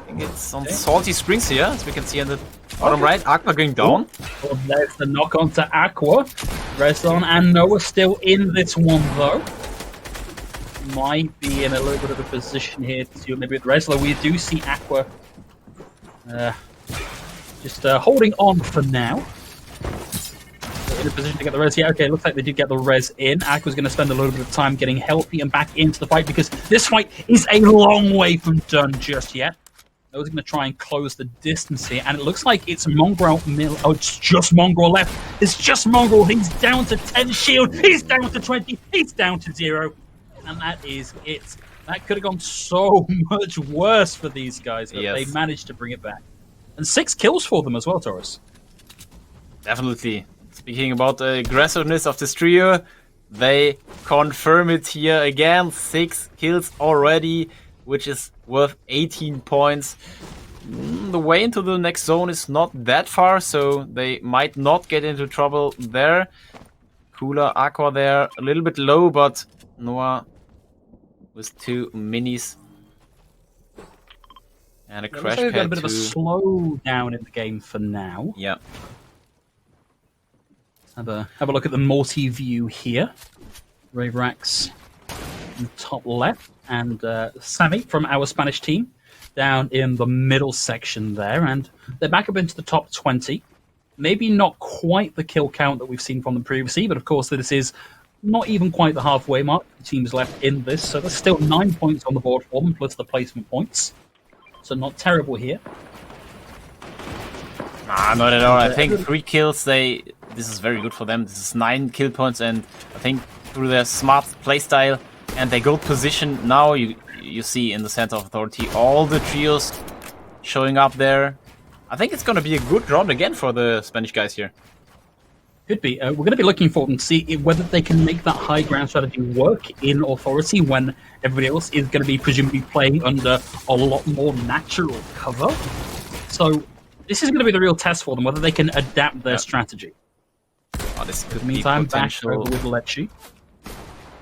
S4: think it's on Salty Springs here, as we can see on the bottom right. Aqua going down.
S3: Well, there's the knock on to Aqua. Rezon and Noah still in this one, though. Might be in a little bit of a position here to maybe with Rezlo. We do see Aqua just holding on for now. In a position to get the res. Yeah, okay, looks like they did get the res in. Aqua's going to spend a little bit of time getting healthy and back into the fight because this fight is a long way from done just yet. Noah's going to try and close the distance here, and it looks like it's Mongrel. Oh, it's just Mongrel left. It's just Mongrel. He's down to 10 shield. He's down to 20. He's down to 0. And that is it. That could have gone so much worse for these guys, but they managed to bring it back. And 6 kills for them as well, Taurus.
S4: Definitely. Speaking about the aggressiveness of this trio, they confirm it here again. 6 kills already, which is worth 18 points. The way into the next zone is not that far, so they might not get into trouble there. Cooler, Aqua there, a little bit low, but Noah with 2 minis. And a crash pad.
S3: Got a bit of a slow down in the game for now.
S4: Yeah.
S3: Have a look at the multi-view here. Raverax in the top left, and Sammy from our Spanish team down in the middle section there, and they're back up into the top 20. Maybe not quite the kill count that we've seen from them previously, but of course this is not even quite the halfway mark. The team's left in this, so there's still 9 points on the board for them, plus the placement points. So not terrible here.
S4: Nah, not at all. I think 3 kills, this is very good for them. This is 9 kill points, and I think through their smart playstyle and their good position, now you see in the center of authority all the trios showing up there. I think it's going to be a good round again for the Spanish guys here.
S3: Could be. We're going to be looking for them to see whether they can make that high ground strategy work in authority when everybody else is going to be presumably playing under a lot more natural cover. So this is going to be the real test for them, whether they can adapt their strategy.
S4: Oh, this could
S3: be potential. Back over with Lecce.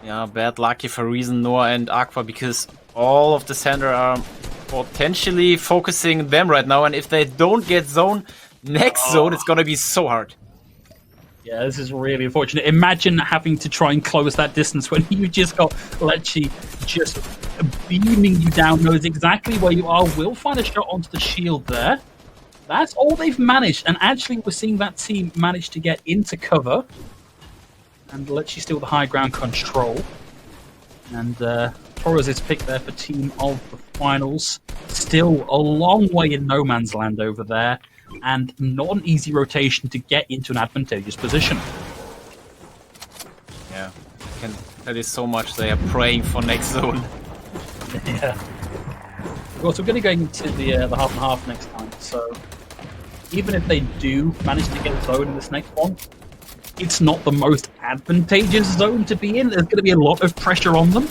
S4: Yeah, bad lucky for Reason, Noah and Aqua, because all of the center are potentially focusing them right now, and if they don't get zone, next zone, it's going to be so hard.
S3: Yeah, this is really unfortunate. Imagine having to try and close that distance when you just got Lecce just beaming you down, knows exactly where you are, will find a shot onto the shield there. That's all they've managed, and actually we're seeing that team manage to get into cover. And Lecce still the high ground control. And Torres' pick there for team of the finals. Still a long way in no man's land over there, and not an easy rotation to get into an advantageous position.
S4: Yeah, I can tell you so much. They are praying for next zone.
S3: Yeah. Of course, we're going to go into the half and half next time, so even if they do manage to get a zone in this next one, it's not the most advantageous zone to be in. There's going to be a lot of pressure on them.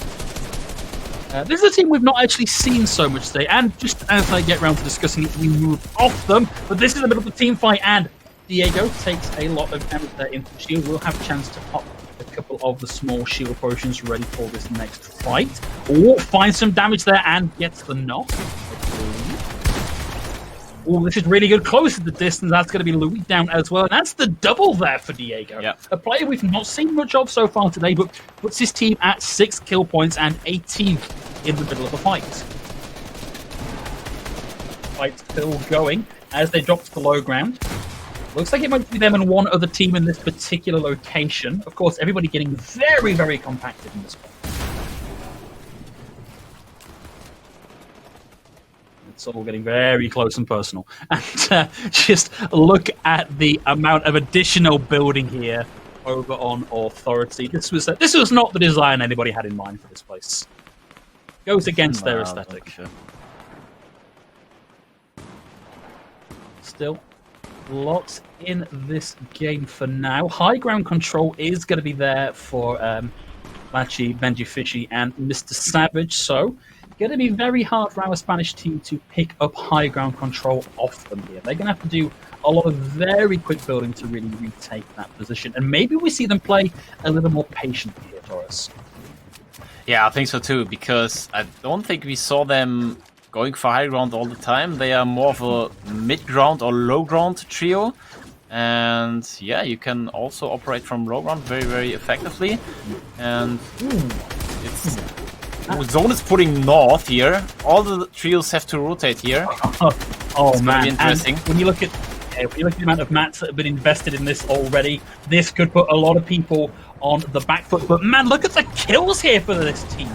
S3: This is a team we've not actually seen so much today, and just as I get around to discussing it, we move off them. But this is a bit of a team fight, and Diego takes a lot of damage there into the shield. We'll have a chance to pop a couple of the small shield potions ready for this next fight. Or find some damage there and gets the knock. Oh, this is really good. Close to the distance. That's going to be Louis down as well. And that's the double there for Diego.
S4: Yep.
S3: A player we've not seen much of so far today, but puts his team at 6 kill points and 18th in the middle of the fight. Fight's still going as they drop to the low ground. Looks like it might be them and one other team in this particular location. Of course, everybody getting very, very compacted in this one. It's all getting very close and personal. And just look at the amount of additional building here over on Authority. This was not the design anybody had in mind for this place. Goes against their aesthetic. Still, lots in this game for now. High ground control is going to be there for Lecce, Benji Fishy, and Mr. Savage, so going to be very hard for our Spanish team to pick up high ground control off them here. They're going to have to do a lot of very quick building to really retake that position. And maybe we see them play a little more patiently here, Taurus.
S4: Yeah, I think so too, because I don't think we saw them going for high ground all the time. They are more of a mid ground or low ground trio. And yeah, you can also operate from low ground very, very effectively. And it's Zone is putting north here. All the trios have to rotate here.
S3: Oh
S4: it's
S3: man,
S4: interesting.
S3: And when you look at the amount of mats that have been invested in this already, this could put a lot of people on the back foot. But man, look at the kills here for this team.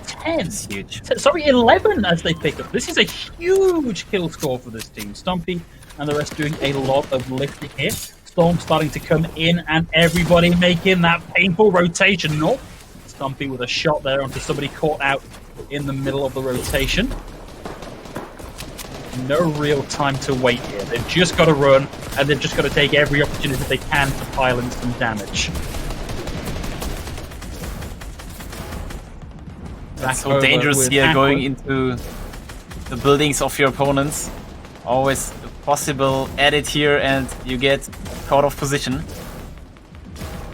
S3: 10.
S4: It's huge.
S3: Sorry, 11 as they pick up. This is a huge kill score for this team. Stumpy and the rest doing a lot of lifting here. Storm starting to come in and everybody making that painful rotation. No, Stumpy with a shot there onto somebody caught out in the middle of the rotation. No real time to wait here. They've just got to run and they've just got to take every opportunity they can to pile in some damage.
S4: It's so dangerous here, going into the buildings of your opponents. Always a possible edit here, and you get caught off position.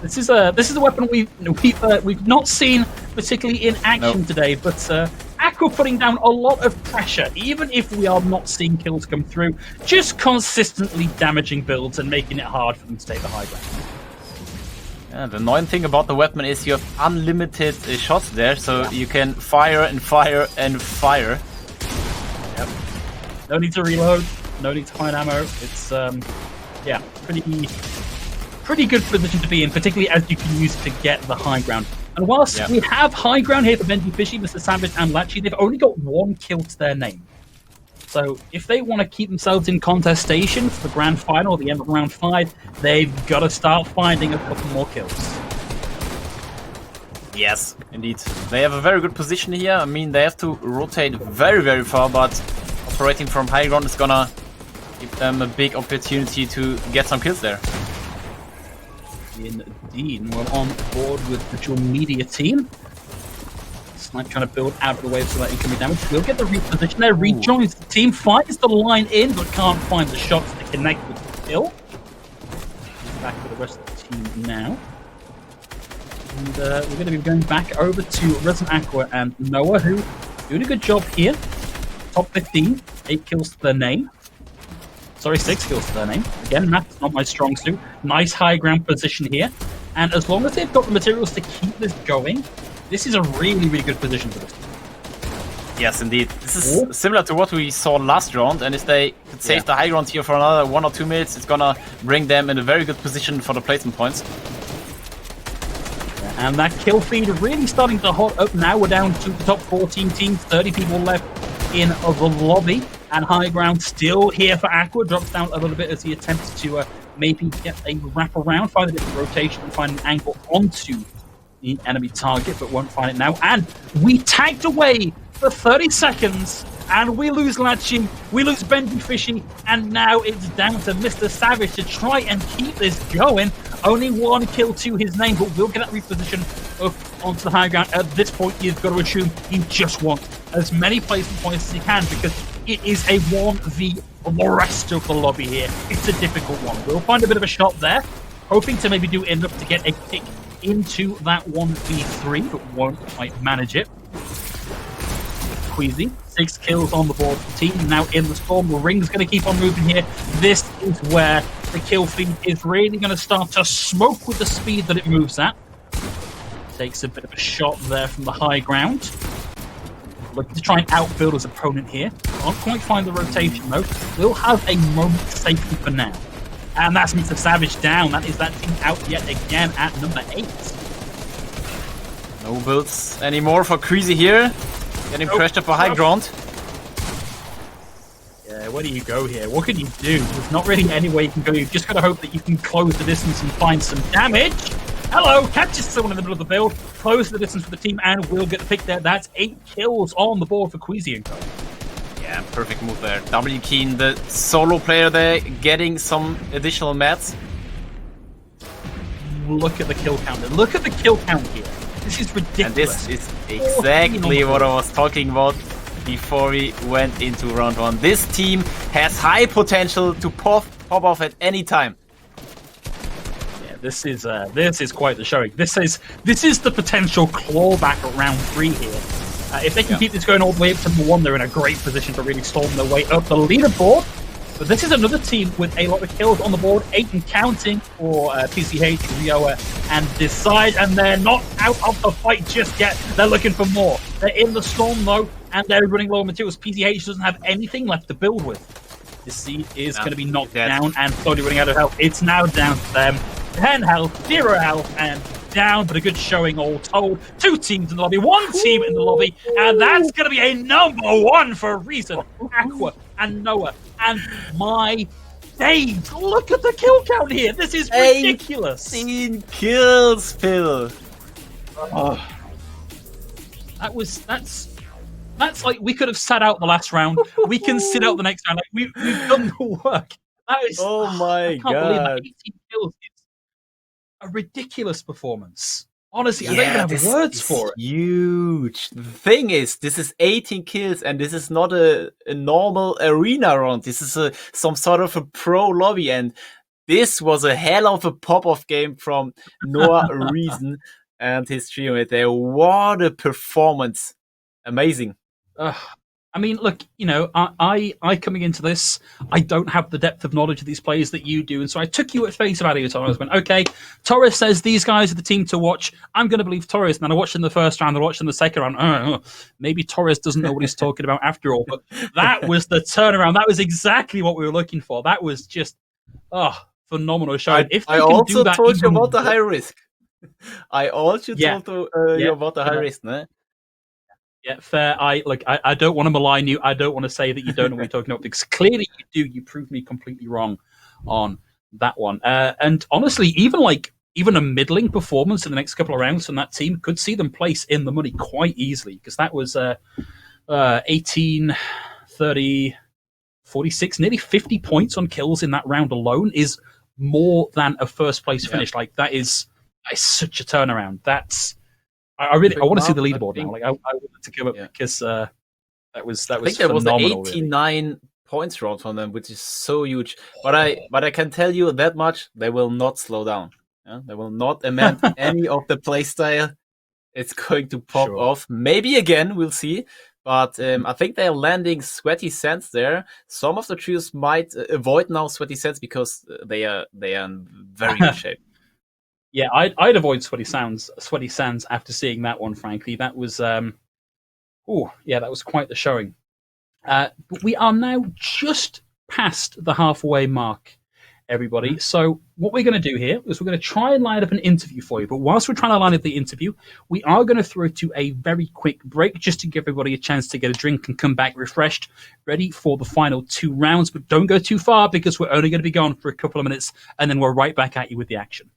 S3: This is a weapon we've not seen particularly in action today, but Aqua putting down a lot of pressure, even if we are not seeing kills come through, just consistently damaging builds and making it hard for them to take the high ground.
S4: Yeah, the annoying thing about the weapon is you have unlimited shots there, so you can fire and fire and fire.
S3: Yep. No need to reload, no need to find ammo. It's yeah, pretty good position to be in, particularly as you can use it to get the high ground. And whilst we have high ground here for Benji Fishy, Mr. Savage and Lachi, they've only got one kill to their name. So if they want to keep themselves in contestation for the grand final at the end of round 5, they've got to start finding a couple more kills.
S4: Yes, indeed. They have a very good position here. I mean, they have to rotate very, very far, but operating from high ground is gonna give them a big opportunity to get some kills there.
S3: Indeed. We're on board with the dual media team. Snipe trying to build out of the way so that incoming damage. We'll get the reposition there. Rejoins the team, finds the line in, but can't find the shots to connect with the kill. Back to the rest of the team now. And we're going to be going back over to Resident Aqua and Noah, who doing a good job here. Top 15, 8 kills to their name. Sorry, 6 kills to their name. Again, that's not my strong suit. Nice high ground position here. And as long as they've got the materials to keep this going, this is a really, really good position for this team.
S4: Yes, indeed. This is similar to what we saw last round, and if they could save the high ground here for another 1 or 2 minutes, it's gonna bring them in a very good position for the placement points.
S3: And that kill feed really starting to hot up now. We're down to the top 14 teams, 30 people left in the lobby. And high ground still here for Aqua. Drops down a little bit as he attempts to maybe get a wrap around, find a different rotation and find an angle onto the enemy target, but won't find it now. And we tagged away for 30 seconds, and we lose Lachi, we lose Benji Fishy, and now it's down to Mr. Savage to try and keep this going. Only 1 kill to his name, but we'll get that reposition up onto the high ground. At this point, you've got to assume he just wants as many placement points as he can, because it is a 1v the rest of the lobby here. It's a difficult one. We'll find a bit of a shot there, hoping to maybe do enough to get a kick into that 1v3, but won't quite manage it. Queasy, 6 kills on the board for the team, now in the storm. The ring's going to keep on moving here. This is where the kill feed is really going to start to smoke with the speed that it moves at. Takes a bit of a shot there from the high ground. Looking to try and outbuild his opponent here. Can't quite find the rotation though. Will have a moment safety for now. And that's Mr. Savage down. That is that team out yet again at number 8.
S4: No builds anymore for Queasy here. Getting pressured up for high ground.
S3: Yeah, where do you go here? What can you do? There's not really any way you can go. You've just got to hope that you can close the distance and find some damage. Hello, catches someone in the middle of the build, close the distance for the team, and we'll get the pick there. That's 8 kills on the board for Queasy and Co.
S4: Yeah, perfect move there. W Keen, the solo player there, getting some additional mats.
S3: Look at the kill count. Look at the kill count here. This is ridiculous.
S4: And this is exactly what I was talking about before we went into round 1. This team has high potential to pop off at any time.
S3: This is quite the showing. This is the potential clawback at round 3 here. If they can keep this going all the way up to number 1, they're in a great position to really storm their way up the leaderboard. But this is another team with a lot of kills on the board, 8 and counting for PCH, Rioa, and Decide, and they're not out of the fight just yet. They're looking for more. They're in the storm, though, and they're running low on materials. PCH doesn't have anything left to build with. This seed is going to be knocked down and slowly running out of health. It's now down to them. 10 health, 0 health, and down, but a good showing all told. 2 teams in the lobby, 1 team in the lobby, and that's going to be a #1 for a reason. Aqua and Noah and my days. Look at the kill count here. This is ridiculous.
S4: 18 kills, Phil.
S3: Oh. That's like we could have sat out the last round. We can sit out the next round. Like we've done the work. That is.
S4: Oh my
S3: I can't believe that 18 kills. It's a ridiculous performance. Honestly, I don't even have words for it.
S4: Huge. The thing is, this is 18 kills, and this is not a normal arena round. This is some sort of a pro lobby, and this was a hell of a pop-off game from Noah Reason and his teammate there. What a performance! Amazing.
S3: I mean, look, you know, I coming into this, I don't have the depth of knowledge of these players that you do, and so I took you at face value, Torres. Went, okay, Torres says these guys are the team to watch. I'm going to believe Torres. And then I watched in the first round, I watched in the second round. Maybe Torres doesn't know what he's talking about after all. But that was the turnaround. That was exactly what we were looking for. That was just phenomenal showing. If they
S4: I
S3: can
S4: also
S3: do that,
S4: told you about the high risk. I also told you about the high risk, no?
S3: Yeah, fair. I don't want to malign you. I don't want to say that you don't know what you're talking about, because clearly you do. You proved me completely wrong on that one. And honestly, even a middling performance in the next couple of rounds from that team could see them place in the money quite easily, because that was 18, 30, 46, nearly 50 points on kills in that round alone is more than a first place finish. Like that is such a turnaround. I want to see the leaderboard now. Like I wanted to come up because that was
S4: I think there was an
S3: 89
S4: really. Points round from them, which is so huge. But I can tell you that much: they will not slow down. Yeah? They will not amend any of the playstyle. It's going to pop off. Maybe again, we'll see. But I think they're landing Sweaty Sands there. Some of the trios might avoid now Sweaty Sands because they are in very good shape.
S3: Yeah, I'd avoid Sweaty Sands after seeing that one. Frankly, that was that was quite the showing. But we are now just past the halfway mark, everybody. So what we're going to do here is we're going to try and line up an interview for you. But whilst we're trying to line up the interview, we are going to throw to a very quick break just to give everybody a chance to get a drink and come back refreshed, ready for the final 2 rounds. But don't go too far, because we're only going to be gone for a couple of minutes, and then we're right back at you with the action.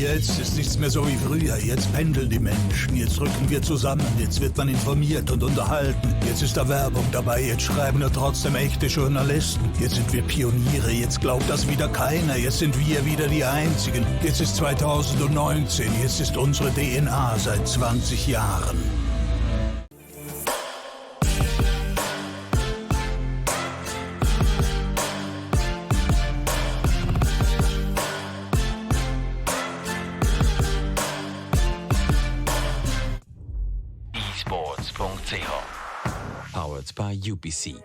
S1: Jetzt ist nichts mehr so wie früher. Jetzt pendeln die Menschen. Jetzt rücken wir zusammen. Jetzt wird man informiert und unterhalten. Jetzt ist da Werbung dabei. Jetzt schreiben nur trotzdem echte Journalisten. Jetzt sind wir Pioniere. Jetzt glaubt das wieder keiner. Jetzt sind wir wieder die Einzigen. Jetzt ist 2019. Jetzt ist unsere DNA seit 20 Jahren.
S2: Powered by UPC.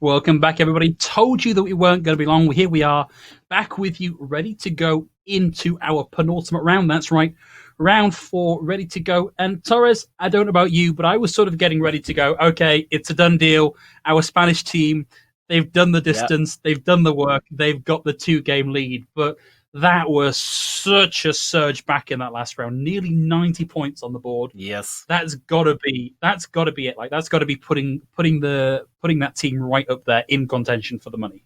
S3: Welcome back, everybody. Told you that we weren't going to be long. Here we are, back with you, ready to go into our penultimate round. That's right, round 4, ready to go. And Torres, I don't know about you, but I was sort of getting ready to go. Okay, it's a done deal. Our Spanish team, they've done the distance, they've done the work, they've got the 2-game lead. But that was such a surge back in that last round. Nearly 90 points on the board.
S4: Yes.
S3: That's gotta be it. Like, that's gotta be putting that team right up there in contention for the money.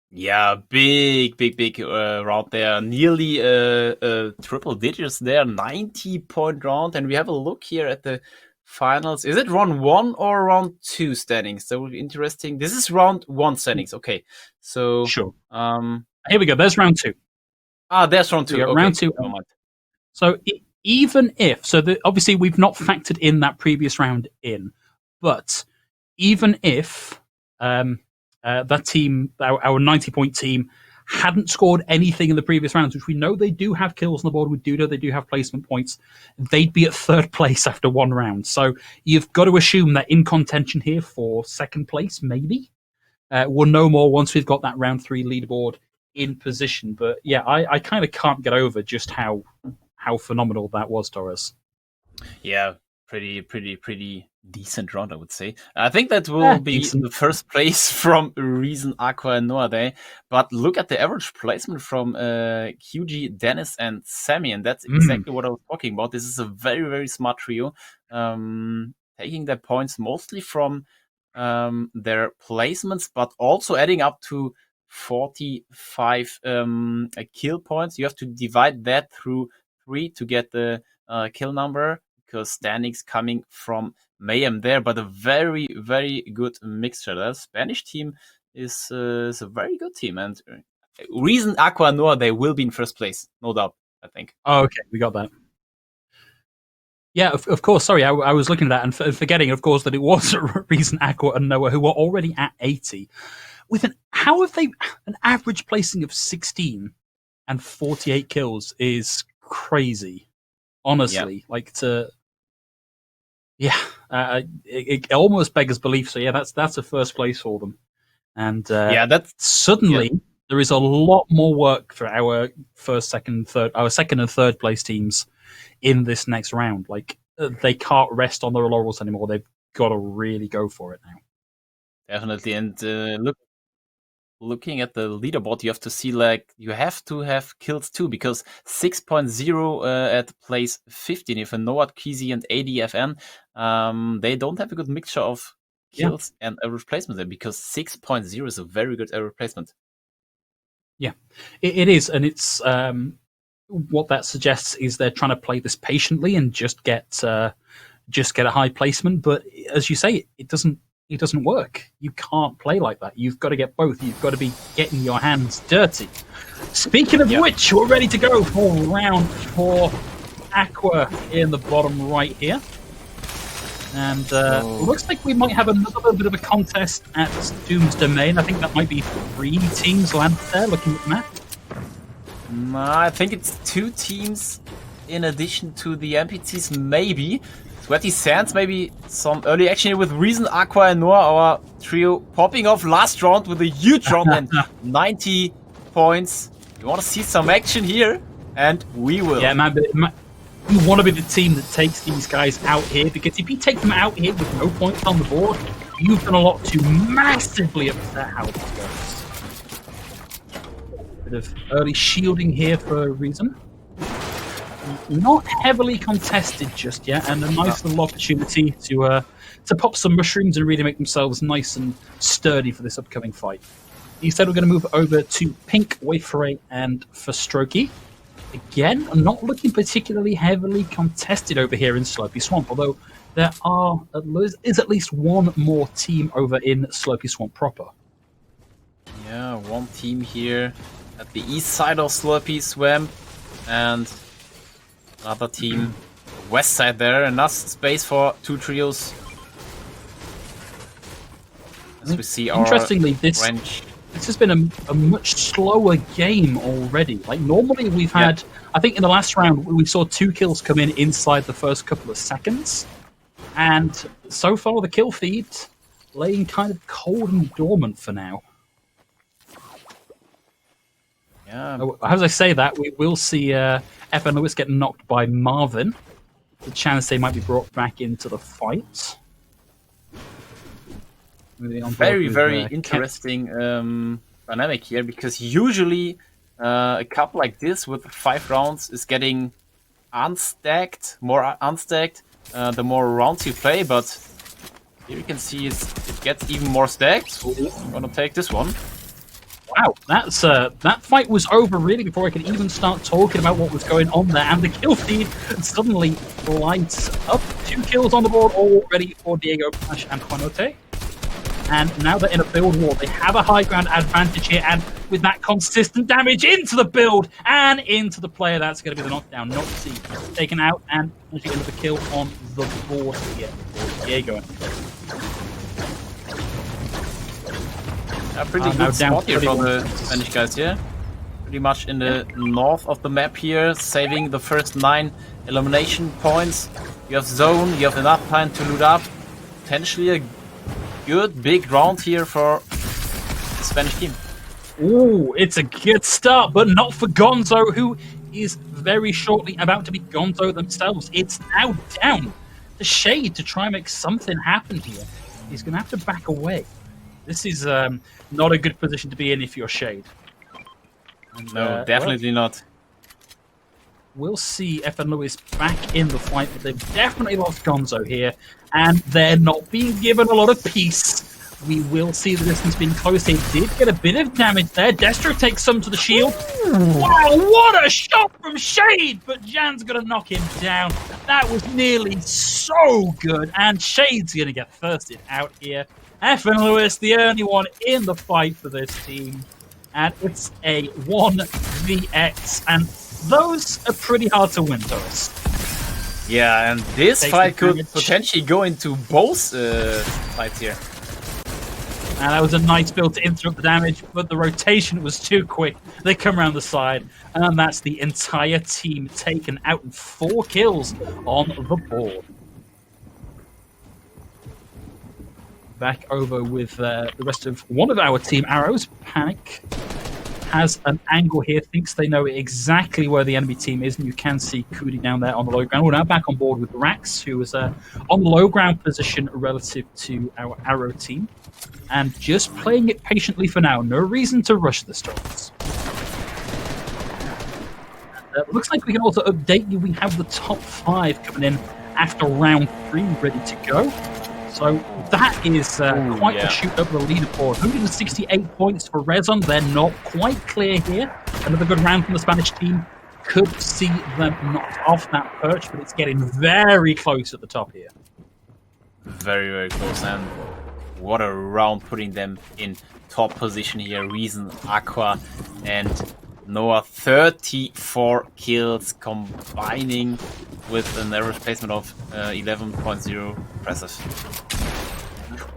S4: Yeah, big round there. Nearly triple digits there, 90-point round. And we have a look here at the finals. Is it round 1 or round 2 standings? That would be interesting. This is round 1 standings. Okay, so
S3: sure. Here we go. There's round 2.
S4: There's round 2.
S3: Yeah,
S4: okay.
S3: round 2. So even if obviously we've not factored in that previous round in, but even if that team, our 90-point team, hadn't scored anything in the previous rounds, which we know they do have kills on the board, we do know they do have placement points, they'd be at 3rd place after 1 round. So you've got to assume that in contention here for 2nd place, maybe. We'll know more once we've got that round 3 leaderboard in position. But yeah, I kind of can't get over just how phenomenal that was, Torres.
S4: Yeah, pretty decent round, I would say. I think that will be
S3: decent.
S4: The 1st place from Reason, Aqua, and Noade. But look at the average placement from QG, Dennis, and Sammy, and that's exactly what I was talking about. This is a very smart trio, taking their points mostly from their placements, but also adding up to 45 kill points. You have to divide that through 3 to get the kill number, because standings coming from Mayhem there, but a very, very good mixture. The Spanish team is a very good team, and Reason Aqua Noir, they will be in first place, no doubt, I think.
S3: Oh, okay, we got that. Yeah, of course. Sorry, I was looking at that and forgetting, of course, that it was Reason Aqua and Noah who were already at 80. How have they an average placing of 16 and 48 kills is crazy. Honestly, it almost beggars belief. So yeah, that's a first place for them, and
S4: that's
S3: suddenly there is a lot more work for our second and third place teams in this next round. Like they can't rest on their laurels anymore. They've got to really go for it now.
S4: Definitely, and looking at the leaderboard, you have to see you have to have kills too, because 6.0 at place 15, if Noah, Kizzy, and ADFN, they don't have a good mixture of kills and average placement there, because 6.0 is a very good average placement.
S3: Yeah, it is, and it's what that suggests is they're trying to play this patiently and just get a high placement. But as you say, it doesn't work. You can't play like that. You've got to get both. You've got to be getting your hands dirty. Speaking of which, we're ready to go for round 4. Aqua in the bottom right here. And looks like we might have another bit of a contest at Doom's Domain. I think that might be 3 teams landed there, looking at the map.
S4: I think it's 2 teams in addition to the NPCs, maybe. Sweaty Sands, maybe some early action here with Reason, Aqua, and Noah, our trio popping off last round with a huge round and 90 points. You want to see some action here? And we will.
S3: Yeah, man, you want to be the team that takes these guys out here, because if you take them out here with no points on the board, you've done a lot to massively upset how this goes. Bit of early shielding here for a reason. Not heavily contested just yet, and a nice little opportunity to pop some mushrooms and really make themselves nice and sturdy for this upcoming fight. Instead, we're going to move over to Pink, Wayfaray, and for Strokey. Again, not looking particularly heavily contested over here in Slurpy Swamp, although there is at least one more team over in Slurpy Swamp proper.
S4: Yeah, one team here at the east side of Slurpy Swamp, and another team west side there. Enough space for 2 trios. As we see our
S3: interestingly, this has been a much slower game already. Like normally we've had, I think in the last round we saw 2 kills come in inside the first couple of seconds, and so far the kill feed laying kind of cold and dormant for now.
S4: Yeah.
S3: As I say that, we will see FN Lewis get knocked by Marvin. The chance they might be brought back into the fight.
S4: Very, very interesting dynamic here, because usually a cup like this with 5 rounds is getting more unstacked the more rounds you play, but here you can see it gets even more stacked. I'm gonna take this one.
S3: Wow, that fight was over really before I could even start talking about what was going on there, and the kill feed suddenly lights up. 2 kills on the board already for Diego, Flash, and Juanote. And now they're in a build war. They have a high ground advantage here, and with that consistent damage into the build and into the player, that's going to be the knockdown. Noxy taken out, and actually another kill on the board here for Diego.
S4: A pretty good spot here for the Spanish guys here. Pretty much in the north of the map here, saving the first 9 elimination points. You have zone, you have enough time to loot up. Potentially a good big round here for the Spanish team.
S3: Ooh, it's a good start, but not for Gonzo, who is very shortly about to be Gonzo themselves. It's now down to Shade to try and make something happen here. He's going to have to back away. This is not a good position to be in if you're Shade. And,
S4: no, definitely not.
S3: We'll see FN Lewis back in the fight, but they've definitely lost Gonzo here, and they're not being given a lot of peace We will see the distance being close. They did get a bit of damage there. Destro takes some to the shield. Wow, what a shot from Shade! But Jan's going to knock him down. That was nearly so good. And Shade's going to get thirsted out here. F and Lewis, the only one in the fight for this team. And it's a 1vx. And those are pretty hard to win, Doris.
S4: Yeah, and this fight could potentially go into both fights here.
S3: And that was a nice build to interrupt the damage, but the rotation was too quick. They come around the side, and that's the entire team taken out and 4 kills on the board. Back over with the rest of one of our team, Arrows. Panic has an angle here, thinks they know exactly where the enemy team is, and you can see Kudi down there on the low ground. We're now back on board with Rax, who is on the low ground position relative to our Arrow team. And just playing it patiently for now. No reason to rush the storms. Looks like we can also update you. We have the top 5 coming in after round 3 ready to go. So that is quite a shoot up the leaderboard. 168 points for Rezon. They're not quite clear here. Another good round from the Spanish team. Could see them knocked off that perch, but it's getting very close at the top here.
S4: Very, very close. And what a round putting them in top position here. Reason, Aqua, and Noah. 34 kills combining with an average placement of 11.0. Impressive.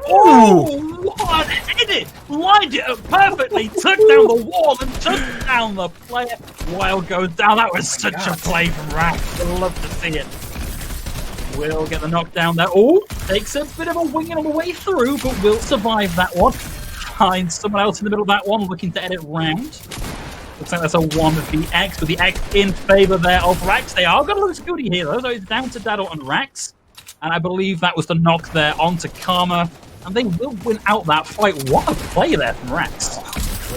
S3: Oh, what hit it! Lined it up perfectly, took down the wall and took down the player. Wild goes down. That was such a play from Rax. I'd love to see it. Will get the knockdown there. Oh, takes a bit of a winging on the way through, but will survive that one. Finds someone else in the middle of that one, looking to edit round. Looks like that's a 1vx, with the X in favor there of Rax. They are going to lose Goody here, though, so it's down to Daddle and Rax. And I believe that was the knock there onto Karma. And they will win out that fight. What a play there from Rax.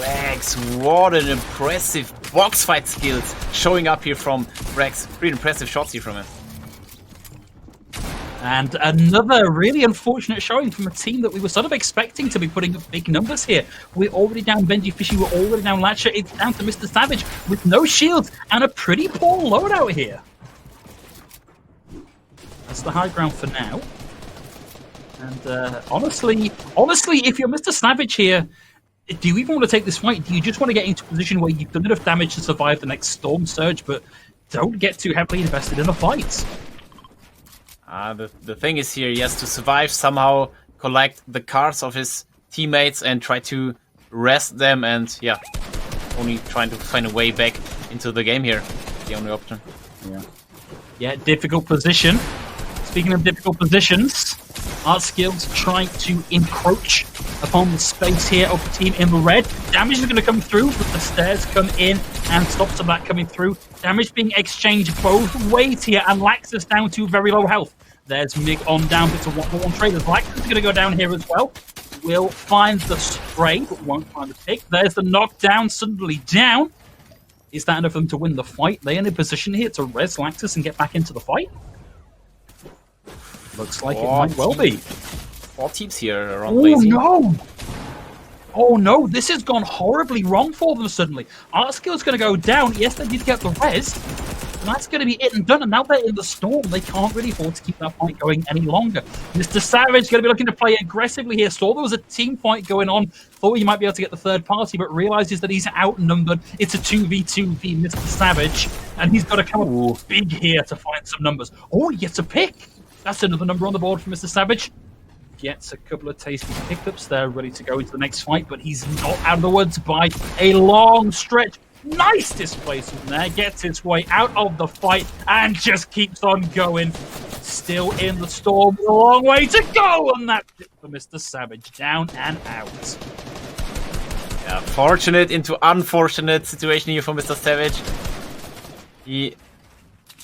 S4: Rax, what an impressive box fight skills showing up here from Rax. Pretty impressive shots here from him.
S3: And another really unfortunate showing from a team that we were sort of expecting to be putting up big numbers here. We're already down Benji Fishy, we're already down Latcher. It's down to Mr. Savage with no shields and a pretty poor loadout here. That's the high ground for now. And honestly, if you're Mr. Savage here, do you even want to take this fight? Do you just want to get into a position where you've done enough damage to survive the next storm surge, but don't get too heavily invested in a fight?
S4: The thing is here, he has to survive, somehow collect the cards of his teammates and try to rest them, and yeah, only trying to find a way back into the game here. The only option.
S3: Yeah, difficult position. Speaking of difficult positions, ArtSkillz trying to encroach upon the space here of the team in the red. Damage is going to come through, but the stairs come in and stops of that coming through. Damage being exchanged both ways here, and Laxus down to very low health. There's Mig on down, but it's a 1-for-1 traders. Laxus is going to go down here as well. Will find the spray, but won't find the pick. There's the knockdown, suddenly down. Is that enough for them to win the fight? They're in a position here to res Laxus and get back into the fight. Looks like it might well be.
S4: 4 teams here around.
S3: Oh
S4: Lazy.
S3: no! Oh no, this has gone horribly wrong for them suddenly. ArtSkillz going to go down. Yes, they did get the res. And that's going to be it and done. And now they're in the storm. They can't really afford to keep that fight going any longer. Mr. Savage going to be looking to play aggressively here. Saw there was a team fight going on. Thought he might be able to get the third party, but realizes that he's outnumbered. It's a 2v2v Mr. Savage. And he's got to come up big here to find some numbers. Oh, he gets a pick. That's another number on the board for Mr. Savage. Gets a couple of tasty pickups there, ready to go into the next fight, but he's not out of the woods by a long stretch. Nice displacement there, gets his way out of the fight and just keeps on going. Still in the storm, a long way to go, and that's it for Mr. Savage, down and out.
S4: Yeah, fortunate into unfortunate situation here for Mr. Savage. He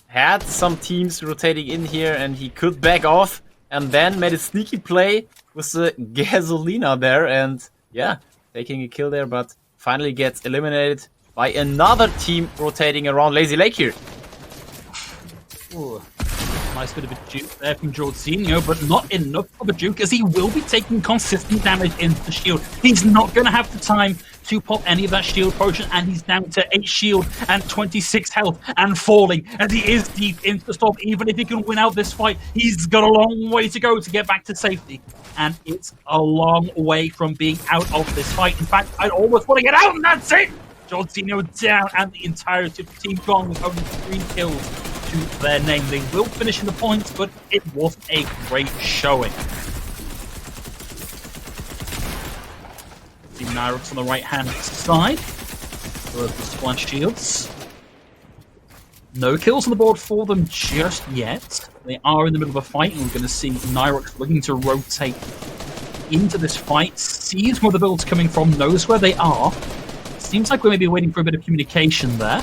S4: had some teams rotating in here and he could back off, and then made a sneaky play with the Gasolina there, and yeah, taking a kill there, but finally gets eliminated by another team rotating around Lazy Lake here.
S3: Ooh. Nice bit of a juke there from Jorginho, but not enough of a juke as he will be taking consistent damage into the shield. He's not going to have the time to pop any of that shield potion, and he's down to 8 shield and 26 health and falling, and he is deep into the storm. Even if he can win out this fight, he's got a long way to go to get back to safety, and it's a long way from being out of this fight. In fact, I'd almost want to get out, and that's it! Jorginho down, and the entirety of the team gone with only 3 kills to their name. They will finish in the points, but it wasn't a great showing. Team Nyrox on the right-hand side. The splash shields. No kills on the board for them just yet. They are in the middle of a fight, and we're going to see Nyrox looking to rotate into this fight. Sees where the build's coming from, knows where they are. Seems like we may be waiting for a bit of communication there.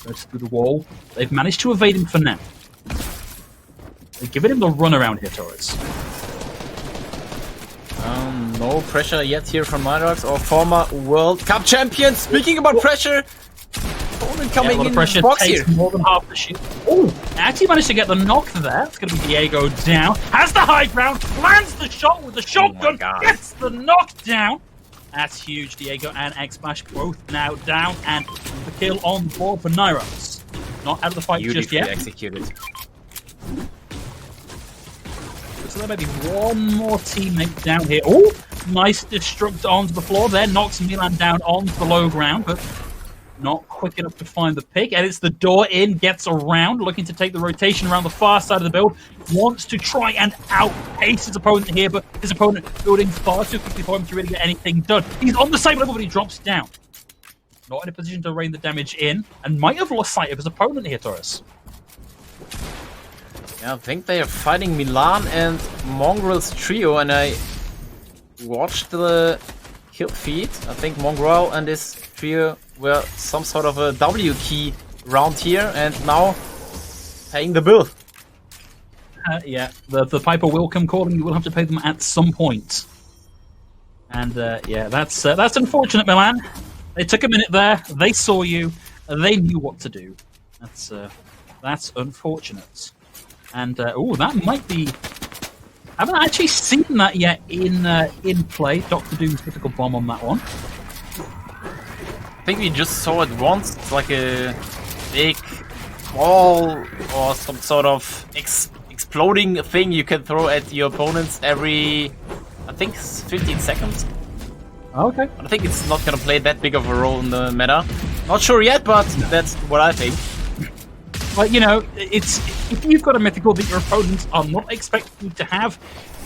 S3: Goes through the wall. They've managed to evade him for now. They're giving him the run around here, Torres.
S4: No pressure yet here from Nyrox, our former World Cup champion. Speaking about pressure, opponent coming in
S3: pressure
S4: box
S3: takes
S4: here.
S3: More than half the shield. Oh, actually managed to get the knock there. It's going to be Diego down. Has the high ground, lands the shot with the shotgun, gets the knockdown. That's huge. Diego and X-Smash both now down, and the kill on the board for Nyrox. Not out of the fight just yet.
S4: Executed.
S3: So there may be one more teammate down here. Oh, nice destruct onto the floor there. Knocks Milan down onto the low ground, but not quick enough to find the pick. And it's the door in, gets around, looking to take the rotation around the far side of the build. Wants to try and outpace his opponent here, but his opponent building far too quickly for him to really get anything done. He's on the same level, but he drops down. Not in a position to rain the damage in, and might have lost sight of his opponent here, Torres.
S4: Yeah, I think they are fighting Milan and Mongrel's trio, and I watched the kill feed. I think Mongrel and his trio were some sort of a W key round here, and now paying the bill.
S3: Yeah, the Piper will come calling. You will have to pay them at some point. And yeah, that's unfortunate, Milan. They took a minute there. They saw you. They knew what to do. That's unfortunate. And oh, that might be. I haven't actually seen that yet in play. Dr. Doom's critical bomb on that one.
S4: I think we just saw it once. It's like a big ball or some sort of exploding thing you can throw at your opponents every, I think, 15 seconds.
S3: Okay.
S4: But I think it's not gonna play that big of a role in the meta. Not sure yet, but that's what I think.
S3: But you know, it's if you've got a mythical that your opponents are not expecting you to have,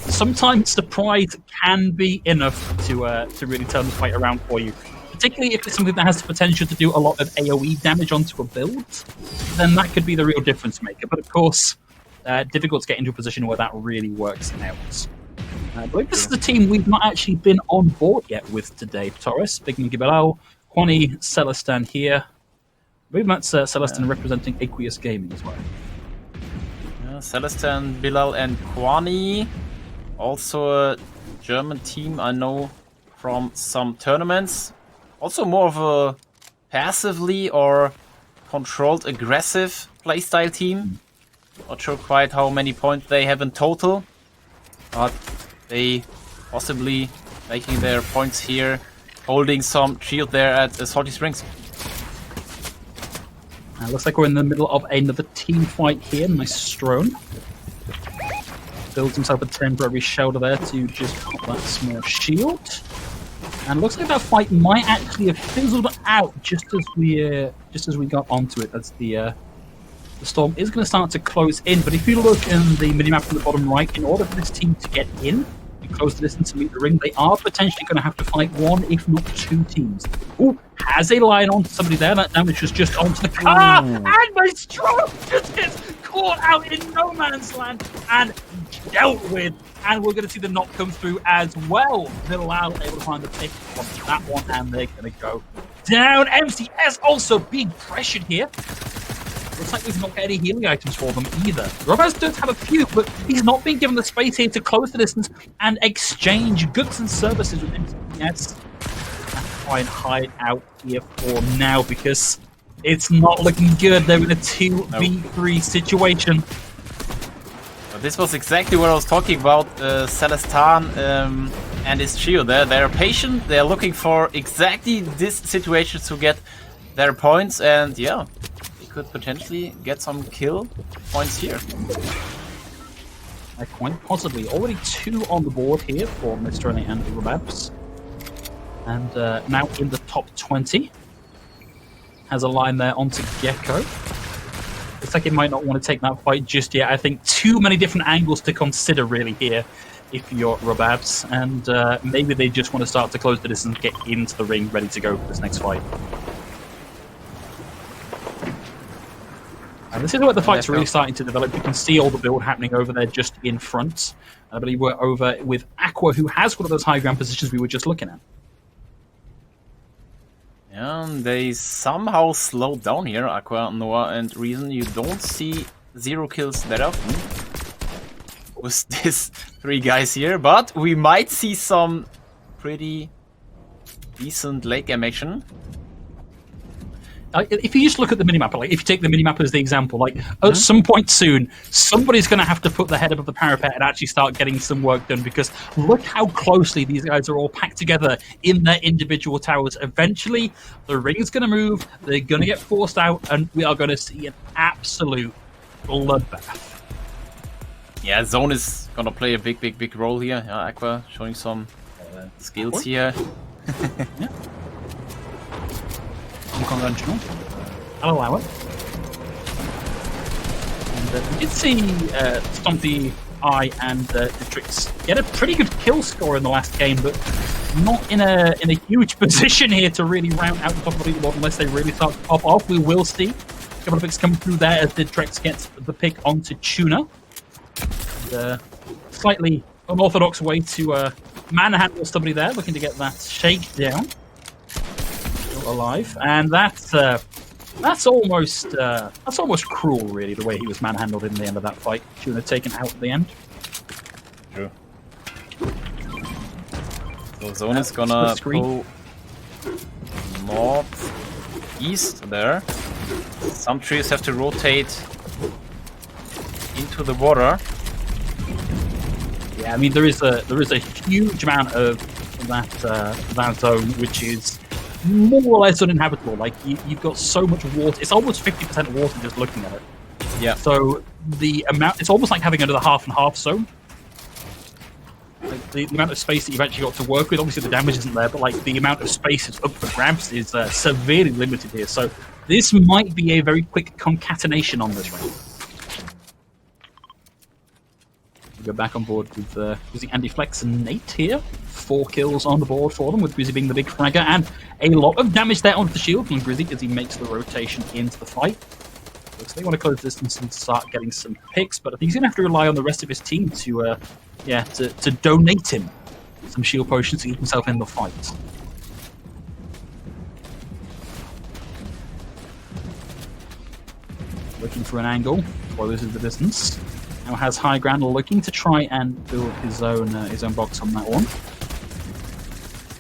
S3: sometimes surprise can be enough to really turn the fight around for you. Particularly if it's something that has the potential to do a lot of AoE damage onto a build, then that could be the real difference maker. But of course, difficult to get into a position where that really works out. I believe this is a team we've not actually been on board yet with today. Torres, Big Monkey Bilal, Kwani, Celestin here. I believe that's Celestin representing Aqueous Gaming as well.
S4: Yeah, Celestin, Bilal, and Kwani. Also a German team I know from some tournaments. Also more of a passively or controlled aggressive playstyle team. Not sure quite how many points they have in total, but they possibly making their points here, holding some shield there at Salty Springs.
S3: Looks like we're in the middle of another team fight here. Nice Strone. Builds himself a temporary shelter there to just pop that small shield. And looks like that fight might actually have fizzled out just as we got onto it. As the storm is going to start to close in. But if you look in the minimap on the bottom right, in order for this team to get in and close the distance to meet the ring, they are potentially going to have to fight one, if not two teams. Ooh, has a line onto somebody there. That damage was just onto the car. And my Strong just gets caught out in no man's land and dealt with. And we're going to see the knock come through as well. Bilal able to find the pick on that one, and they're going to go down. MCS also being pressured here. Looks like we've not got any healing items for them either. Robaz does have a few, but he's not being given the space here to close the distance and exchange goods and services with MCS. And try and hide out here for now, because it's not looking good. They're in a 2v3 situation.
S4: This was exactly what I was talking about. Celestan and his trio there. They're patient. They're looking for exactly this situation to get their points. And yeah, they could potentially get some kill points here.
S3: Quite possibly. Already 2 on the board here for Mr. and Rababs. And now in the top 20. Has a line there onto Gecko. Looks like it might not want to take that fight just yet. I think too many different angles to consider really here if you're Rababs. And maybe they just want to start to close the distance, get into the ring, ready to go for this next fight. And this is where the fight's really starting to develop. You can see all the build happening over there just in front. I believe we're over with Aqua, who has one of those high ground positions we were just looking at.
S4: Yeah, they somehow slowed down here, Aqua, Noah, and Reason. You don't see 0 kills that often with these 3 guys here, but we might see some pretty decent late game action.
S3: If you just look at the minimap, like if you take the minimap as the example, like at some point soon, somebody's going to have to put their head above the parapet and actually start getting some work done, because look how closely these guys are all packed together in their individual towers. Eventually, the ring's going to move, they're going to get forced out, and we are going to see an absolute bloodbath.
S4: Yeah, zone is going to play a big role here. Yeah, Aqua showing some skills here.
S3: Yeah. Unconventional. I'll allow it. And we did see Stompy, I, and Dietrix get a pretty good kill score in the last game, but not in a huge position here to really round out the top of the leaderboard unless they really start to pop off. We will see a couple of picks come through there as Dietrix gets the pick onto Tuna. And, slightly unorthodox way to manhandle somebody there, looking to get that shakedown. Alive, and that's almost cruel, really, the way he was manhandled in the end of that fight. Tuna taken out at the end.
S4: True. So zone is gonna go north east there. Some trees have to rotate into the water.
S3: Yeah, I mean there is a huge amount of that zone which is more or less uninhabitable. Like you've got so much water. It's almost 50% water just looking at it.
S4: Yeah.
S3: So the amount, it's almost like having another half and half zone. Like the amount of space that you've actually got to work with. Obviously the damage isn't there, but like the amount of space that's up for grabs is severely limited here. So this might be a very quick concatenation on this round. We go back on board with using Andy Flex and Nate here. 4 kills on the board for them, with Grizzy being the big fragger, and a lot of damage there onto the shield from Grizzy as he makes the rotation into the fight. Looks like they want to close the distance and start getting some picks, but I think he's going to have to rely on the rest of his team to donate him some shield potions to keep himself in the fight. Looking for an angle, closes the distance. Now has high ground, looking to try and build his own box on that one.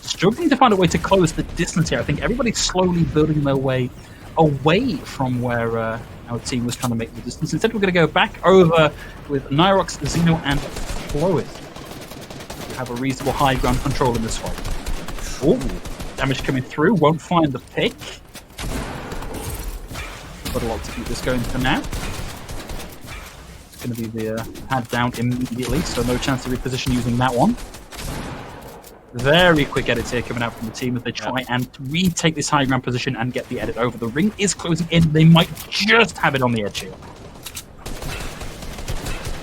S3: Struggling to find a way to close the distance here. I think everybody's slowly building their way away from where our team was trying to make the distance. Instead, we're going to go back over with Nyrox, Xeno, and Floyd. We have a reasonable high ground control in this fight. Ooh, damage coming through, won't find the pick. Got a lot to keep this going for now. It's going to be the pad down immediately, so no chance to reposition using that one. Very quick edits here coming out from the team as they try and retake this high ground position and get the edit over. The ring is closing in. They might just have it on the edge here.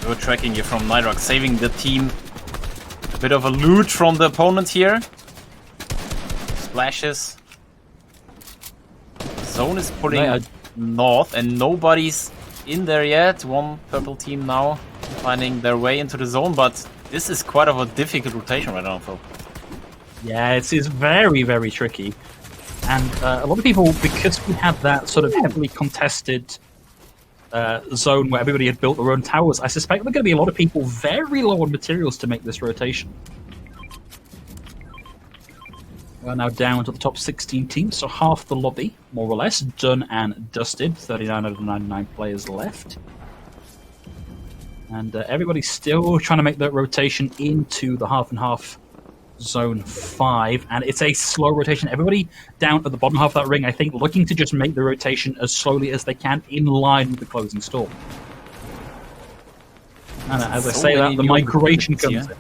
S4: Good tracking here from Nyrox, saving the team. A bit of a loot from the opponent here. Splashes. Zone is pulling north and nobody's in there yet. One purple team now finding their way into the zone, but this is quite of a difficult rotation right now, Phil.
S3: Yeah, it's very, very tricky. And a lot of people, because we have that sort of heavily contested zone where everybody had built their own towers, I suspect there are going to be a lot of people very low on materials to make this rotation. We're now down to the top 16 teams, so half the lobby, more or less, done and dusted. 39 out of 99 players left. And everybody's still trying to make that rotation into the half-and-half zone 5, and it's a slow rotation. Everybody down at the bottom half of that ring, I think, looking to just make the rotation as slowly as they can in line with the closing storm. And as I say that, the migration comes in.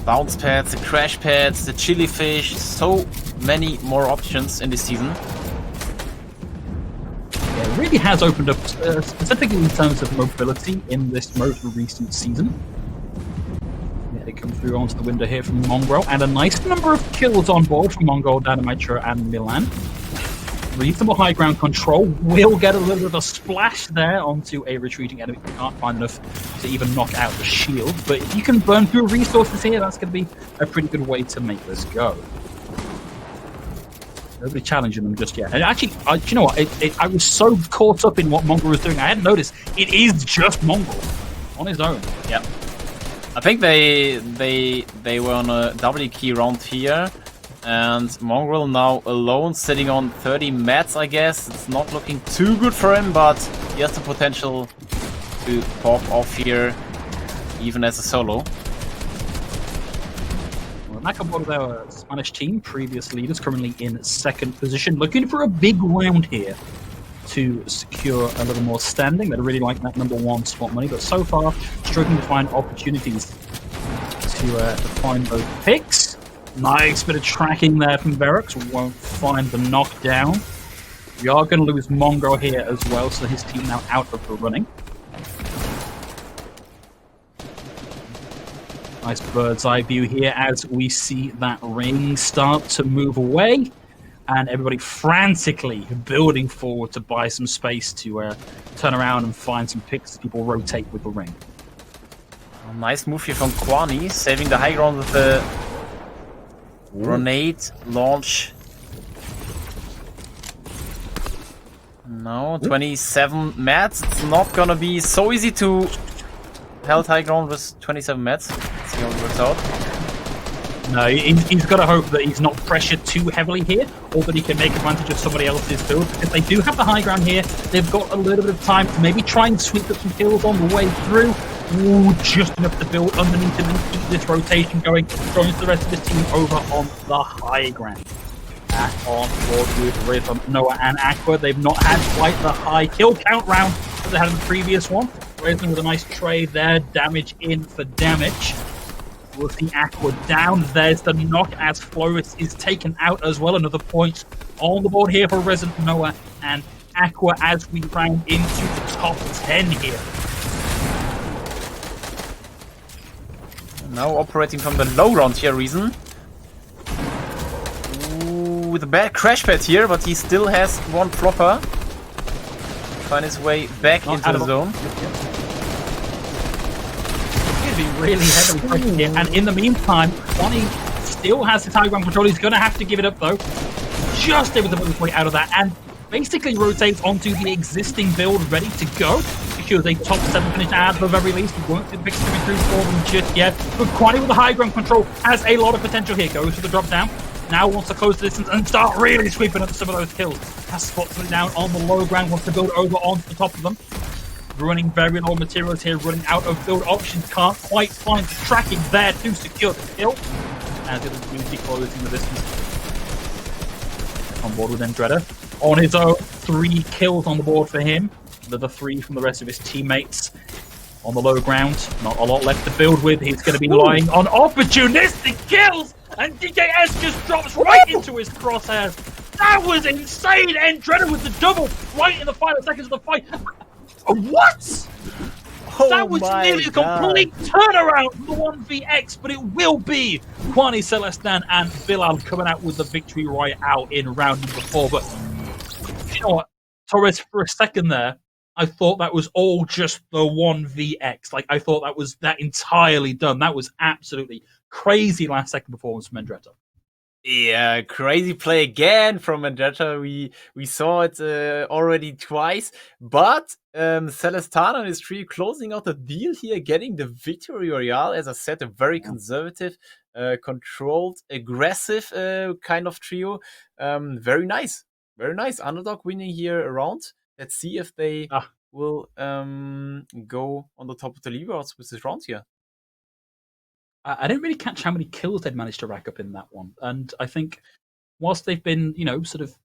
S4: Bounce pads, the crash pads, the chili fish, so many more options in this season.
S3: Yeah, it really has opened up, specifically in terms of mobility in this most recent season. Yeah, they come through onto the window here from Mongrel, and a nice number of kills on board from Mongol, Dynamitra, and Milan. Reasonable high ground control will get a little bit of a splash there onto a retreating enemy who can't find enough to even knock out the shield. But if you can burn through resources here, that's going to be a pretty good way to make this go. Nobody challenging them just yet. And actually, do you know what? I was so caught up in what Mongrel was doing, I hadn't noticed it is just Mongrel on his own.
S4: Yep. I think they were on a W key round here. And Mongrel now alone, sitting on 30 mats, I guess. It's not looking too good for him, but he has the potential to pop off here, even as a solo.
S3: Well, back on board with our Spanish team, previous leaders, currently in second position, looking for a big round here to secure a little more standing. They'd really like that number 1 spot money, but so far struggling to find opportunities to find those picks. Nice bit of tracking there from Verox. Won't find the knockdown. We are going to lose Mongo here as well, so his team now out of the running. Nice bird's eye view here as we see that ring start to move away. And everybody frantically building forward to buy some space to turn around and find some picks as people rotate with the ring.
S4: A nice move here from Kwani, saving the high ground with the grenade launch. No, 27 mats. It's not gonna be so easy to held high ground with 27 mats. Let's see how it works out.
S3: No, he's got to hope that he's not pressured too heavily here, or that he can make advantage of somebody else's build. Because they do have the high ground here, they've got a little bit of time to maybe try and sweep up some kills on the way through. Ooh, just enough to build underneath him and keep this rotation going, throwing the rest of his team over on the high ground. Back on board with Rhythm, Noah and Aqua. They've not had quite the high kill count round that they had in the previous one. Rhythm with a nice trade there, damage in for damage. We'll see Aqua down. There's the knock as Floris is taken out as well. Another point on the board here for Resident Noah and Aqua as we round into the top 10 here.
S4: Now operating from the low ground here, Reason. Ooh, with a bad crash pad here, but he still has one flopper. Find his way back into the zone.
S3: Be really heavily pressured here, and in the meantime, Bonnie still has his high ground control. He's going to have to give it up though. Just able to put his way out of that, and basically rotates onto the existing build, ready to go. Secures a top 7 finish at the very least. We won't see the picks coming through for them just yet, but Kwani with the high ground control has a lot of potential here. Goes for the drop down. Now wants to close the distance and start really sweeping up some of those kills. Has spots it down on the low ground, wants to build over onto the top of them. Running very low materials here, running out of build options, can't quite find the tracking there to secure the kill. As it is closing the distance. On board with Andretta. On his own, 3 kills on the board for him. The 3 from the rest of his teammates. On the low ground, not a lot left to build with. He's going to be relying on opportunistic kills, and DKS just drops right into his crosshairs. That was insane! Andretta with the double right in the final seconds of the fight. What?
S4: Oh,
S3: that was nearly a complete turnaround for the 1vX, but it will be Kwani, Celestin, and Bilal coming out with the victory royale in round number 4. But you know what, Torres, for a second there, I thought that was all just the 1vX. Like, I thought that was that entirely done. That was absolutely crazy last second performance from Andretta.
S4: Yeah, crazy play again from Vendetta. We saw it already twice, but Celestana and his trio closing out the deal here, getting the victory royale. As I said, a very conservative, controlled, aggressive kind of trio. Very nice, very nice. Underdog winning here around. Let's see if they will go on the top of the leaderboards with this round here.
S3: I didn't really catch how many kills they'd managed to rack up in that one, and I think whilst they've been, sort of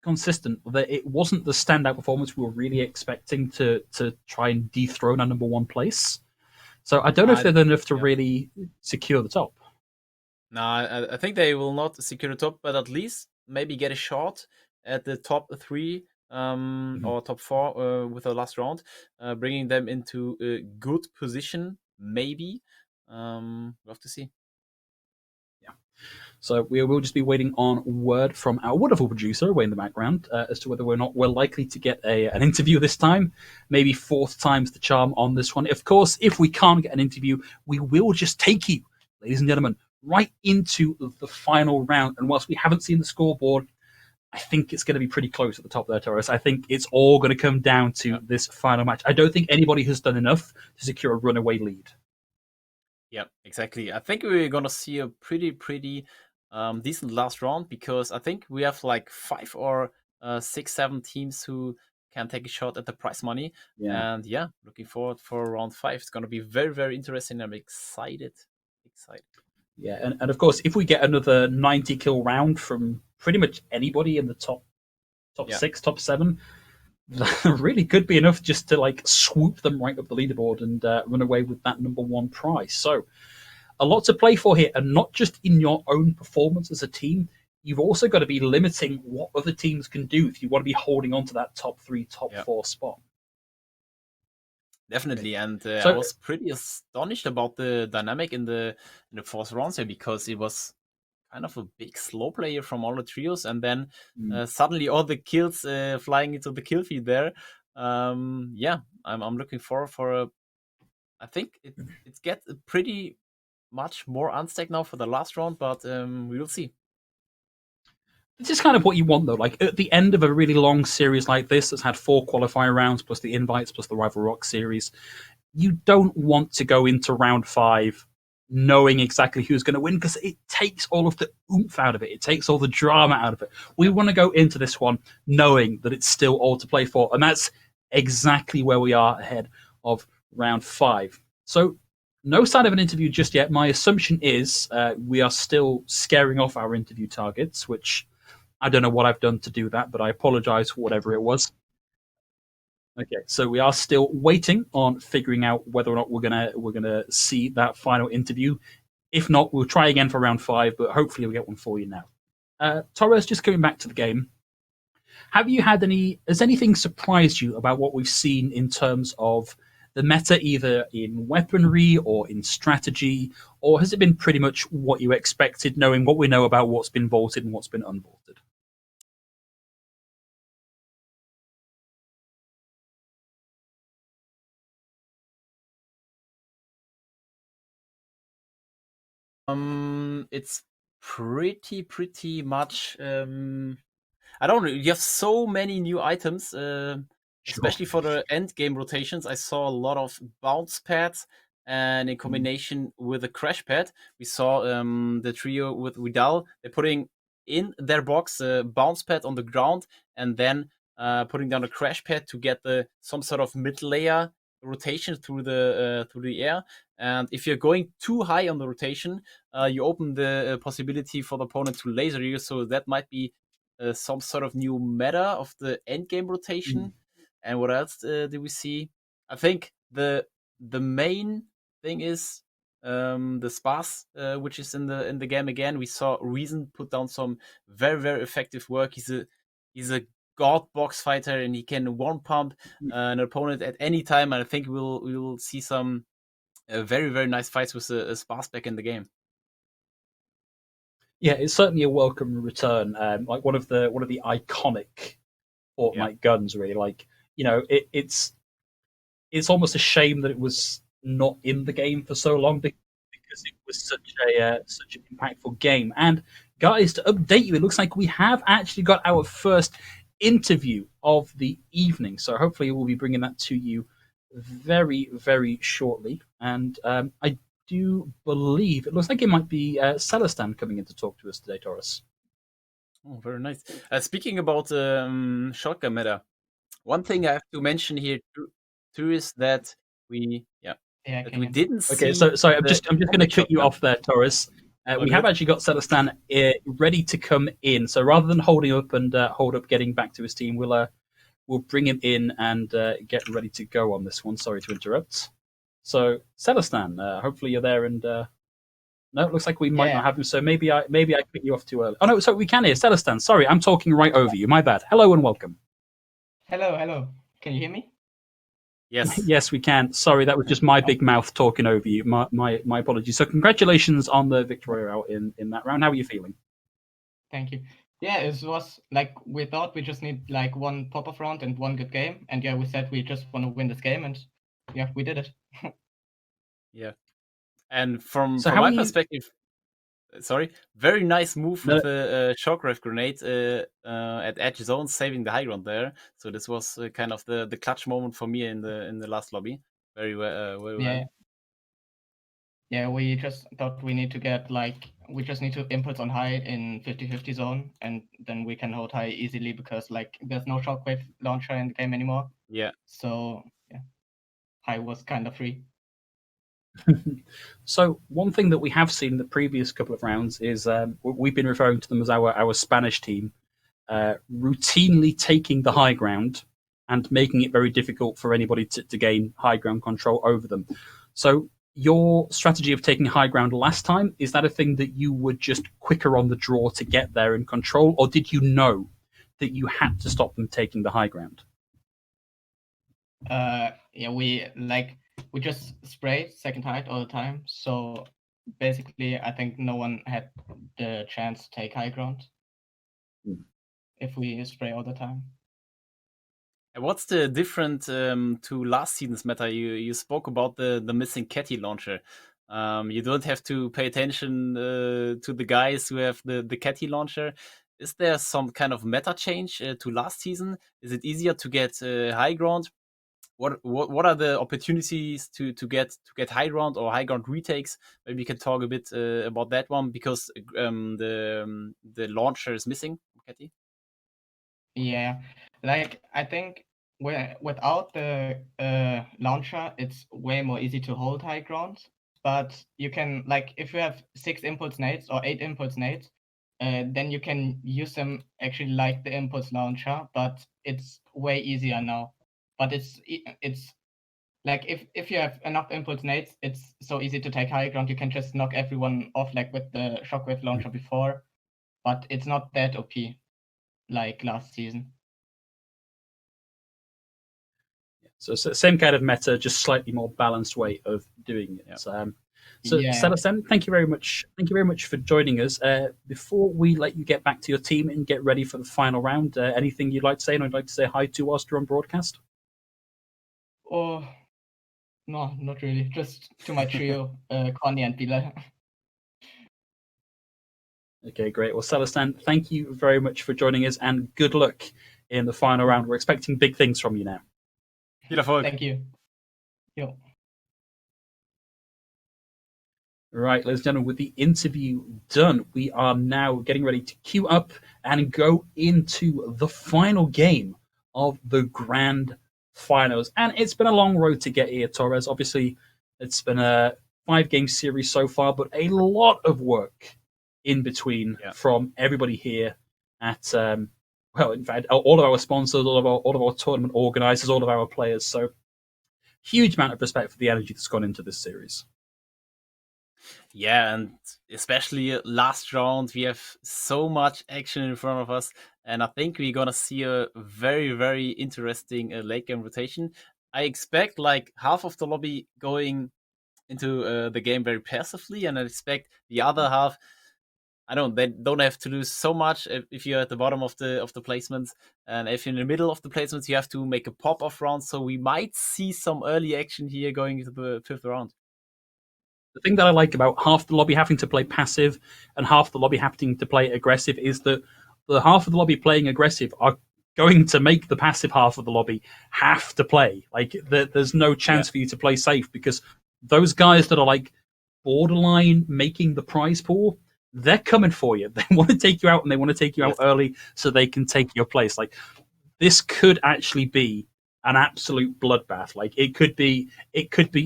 S3: consistent, that it wasn't the standout performance we were really expecting to try and dethrone our number one place. So I don't know if
S4: I
S3: they're enough to
S4: yeah.
S3: really secure the top.
S4: No, I think they will not secure the top, but at least maybe get a shot at the top three
S3: Mhm.
S4: or top four with the last round, bringing them into a good position. Maybe we'll have to see.
S3: Yeah. So we will just be waiting on word from our wonderful producer away in the background as to whether or not we're likely to get an interview this time. Maybe fourth time's the charm on this one. Of course, if we can't get an interview, we will just take you, ladies and gentlemen, right into the final round. And whilst we haven't seen the scoreboard, I think it's going to be pretty close at the top there, Torres. I think it's all going to come down to
S4: Yeah.
S3: this final match. I don't think anybody has done enough to secure a runaway lead.
S4: Yeah, exactly. I think we're gonna see a pretty decent last round because I think we have like 5 or 6, 7 teams who can take a shot at the prize money.
S3: Yeah.
S4: And yeah, looking forward for round 5. It's gonna be very interesting. I'm excited. Excited.
S3: Yeah, and of course, if we get another 90 kill round from pretty much anybody in the top
S4: Yeah.
S3: 6, top 7, that really could be enough just to like swoop them right up the leaderboard and run away with that number one prize. So a lot to play for here, and not just in your own performance as a team. You've also got to be limiting what other teams can do if you want to be holding on to that top 3, top
S4: Yeah.
S3: 4 spot.
S4: Definitely, and I
S3: So
S4: was pretty astonished about the dynamic in the fourth round here because it was kind of a big slow player from all the trios, and then suddenly all the kills flying into the kill feed there. Yeah, I'm looking forward for a. I think it gets pretty much more unstacked now for the last round, but we will see.
S3: this is kind of what you want, though. Like at the end of a really long series like this, that's had 4 qualifier rounds plus the invites plus the Rival Rock series, you don't want to go into round 5 knowing exactly who's going to win because it takes all of the oomph out of it. It takes all the drama out of it. We
S4: Yeah.
S3: want to go into this one knowing that it's still all to play for, and that's exactly where we are ahead of round 5. So no sign of an interview just yet. My assumption is we are still scaring off our interview targets, which I don't know what I've done to do that, but I apologize for whatever it was. Okay, so we are still waiting on figuring out whether or not we're gonna see that final interview. If not, we'll try again for round 5, but hopefully we'll get one for you now. Torres, just coming back to the game, have you had any? Has anything surprised you about what we've seen in terms of the meta, either in weaponry or in strategy, or has it been pretty much what you expected, knowing what we know about what's been vaulted and what's been unvaulted?
S4: It's pretty much. I don't know. You have so many new items,
S3: Sure.
S4: especially for the end game rotations. I saw a lot of bounce pads, and in combination with a crash pad, we saw the trio with Vidal. They're putting in their box a bounce pad on the ground, and then putting down a crash pad to get the some sort of mid layer rotation through the air. And if you're going too high on the rotation, you open the possibility for the opponent to laser you. So that might be some sort of new meta of the end game rotation. And what else did we see? I think the main thing is the spas, which is in the game again. We saw Reason put down some very effective work. He's a god box fighter, and he can one pump an opponent at any time. And I think we will see some very nice fights with a spas back in the game.
S3: Yeah, it's certainly a welcome return. Like one of the iconic
S4: Yeah.
S3: Fortnite guns, really. Like it's almost a shame that it was not in the game for so long because it was such an impactful game. And guys, to update you, it looks like we have actually got our first interview of the evening. So hopefully we'll be bringing that to you very shortly. And I do believe it looks like it might be Celestan coming in to talk to us today, Taurus.
S4: Oh, very nice. Speaking about shotgun meta, One thing I have to mention here too is that we didn't
S3: Okay,
S4: see
S3: so sorry, I'm
S4: the
S3: just going to cut you off there, Torres.
S4: Oh,
S3: We have
S4: good.
S3: actually got Celestin ready to come in. So rather than holding up and hold up getting back to his team, we'll bring him in and get ready to go on this one. Sorry to interrupt. So Celestin, hopefully you're there. And no, it looks like we might not
S2: Yeah.
S3: have him. So maybe I cut you off too early. Oh no, so we can hear Celestin. Sorry, I'm talking right over you. My bad. Hello and welcome.
S2: Hello. Can you hear me?
S4: Yes.
S3: Yes, we can. Sorry, that was just my big mouth talking over you. My apologies. So congratulations on the victory out in that round. How are you feeling?
S2: Thank you. Yeah, it was like we thought we just need like one pop-off round and one good game, and yeah, we said we just want to win this game, and yeah, we did it.
S4: Yeah. And from
S3: So how
S4: my
S3: are you?
S4: perspective, sorry, very nice move
S3: No,
S4: with a shockwave grenade at edge zone, saving the high ground there. So this was kind of the clutch moment for me in the last lobby. Very well.
S2: Yeah. Yeah, we just thought we need to get we just need to inputs on high in 50-50 zone, and then we can hold high easily because like there's no shockwave launcher in the game anymore.
S4: Yeah.
S2: So yeah, high was kind of free.
S3: So one thing that we have seen in the previous couple of rounds is we've been referring to them as our Spanish team, routinely taking the high ground and making it very difficult for anybody to gain high ground control over them. So your strategy of taking high ground last time, is that a thing that you were just quicker on the draw to get there and control, or did you know that you had to stop them taking the high ground?
S2: Yeah, we just spray second height all the time. So basically, I think no one had the chance to take high ground if we spray all the time.
S4: And what's the difference to last season's meta? You spoke about the missing Catty launcher. You don't have to pay attention to the guys who have the Catty launcher. Is there some kind of meta change to last season? Is it easier to get high ground? What are the opportunities to get high ground or high ground retakes? Maybe you can talk a bit about that one, because the launcher is missing, Catty.
S2: Yeah, like I think without the launcher, it's way more easy to hold high ground. But you can, like, if you have 6 impulse nades or 8 impulse nades, then you can use them actually like the impulse launcher, but it's way easier now. But it's like if you have enough impulse nades, it's so easy to take high ground. You can just knock everyone off like with the shockwave launcher before, but it's not that OP like last season.
S3: So same kind of meta, just slightly more balanced way of doing it.
S4: Yeah.
S3: So
S2: Yeah.
S3: Celestin, thank you very much. Thank you very much for joining us. Before we let you get back to your team and get ready for the final round, anything you'd like to say, and I'd like to say hi to whilst you're on broadcast?
S2: Oh, no, not really. Just to my trio, Connie and Bila.
S3: Okay, great. Well, Celestin, thank you very much for joining us, and good luck in the final round. We're expecting big things from you now.
S4: Viel Erfolg.
S2: Thank you. Yo.
S3: Right, ladies and gentlemen, with the interview done, we are now getting ready to queue up and go into the final game of the grand finals. And it's been a long road to get here, Torres. Obviously, it's been a 5-game series so far, but a lot of work in between from everybody here at, well, in fact, all of our sponsors, all of our tournament organizers, all of our players. So, huge amount of respect for the energy that's gone into this series.
S4: Yeah, and especially last round, we have so much action in front of us, and I think we're gonna see a very, very interesting late game rotation. I expect like half of the lobby going into the game very passively, and I expect the other half. They don't have to lose so much if you're at the bottom of the placements, and if you're in the middle of the placements, you have to make a pop-off round. So we might see some early action here going into the 5th round.
S3: The thing that I like about half the lobby having to play passive and half the lobby having to play aggressive is that the half of the lobby playing aggressive are going to make the passive half of the lobby have to play. Like, there's no chance for you to play safe, because those guys that are like borderline making the prize pool, they're coming for you. They want to take you out, and they want to take you out early so they can take your place. Like, this could actually be an absolute bloodbath. Like it could be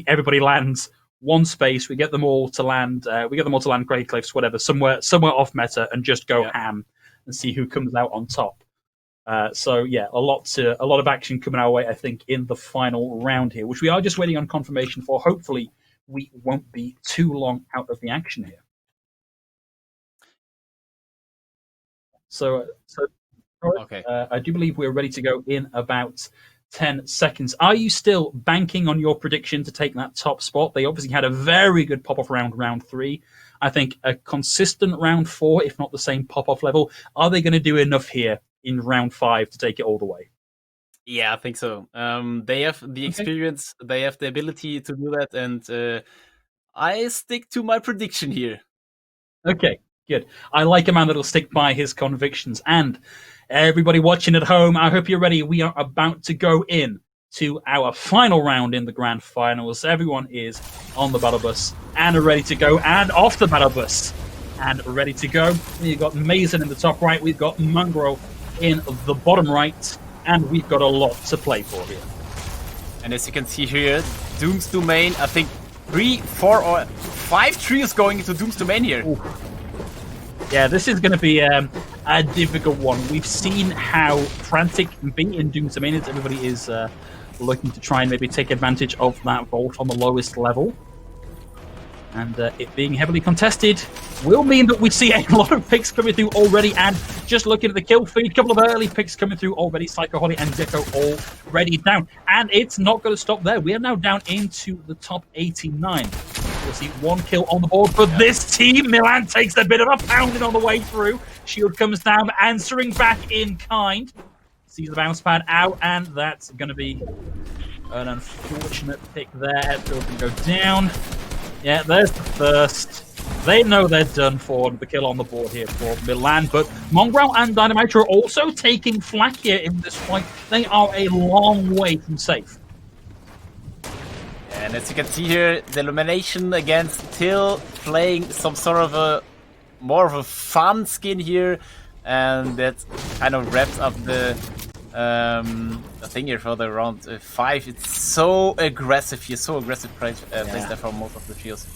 S3: everybody lands one space. We get them all to land. Grey Cliffs, whatever, somewhere off meta, and just go ham and see who comes out on top. So yeah, a lot of action coming our way, I think, in the final round here, which we are just waiting on confirmation for. Hopefully, we won't be too long out of the action here. So
S4: Okay.
S3: I do believe we're ready to go in about 10 seconds. Are you still banking on your prediction to take that top spot? They obviously had a very good pop-off round 3. I think a consistent round 4, if not the same pop-off level. Are they going to do enough here in round 5 to take it all the way?
S4: Yeah, I think so. They have the experience, they have the ability to do that, and I stick to my prediction here.
S3: Okay, good. I like a man that'll stick by his convictions. And everybody watching at home, I hope you're ready. We are about to go in to our final round in the grand finals. Everyone is on the battle bus and are ready to go, and off the battle bus and ready to go. We've got Mason in the top right, we've got Mongrel in the bottom right, and we've got a lot to play for here.
S4: And as you can see here, Doom's domain, I think 3, 4, or 5 trios going into Doom's domain here.
S3: Ooh. Yeah, this is going to be a difficult one. We've seen how frantic can be in Doom's domain. Everybody is looking to try and maybe take advantage of that vault on the lowest level. And it being heavily contested will mean that we see a lot of picks coming through already. And just looking at the kill feed, a couple of early picks coming through already. Psycho Holly and Gecko already down. And it's not going to stop there. We are now down into the top 89. We'll see one kill on the board for this team. Milan takes a bit of a pounding on the way through. Shield comes down, answering back in kind. Sees the bounce pad out, and that's going to be an unfortunate pick there. Headfield can go down. Yeah, there's the first. They know they're done for. The kill on the board here for Milan, but Mongrel and Dynamite are also taking flak here in this fight. They are a long way from safe.
S4: And as you can see here, the elimination against Till playing some sort of more of a fun skin here, and that kind of wraps up the thing here for the round 5. It's so aggressive here, so aggressive play there for most of the trios.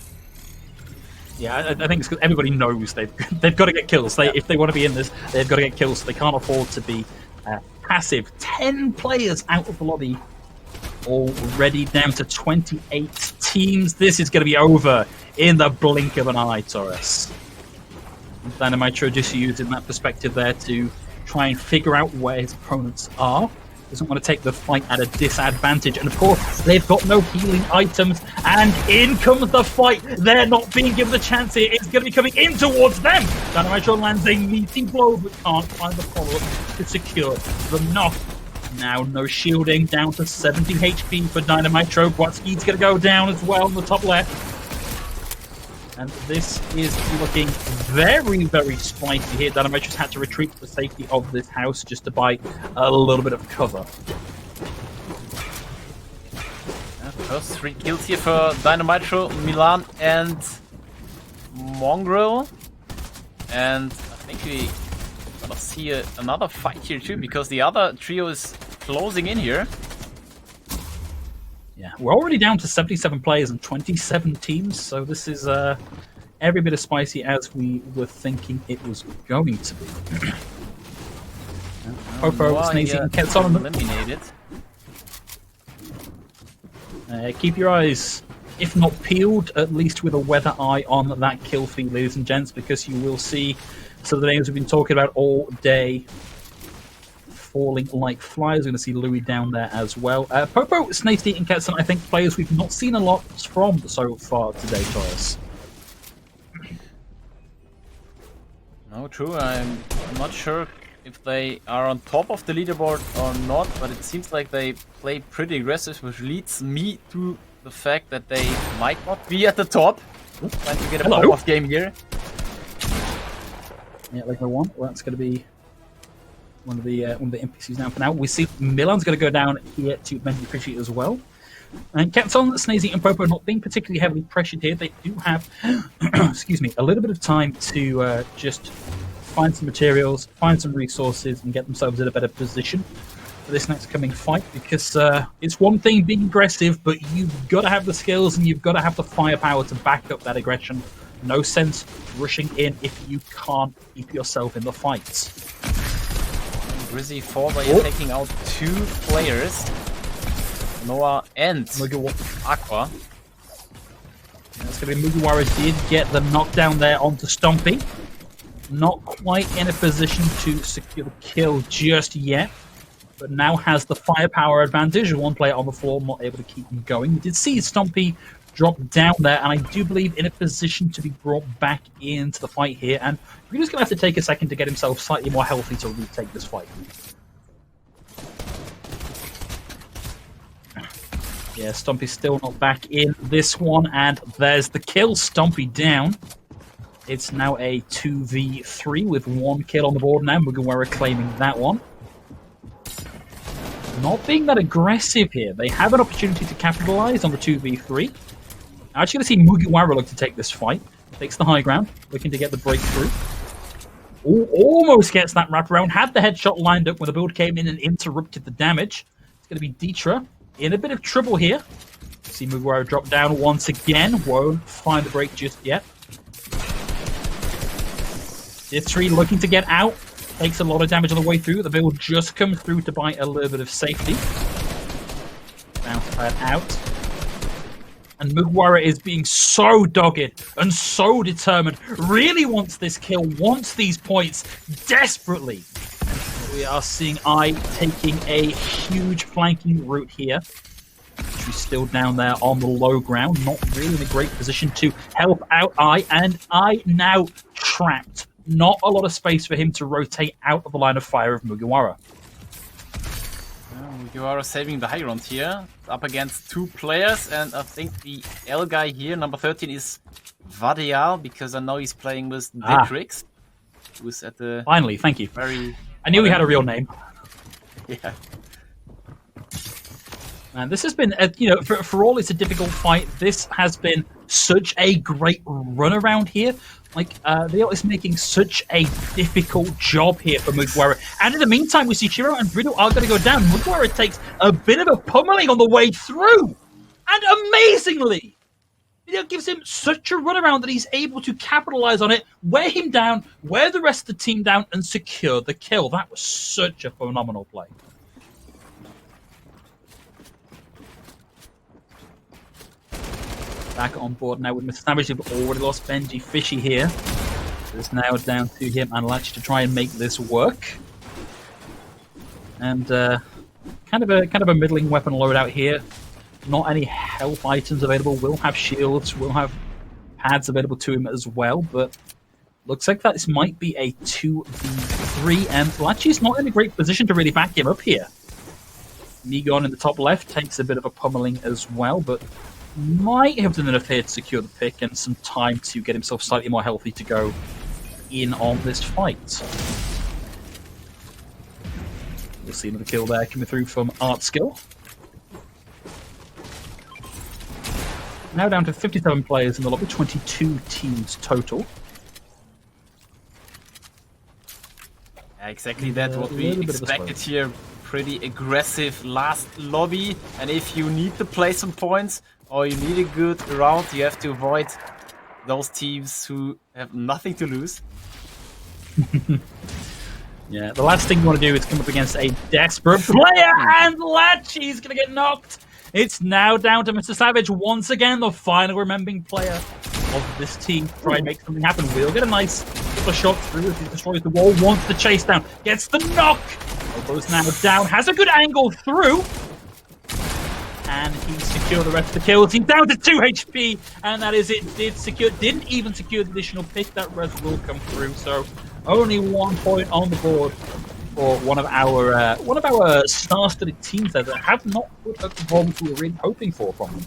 S3: Yeah, I think it's because everybody knows they've got to get kills. If they want to be in this, they've got to get kills. So they can't afford to be passive. 10 players out of the lobby. Already down to 28 teams. This is going to be over in the blink of an eye, Torres. Dynamite just using that perspective there to try and figure out where his opponents are. Doesn't want to take the fight at a disadvantage. And of course, they've got no healing items. And in comes the fight. They're not being given the chance here. It's going to be coming in towards them. Dynamite lands a meaty blow, but can't find the follow-up to secure the knock. Now, no shielding, down to 70 HP for Dynamite. Watsky's going to go down as well on the top left. And this is looking very, very spicy here. Dynamite just had to retreat to the safety of this house just to buy a little bit of cover.
S4: First 3 kills here for Dynamite, Milan, and Mongrel. And I think we gonna see another fight here too, because the other trio is closing in here.
S3: Yeah, we're already down to 77 players and 27 teams, so this is every bit as spicy as we were thinking it was going to be. Popo, Sneezy, and Ketson
S4: eliminated.
S3: Keep your eyes, if not peeled, at least with a weather eye on that kill feed, ladies and gents, because you will see some of the names we've been talking about all day falling like flies. We're going to see Louis down there as well. Popo, Snakey, and Ketson, I think players we've not seen a lot from so far today, Torres.
S4: No, true. I'm not sure if they are on top of the leaderboard or not, but it seems like they play pretty aggressive, which leads me to the fact that they might not be at the top. Trying to get a pop-off game here.
S3: Yeah, like I want. Well, that's going to be one of the NPCs now for now. We see Milan's going to go down here to Mendy Appreciate as well. And Ketson, Snazy, and Popo not being particularly heavily pressured here. They do have, excuse me, a little bit of time to just find some materials, find some resources, and get themselves in a better position. for this next coming fight, because it's one thing being aggressive, but you've got to have the skills and you've got to have the firepower to back up that aggression. No sense rushing in if you can't keep yourself in the fights.
S4: Grizzly Forza is taking out 2 players, Noah and Aqua.
S3: That's going to be Mugiwara did get the knockdown there onto Stompy. Not quite in a position to secure the kill just yet, but now has the firepower advantage. One player on the floor not able to keep him going. We did see Stompy drop down there, and I do believe in a position to be brought back into the fight here. And we're just going to have to take a second to get himself slightly more healthy to retake this fight. Yeah, Stompy's still not back in this one, and there's the kill. Stompy down. It's now a 2v3 with 1 kill on the board now. Mugiwara claiming that one. Not being that aggressive here. They have an opportunity to capitalize on the 2v3. I'm actually going to see Mugiwara look to take this fight. Takes the high ground, looking to get the breakthrough. Ooh, almost gets that wraparound. Had the headshot lined up when the build came in and interrupted the damage. It's going to be Dietra in a bit of trouble here. See Mugiwara drop down once again. Won't find the break just yet. Div3 looking to get out. Takes a lot of damage on the way through. The build just comes through to buy a little bit of safety. Bounce pad out. And Mugiwara is being so dogged and so determined. Really wants this kill, wants these points desperately. And we are seeing I taking a huge flanking route here. She's still down there on the low ground. Not really in a great position to help out I. And I now trapped. Not a lot of space for him to rotate out of the line of fire of Mugiwara.
S4: Mugiwara saving the high ground here. Up against 2 players, and I think the L guy here, number 13, is Vadial, because I know he's playing with Ditrix, who's at the...
S3: Finally, thank you. I knew he had a real name.
S4: Yeah.
S3: Man, this has been, for all it's a difficult fight, this has been such a great run around here. Like, Leo is making such a difficult job here for Mugiwara. And in the meantime, we see Shiro and Bruno are going to go down. Mugiwara takes a bit of a pummeling on the way through. And amazingly, it gives him such a runaround that he's able to capitalize on it, wear him down, wear the rest of the team down, and secure the kill. That was such a phenomenal play. Back on board now with Mr. Savage. We've already lost Benji Fishy here. It's now down to him and Latch to try and make this work. And kind of a middling weapon loadout here. Not any health items available. Will have shields. Will have pads available to him as well. But looks like that this might be a 2v3. And Latchy's not in a great position to really back him up here. Megon in the top left takes a bit of a pummeling as well, but might have done enough here to secure the pick and some time to get himself slightly more healthy to go in on this fight. We'll see another kill there coming through from Art Skill. Now down to 57 players in the lobby, 22 teams total.
S4: Yeah, exactly that's what we expected here. Pretty aggressive last lobby, and if you need to play some points or you need a good round, you have to avoid those teams who have nothing to lose.
S3: Yeah, the last thing you want to do is come up against a desperate player, and Latchy's going to get knocked. It's now down to Mr. Savage once again, the final remaining player of this team to try and make something happen. We'll get a nice shot through as he destroys the wall, wants the chase down, gets the knock. Elbow's now down, has a good angle through. And he secured the rest of the kills. He's down to 2 HP, and that is it. Didn't even secure the additional pick. That res will come through. So only 1 point on the board for one of our star-studded teams there that have not put up the performance we were really hoping for from them.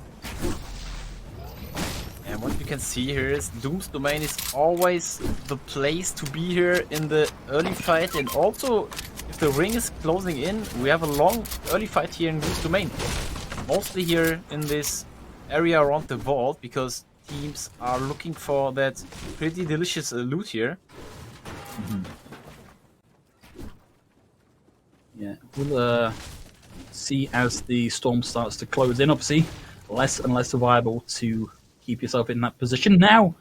S4: And what you can see here is Doom's Domain is always the place to be here in the early fight, and also if the ring is closing in, we have a long early fight here in Doom's Domain. Mostly here in this area around the vault, because teams are looking for that pretty delicious loot here.
S3: Yeah, we'll see as the storm starts to close in. Obviously, less and less viable to keep yourself in that position. Now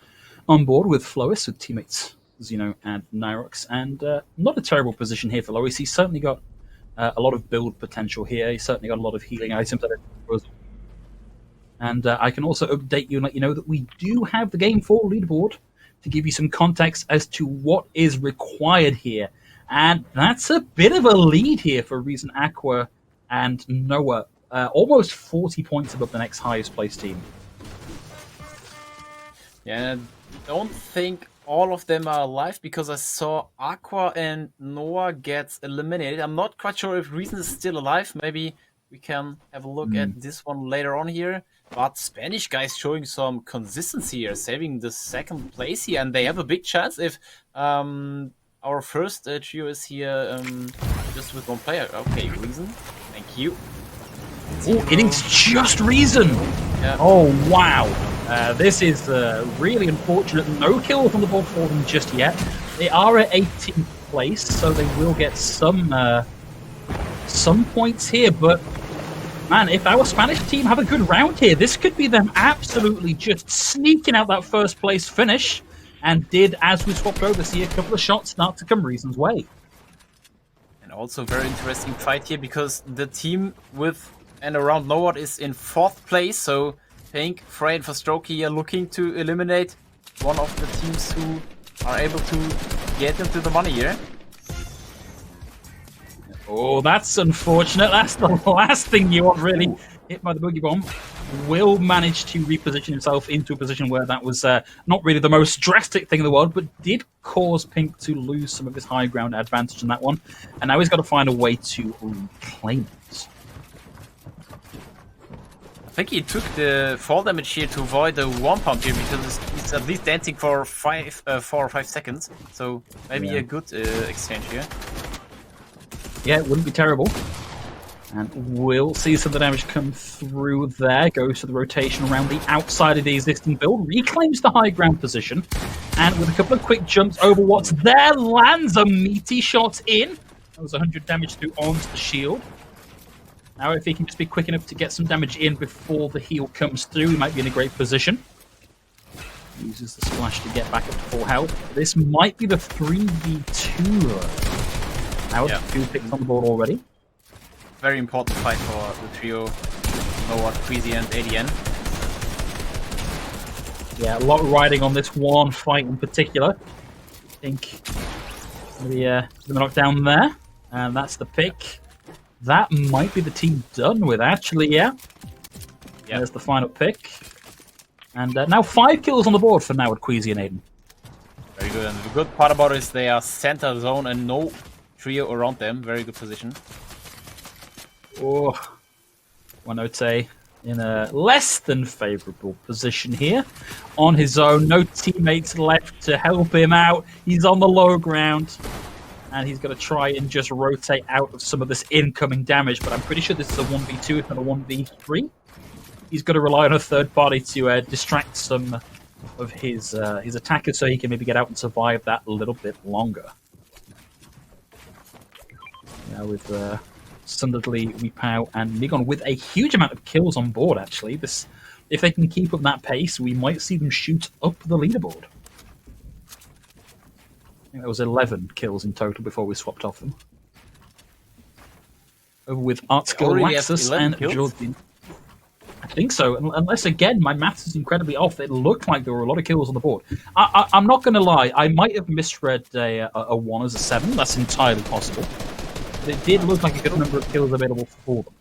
S3: on board with Flois, with teammates Xeno and Nyrox, and not a terrible position here for Lois. He's certainly got a lot of build potential here. He's certainly got a lot of healing items at his disposal. And I can also update you and let you know that we do have the Game 4 leaderboard to give you some context as to what is required here. And that's a bit of a lead here for Reason Aqua and Noah. Almost 40 points above the next highest placed team.
S4: Yeah, I don't think all of them are alive because I saw Aqua and Noah get eliminated. I'm not quite sure if Reason is still alive. Maybe we can have a look at this one later on here. But Spanish guys showing some consistency here, saving the second place here, and they have a big chance if our first trio is here just with one player. Okay, Reason, thank you.
S3: Oh, innings just Reason!
S4: Yeah.
S3: Oh, wow. This is really unfortunate. No kills on the board for them just yet. They are at 18th place, so they will get some points here, but man, if our Spanish team have a good round here, this could be them absolutely just sneaking out that first place finish, and did, as we swapped over, see a couple of shots start to come Reason's way.
S4: And also very interesting fight here because the team with and around Noah is in 4th place, so Pink, Frey and Fastrokey are looking to eliminate one of the teams who are able to get into the money here.
S3: Oh, that's unfortunate. That's the last thing you want, really. Hit by the boogie bomb. Will manage to reposition himself into a position where that was not really the most drastic thing in the world, but did cause Pink to lose some of his high ground advantage in that one. And now he's got to find a way to reclaim it.
S4: I think he took the fall damage here to avoid the one pump here because he's at least dancing for 4 or 5 seconds. So maybe a good exchange here.
S3: Yeah, it wouldn't be terrible. And we'll see some of the damage come through there. Goes to the rotation around the outside of the existing build. Reclaims the high ground position. And with a couple of quick jumps over what's there, lands a meaty shot in. That was 100 damage through onto the shield. Now if he can just be quick enough to get some damage in before the heal comes through, he might be in a great position. Uses the splash to get back up to full health. This might be the 3v2. Now, 2 picks on the board already.
S4: Very important fight for the trio, Noah, Queasy and ADN.
S3: Yeah, a lot riding on this one fight in particular. I think the knockdown there, and that's the pick. That might be the team done with, actually, yeah. There's the final pick. And now 5 kills on the board for now with Queasy and Aiden.
S4: Very good, and the good part about it is they are center zone and no trio around them. Very good position.
S3: Oh, one would say in a less than favorable position here. On his own, no teammates left to help him out. He's on the low ground, and he's going to try and just rotate out of some of this incoming damage, but I'm pretty sure this is a 1v2, if not a 1v3. He's got to rely on a third party to distract some of his attackers so he can maybe get out and survive that a little bit longer. Now with Sunderly, Weepow, and Migon with a huge amount of kills on board, actually. If they can keep up that pace, we might see them shoot up the leaderboard. I think that was 11 kills in total before we swapped off them. Over with Artskill, Laxus, and Jordan. I think so, unless, again, my maths is incredibly off. It looked like there were a lot of kills on the board. I'm not going to lie, I might have misread a 1 as a 7. That's entirely possible. But it did look like a good number of kills available for them.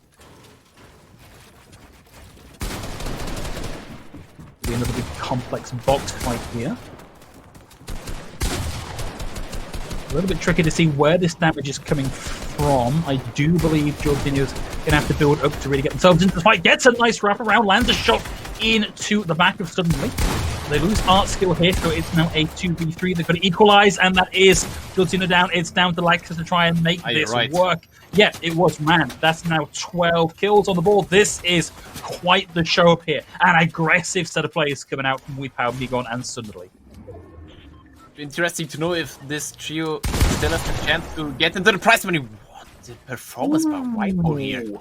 S3: Be another big complex box fight here. A little bit tricky to see where this damage is coming from. I do believe Jorginho's going to have to build up to really get themselves into the fight. Gets a nice wraparound, lands a shot into the back of Suddenly. They lose art skill here, so it's now a 2v3. They've got to equalize, and that is Jorginho down. It's down to Laxus to try and make this work. Yeah, it was, man. That's now 12 kills on the board. This is quite the show up here. An aggressive set of players coming out from Weepow, Migon, and Suddenly.
S4: Interesting to know if this trio still has the chance to get into the prize money. What? the performance by Wipo here.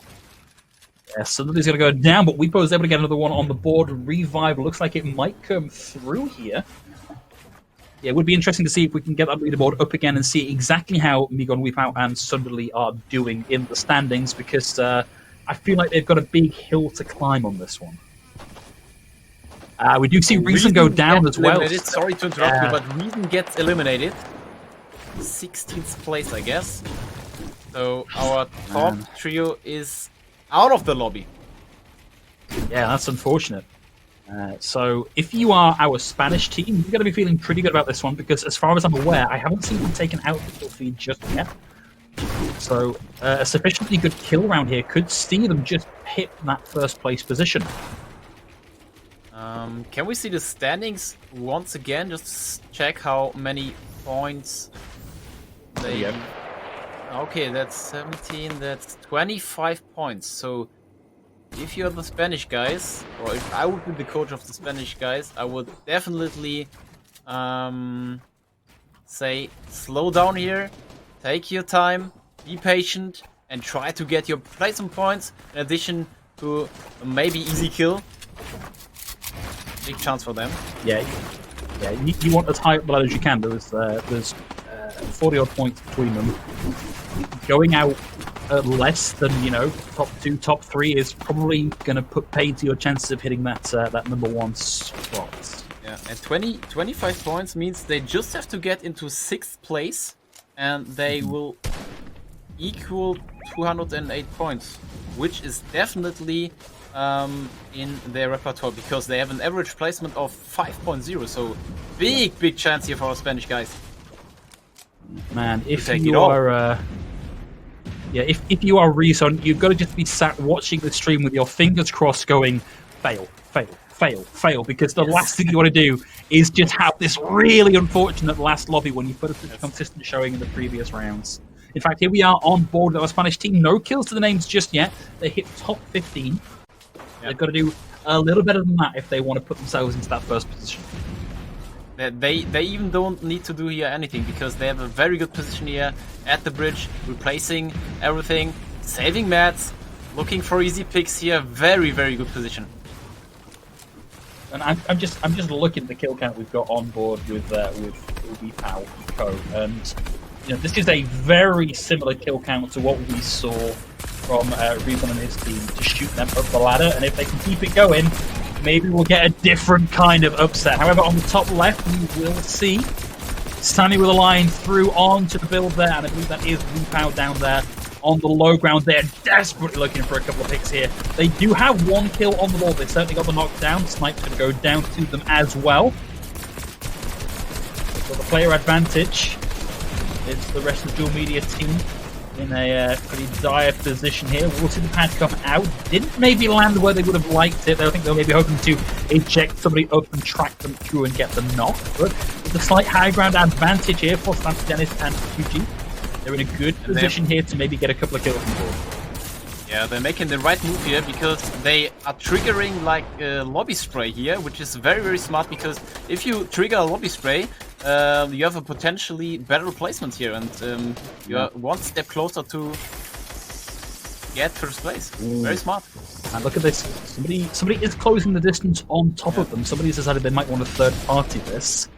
S3: Yeah, somebody's going to go down, but Wipo's able to get another one on the board. Revive looks like it might come through here. Yeah, it would be interesting to see if we can get that leaderboard up again and see exactly how Migon, Weepow, and Sunderly are doing in the standings, because I feel like they've got a big hill to climb on this one. We do see Reason go down as well.
S4: Sorry to interrupt you, but Reason gets eliminated. 16th place, I guess. So our top trio is out of the lobby.
S3: Yeah, that's unfortunate. So if you are our Spanish team, you're going to be feeling pretty good about this one, because as far as I'm aware, I haven't seen them taken out of the kill feed just yet. So a sufficiently good kill round here could see them just hit that first place position.
S4: Can we see the standings once again? Just check how many points they...
S3: Yep.
S4: Okay, that's 17, that's 25 points. So if you're the Spanish guys, or if I would be the coach of the Spanish guys, I would definitely say slow down here, take your time, be patient, and try to get your placement points in addition to a maybe easy kill. Big chance for them.
S3: Yeah. You want as high up the ladder as you can. There's 40 odd points between them. Going out at less than top 2, top 3 is probably going to put paid to your chances of hitting that that number 1 spot.
S4: Yeah, and 25 points means they just have to get into 6th place, and they will equal 208 points, which is definitely in their repertoire, because they have an average placement of 5.0, so big chance here for our Spanish guys.
S3: Man, if you are if you are Reason, you've got to just be sat watching the stream with your fingers crossed going fail, because the last thing you want to do is just have this really unfortunate last lobby when you put a consistent showing in the previous rounds. In fact, here we are on board with our Spanish team. No kills to the names just yet. They hit top 15. They've got to do a little better than that if they want to put themselves into that first position.
S4: They even don't need to do here anything, because they have a very good position here at the bridge, replacing everything, saving mats, looking for easy picks here. Very good position.
S3: And I'm just looking at the kill count we've got on board with Weepow Co. And this is a very similar kill count to what we saw from Reason and his team to shoot them up the ladder. And if they can keep it going, maybe we'll get a different kind of upset. However, on the top left, we will see Sunny with a line through onto the build there, and I believe that is Weepow down there on the low ground. They're desperately looking for a couple of picks here. They do have 1 kill on the board. They certainly got the knockdown. Snipe's going to go down to them as well. So the player advantage. It's the rest of the Dual Media team in a pretty dire position here. We'll see the pad come out. Didn't maybe land where they would have liked it. I think they were maybe hoping to eject somebody up and track them through and get the knock. But with a slight high ground advantage here for Santa Dennis and QG. They're in a good position here to maybe get a couple of kills on board.
S4: Yeah, they're making the right move here, because they are triggering like a lobby spray here, which is very smart, because if you trigger a lobby spray, you have a potentially better replacement here, and you are one step closer to get first place. Very smart.
S3: And look at this. Somebody is closing the distance on top of them. Somebody's decided they might want to third party this.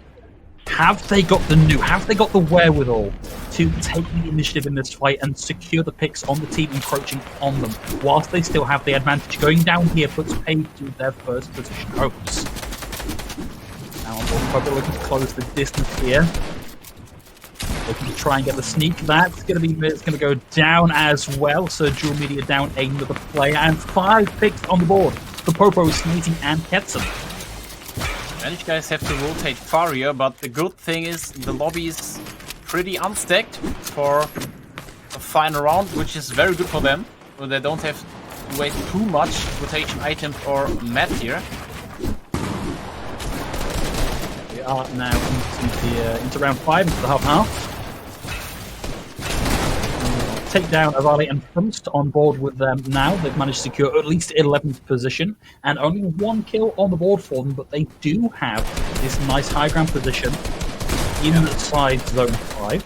S3: Have they got the wherewithal to take the initiative in this fight and secure the picks on the team encroaching on them, whilst they still have the advantage? Going down here puts paid to their first position hopes. Now we're probably looking to close the distance here. Looking to try and get the sneak. That's going to go down as well. So Dual Media down another player, and 5 picks on the board for Popo, Sneezy, and Ketson.
S4: Spanish guys have to rotate far here, but the good thing is the lobby is pretty unstacked for a final round, which is very good for them, so they don't have to waste too much rotation items or mat here.
S3: We are now into round 5, into the half. Take down Avali and Frumst on board with them now. They've managed to secure at least 11th position, and only 1 kill on the board for them, but they do have this nice high ground position inside zone 5.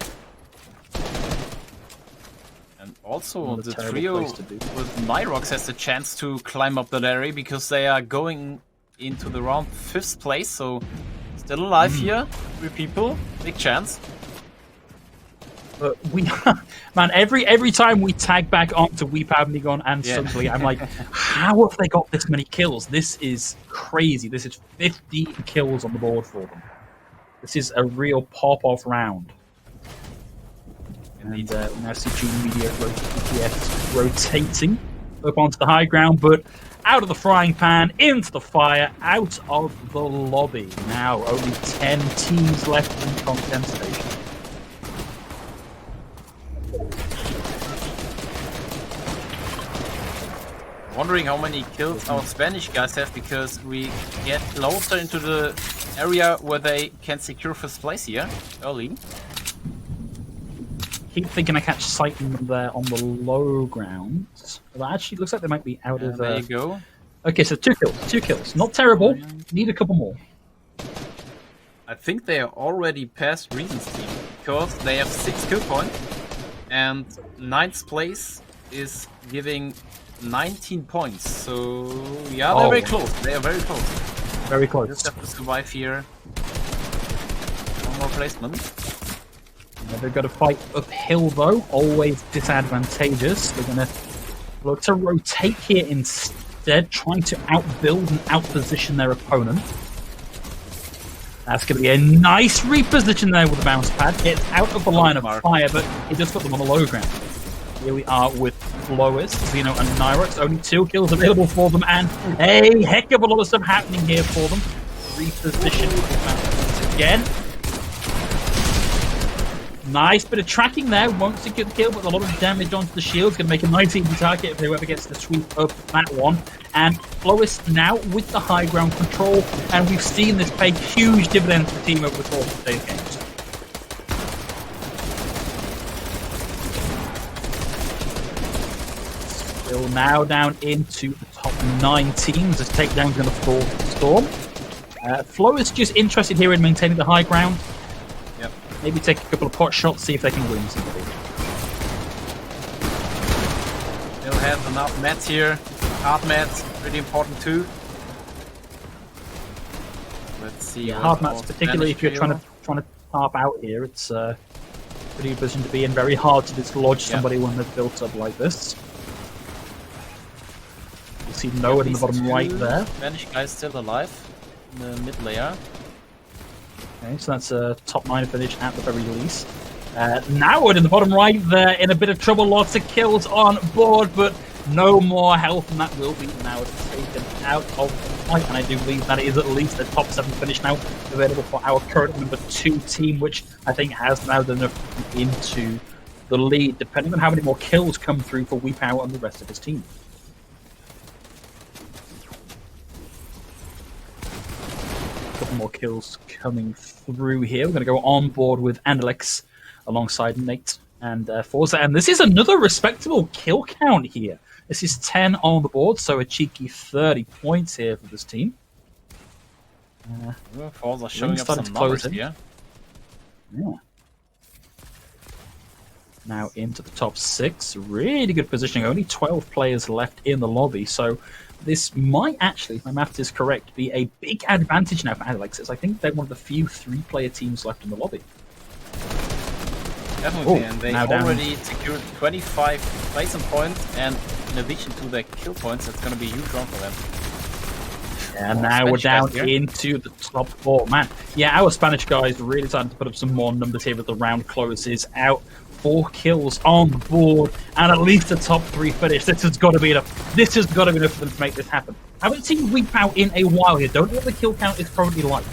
S4: And Also,
S3: Another
S4: the
S3: terrible
S4: trio
S3: place to be.
S4: with Nyrox has the chance to climb up the ladder because they are going into the round 5th place, so still alive here. 3 people, big chance.
S3: But we, man, every time we tag back onto Weepow, Nigon, and
S4: Yeah.
S3: Suddenly, I'm like, how have they got this many kills? This is crazy. This is 50 kills on the board for them. This is a real pop-off round.
S4: Indeed.
S3: And we now see Junior Media rotating up onto the high ground, but out of the frying pan, into the fire, out of the lobby. Now, only 10 teams left in content station.
S4: Wondering how many kills our Spanish guys have because we get closer into the area where they can secure 1st place here early.
S3: Keep thinking I catch sight of them there on the low ground. Well, actually, it looks like they might be out of.
S4: There you go.
S3: Okay, so 2 kills. 2 kills. Not terrible. Need a couple more.
S4: I think they are already past Reason's team because they have 6 kill points and 9th place is giving 19 points. So yeah, they're very close. They are very close.
S3: Very close.
S4: Just have to survive here. One more placement.
S3: Yeah, they've got to fight uphill though. Always disadvantageous. They're going to look to rotate here instead, trying to outbuild and outposition their opponent. That's going to be a nice reposition there with the bounce pad. It's out of the line of fire, but it just got them on the low ground. Here we are with Lois, Xeno, and Nyrox. Only 2 kills available for them, and a heck of a lot of stuff happening here for them. Reposition once again. Nice bit of tracking there. Won't secure the kill, but a lot of damage onto the shield. Going to make a nice easy target if whoever gets to sweep up that one. And Lois now with the high ground control, and we've seen this pay huge dividends for the team over the course of today's games. Still now down into the top 9 teams as takedown's going to fall to Storm. Flo is just interested here in maintaining the high ground.
S4: Yep.
S3: Maybe take a couple of pot shots, see if they can win something.
S4: They'll have enough mats here. Hard mats, pretty important too. Let's see.
S3: Yeah, hard mats, particularly if you're trying to tarp out here, it's a pretty good position to be in. Very hard to dislodge somebody when they're built up like this. You see Noah in the bottom right there.
S4: Spanish guys still alive in the mid layer.
S3: Okay, so that's a top 9 finish at the very least. Now in the bottom right there, in a bit of trouble, lots of kills on board, but no more health, and that will be now taken out of the fight. And I do believe that is at least a top 7 finish now available for our current number 2 team, which I think has now done enough into the lead, depending on how many more kills come through for Weepow and the rest of his team. Couple more kills coming through here. We're going to go on board with Andalex alongside Nate and Forza, and this is another respectable kill count here. This is 10 on the board, so a cheeky 30 points here for this team.
S4: Forza showing up some numbers here.
S3: Yeah. Now into the top 6. Really good positioning. Only 12 players left in the lobby, so this might actually, if my math is correct, be a big advantage now for Andalex, as I think they're one of the few 3-player teams left in the lobby.
S4: Definitely, and they already secured 25 placement points, and in addition to their kill points, that's going to be a huge round for them.
S3: And now we're down into the top 4. Man, yeah, our Spanish guys are really starting to put up some more numbers here as the round closes out. 4 kills on the board, and at least a top 3 finish. This has got to be enough. This has got to be enough for them to make this happen. I haven't seen Weepow in a while here. Don't know what the kill count is currently like,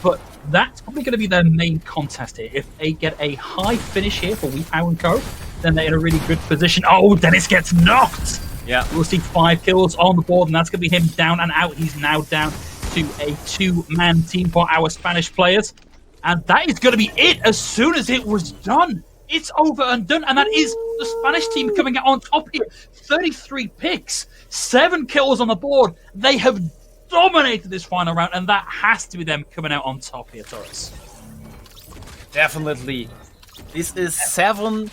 S3: but that's probably going to be their main contest here. If they get a high finish here for Weepow and Co, then they're in a really good position. Oh, Dennis gets knocked!
S4: Yeah.
S3: We'll see 5 kills on the board, and that's going to be him down and out. He's now down to a 2-man team for our Spanish players. And that is going to be it as soon as it was done. It's over and done, and that is the Spanish team coming out on top here. 33 picks, 7 kills on the board. They have dominated this final round, and that has to be them coming out on top here, Torres.
S4: Definitely. This is 7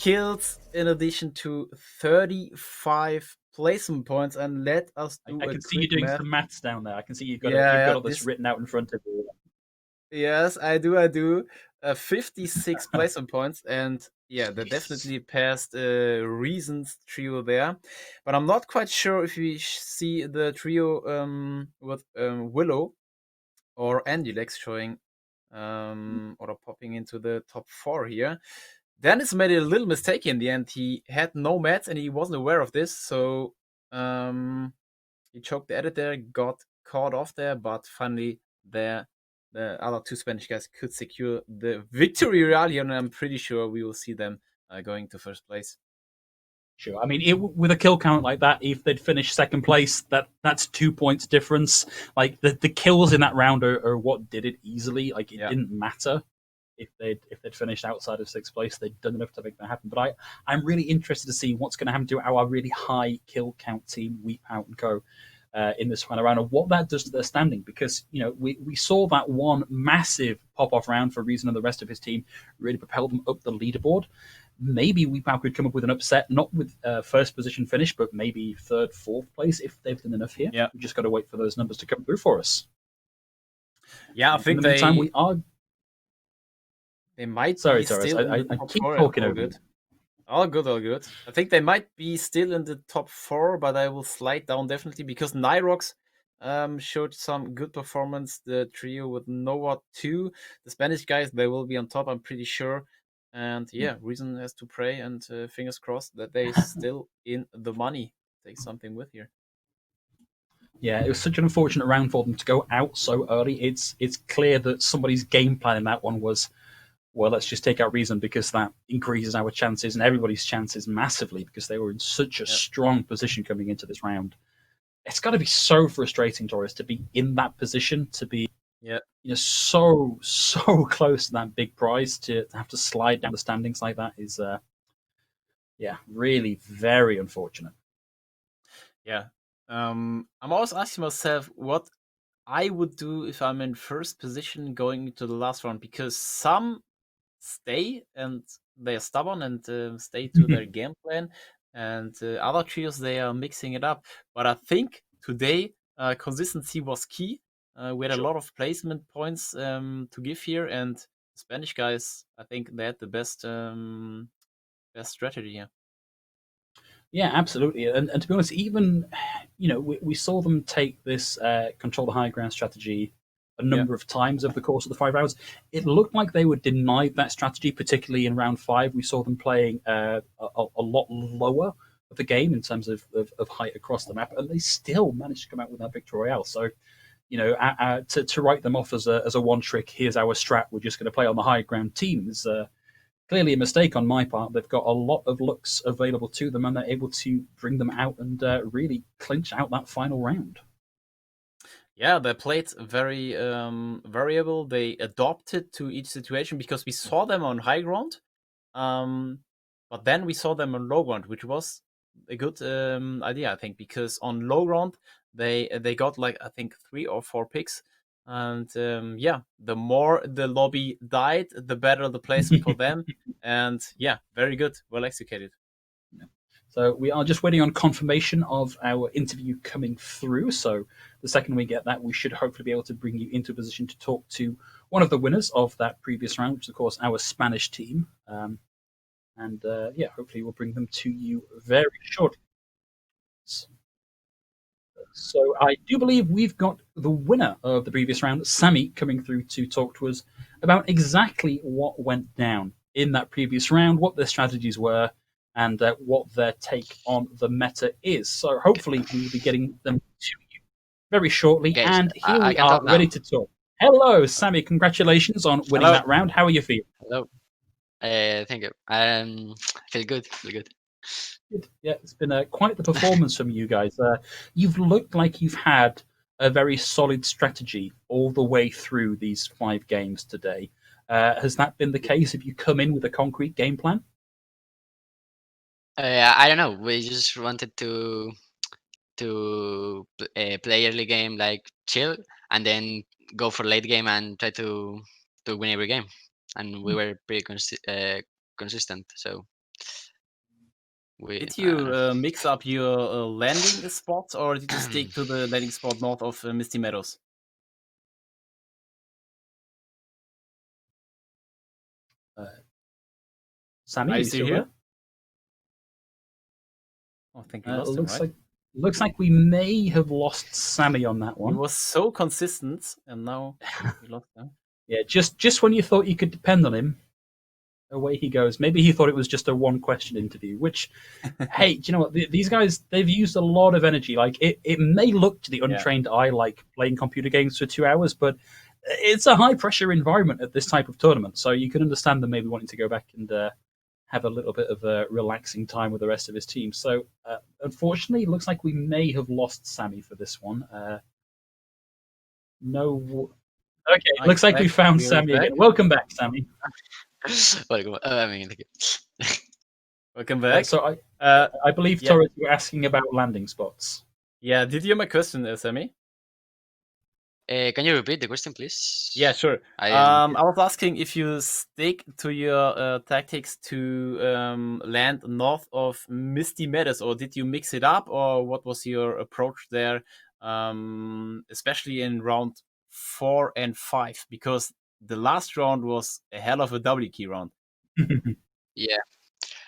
S4: kills in addition to 35 placement points. And let us do
S3: I
S4: a
S3: can see you
S4: quick
S3: doing
S4: math.
S3: some maths down there. I can see you've got
S4: Yeah,
S3: all this written out in front of you.
S4: yes, I do. 56 placement points, and yeah, they definitely passed Reason's trio there. But I'm not quite sure if we see the trio with Willow or Andylex showing or popping into the top 4 here. Dennis made a little mistake in the end. He had no mats and he wasn't aware of this, so he choked the editor, got caught off there, but finally the other two Spanish guys could secure the victory royale here, and I'm pretty sure we will see them going to first place.
S3: Sure. I mean, with a kill count like that, if they'd finished second place, that's 2 points difference. Like the kills in that round are what did it easily. Like it didn't matter if they'd finished outside of sixth place. They'd done enough to make that happen. But I'm really interested to see what's going to happen to our really high kill count team, Weep Out and Co. In this final round, and what that does to their standing, because we saw that one massive pop off round for Reason and the rest of his team really propelled them up the leaderboard. Maybe Weepow could come up with an upset, not with first position finish, but maybe third, fourth place if they've done enough here.
S4: Yeah,
S3: we just got to wait for those numbers to come through for us.
S4: Yeah, I think
S3: in the meantime,
S4: they might
S3: Sorry,
S4: be
S3: Torres.
S4: still
S3: I keep talking over you.
S4: All good, all good. I think they might be still in the top 4, but I will slide down definitely because Nyrox showed some good performance. The trio with Nova 2, the Spanish guys, they will be on top, I'm pretty sure. And yeah, Reason has to pray and fingers crossed that they still in the money. Take something with here.
S3: Yeah, it was such an unfortunate round for them to go out so early. It's clear that somebody's game plan in that one was, well, let's just take out Reason because that increases our chances and everybody's chances massively because they were in such a strong position coming into this round. It's got to be so frustrating, Torres, to be in that position, to be so close to that big prize, to have to slide down the standings like that is, really very unfortunate.
S4: Yeah. I'm always asking myself what I would do if I'm in first position going into the last round, because some stay and they're stubborn and stay to their game plan, and other trios, they are mixing it up. But I think today consistency was key. We had a lot of placement points to give here, and Spanish guys, I think they had the best strategy here.
S3: Yeah, absolutely. And to be honest, even we saw them take this control the high ground strategy a number of times over the course of the 5 rounds. It looked like they were denied that strategy, particularly in round 5. We saw them playing a lot lower of the game in terms of height across the map, and they still managed to come out with that victory royale. So, to write them off as a one trick, here's our strat, we're just going to play on the high ground team is clearly a mistake on my part. They've got a lot of looks available to them, and they're able to bring them out and really clinch out that final round.
S4: Yeah, they played very variable. They adopted to each situation because we saw them on high ground, but then we saw them on low ground, which was a good idea, I think, because on low ground they got like I think 3 or 4 picks, and the more the lobby died, the better the placement for them, and yeah, very good, well executed.
S3: So we are just waiting on confirmation of our interview coming through. So the second we get that, we should hopefully be able to bring you into a position to talk to one of the winners of that previous round, which is, of course, our Spanish team. Hopefully we'll bring them to you very shortly. So I do believe we've got the winner of the previous round, Sammy, coming through to talk to us about exactly what went down in that previous round, what their strategies were, and what their take on the meta is. So hopefully we will be getting them to you very shortly.
S5: Guys,
S3: and here
S5: I
S3: we
S5: can
S3: are
S5: talk now.
S3: ready to talk. Hello, Sammy. Congratulations on winning that round. How are you feeling?
S5: Hello. Thank you. Feel good. Feel good.
S3: Good. Yeah, it's been quite the performance from you guys. You've looked like you've had a very solid strategy all the way through these 5 games today. Has that been the case? Have you come in with a concrete game plan?
S5: I don't know. We just wanted to play early game, like chill, and then go for late game and try to win every game. And we were pretty consistent. So
S4: Did you mix up your landing spots, or did you stick to the landing spot north of Misty Meadows?
S3: Sammy,
S4: Are
S3: are
S4: you
S3: you
S4: still
S3: still
S4: here?
S3: there?
S4: Oh, I think we lost him, right?
S3: Looks like we may have lost Sammy on that
S4: He
S3: one.
S4: was so consistent, and now we lost him.
S3: Yeah, just when you thought you could depend on him, away he goes. Maybe he thought it was just a one-question interview, which, hey, do you know what? These guys, they've used a lot of energy. Like, it may look to the untrained eye like playing computer games for 2 hours, but it's a high-pressure environment at this type of tournament, so you can understand them maybe wanting to go back and have a little bit of a relaxing time with the rest of his team. So, unfortunately, it looks like we may have lost Sammy for this one. No. Okay, looks like we found Sammy again. Welcome back, Sammy.
S4: Welcome back.
S3: So I believe, Torres, you were asking about landing spots.
S4: Yeah, did you hear my question, Sammy?
S5: Can you repeat the question, please?
S4: Yeah, sure. I was asking if you stick to your tactics to land north of Misty Meadows, or did you mix it up, or what was your approach there, especially in round 4 and 5? Because the last round was a hell of a W key round.
S5: Yeah.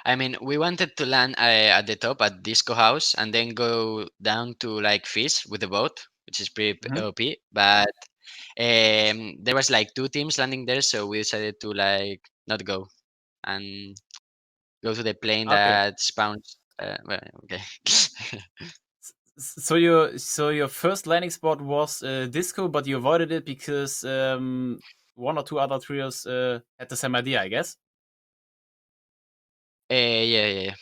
S5: I mean, we wanted to land at the top at Disco House and then go down to like Fish with the boat, which is pretty OP. But there was like 2 teams landing there, so we decided to like not go and go to the plane that spawns. Well, okay.
S4: So your first landing spot was Disco, but you avoided it because 1 or 2 other trios had the same idea, I guess.
S5: Yeah.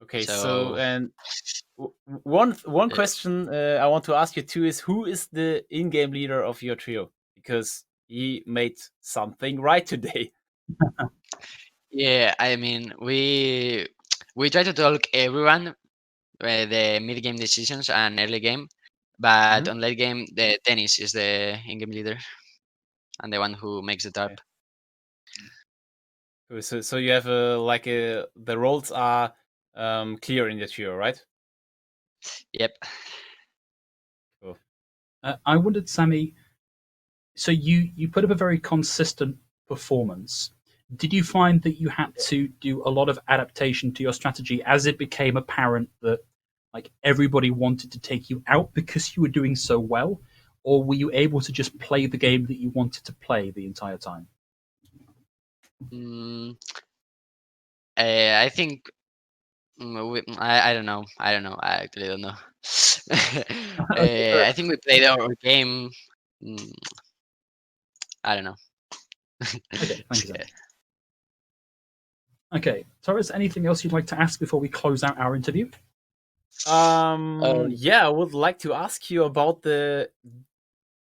S4: Okay, so and one question I want to ask you too is, who is the in-game leader of your trio? Because he made something right today.
S5: Yeah, I mean, we try to talk everyone the mid game decisions and early game, but on late game, the Dennis is the in-game leader and the one who makes the top.
S4: Okay. So you have the roles are clear in the trio, right?
S5: Yep.
S4: Cool.
S3: I wondered, Sammy. So you put up a very consistent performance. Did you find that you had to do a lot of adaptation to your strategy as it became apparent that like everybody wanted to take you out because you were doing so well, or were you able to just play the game that you wanted to play the entire time?
S5: I think I don't know. I actually don't know. I think we played our game. I don't know.
S3: Okay, thank you. Okay, Torres, anything else you'd like to ask before we close out our interview?
S4: Yeah, I would like to ask you about did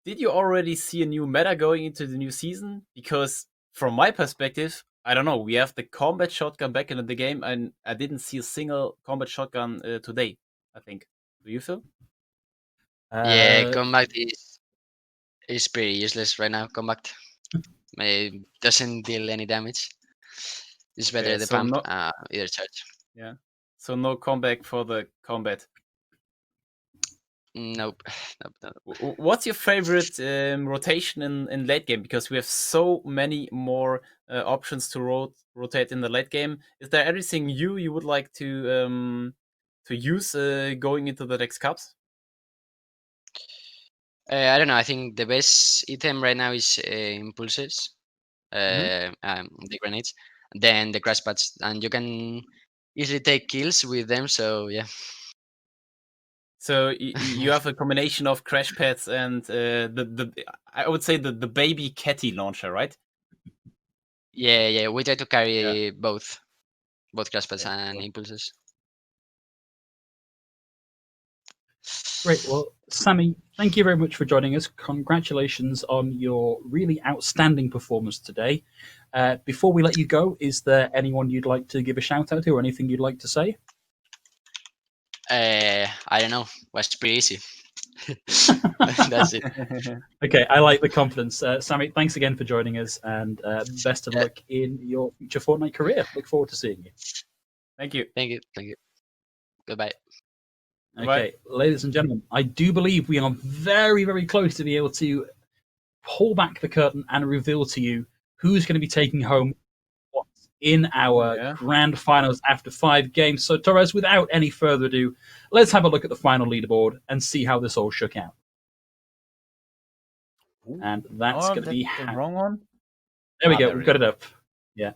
S4: you already see a new meta going into the new season? Because from my perspective, I don't know, we have the combat shotgun back in the game, and I didn't see a single combat shotgun today, I think. Do you feel?
S5: Yeah, combat is pretty useless right now. Combat it doesn't deal any damage. It's better the pump, either charge.
S4: Yeah. So no comeback for the combat.
S5: Nope.
S4: What's your favorite rotation in late game? Because we have so many more options to rotate in the late game. Is there anything you would like to use going into the next cups?
S5: I don't know. I think the best item right now is impulses, the grenades, then the crash pads, and you can easily take kills with them. So yeah.
S4: So you have a combination of crash pads and the I would say the baby catty launcher, right?
S5: Yeah. We try to carry both crash pads and impulses.
S3: Great. Well, Sammy, thank you very much for joining us. Congratulations on your really outstanding performance today. Before we let you go, is there anyone you'd like to give a shout out to or anything you'd like to say?
S5: I don't know. Was pretty easy. That's it.
S3: Okay, I like the confidence. Sammy, thanks again for joining us, and best of luck in your future Fortnite career. Look forward to seeing you.
S4: Thank you.
S5: Thank you. Thank you. Goodbye.
S3: Okay, ladies and gentlemen, I do believe we are very, very close to be able to pull back the curtain and reveal to you who's going to be taking home what's in our grand finals after 5 games. So, Torres, without any further ado, let's have a look at the final leaderboard and see how this all shook out. And that's going to be
S4: the wrong one.
S3: There we go. We've got it up. Yeah.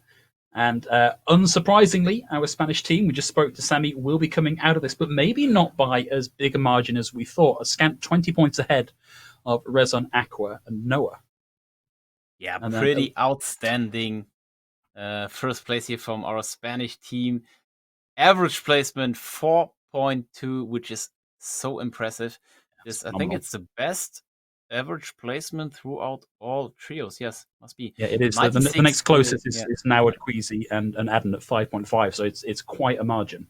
S3: And unsurprisingly, our Spanish team, we just spoke to Sammy, will be coming out of this, but maybe not by as big a margin as we thought. A scant 20 points ahead of Rezon, Aqua, and Noah.
S4: Yeah, and pretty outstanding first place here from our Spanish team. Average placement 4.2, which is so impressive. I think it's the best average placement throughout all trios. Yes, must be.
S3: Yeah, it is. The next closest is now at Queasy and Adden at 5.5, so it's quite a margin.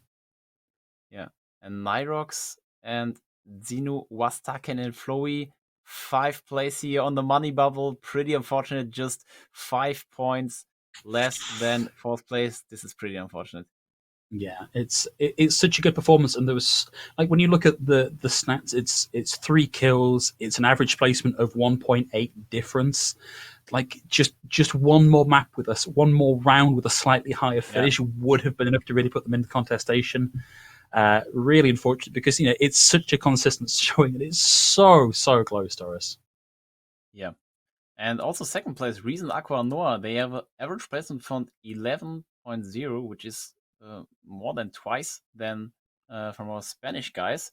S4: Yeah, and Nyrox and Zinu, Wastaken, and Flowy, 5th place here on the money bubble. Pretty unfortunate, just 5 points less than 4th place. This is pretty unfortunate.
S3: Yeah, it's such a good performance, and there was like when you look at the stats, it's 3 kills, it's an average placement of 1.8 difference. Like just one more map with us, one more round with a slightly higher finish would have been enough to really put them in the contestation. Really unfortunate because it's such a consistent showing, and it's so close to us.
S4: Yeah, and also 2nd place, Reason, Aqua, and Noah. They have an average placement from 11.0, which is more than twice than from our Spanish guys.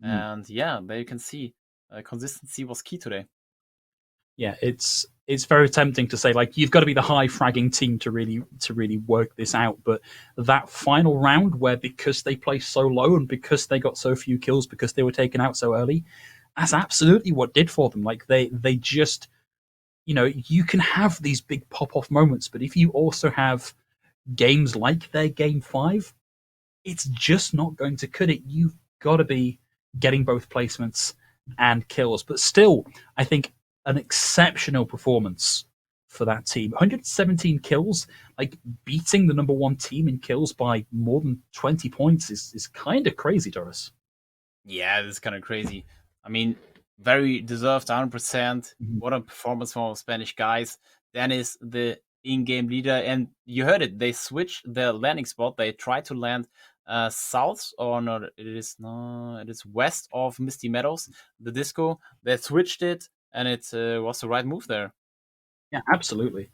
S4: And yeah, there you can see consistency was key today.
S3: Yeah, it's very tempting to say like you've got to be the high fragging team to really work this out, but that final round where because they placed so low and because they got so few kills because they were taken out so early, that's absolutely what did for them. Like they just you can have these big pop off moments, but if you also have games like their game 5, it's just not going to cut it. You've got to be getting both placements and kills. But still, I think an exceptional performance for that team. 117 kills, like beating the number 1 team in kills by more than 20 points is kind of crazy, Doris.
S4: Yeah, it's kind of crazy. I mean, very deserved 100%. What a performance from our Spanish guys. Dennis, the in-game leader, and you heard it. They switched their landing spot. They tried to land south, or not? It is west of Misty Meadows, the disco. They switched it, and it was the right move there.
S3: Yeah, absolutely.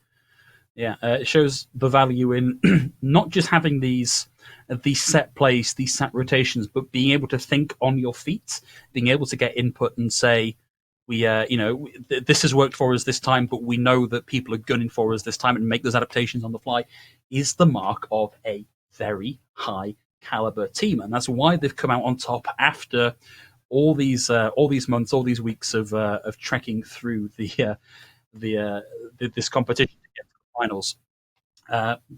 S3: Yeah, it shows the value in not just having these set plays, these set rotations, but being able to think on your feet, being able to get input and say, this has worked for us this time, but we know that people are gunning for us this time, and make those adaptations on the fly is the mark of a very high caliber team, and that's why they've come out on top after all these months, all these weeks of trekking through this competition to get to the finals.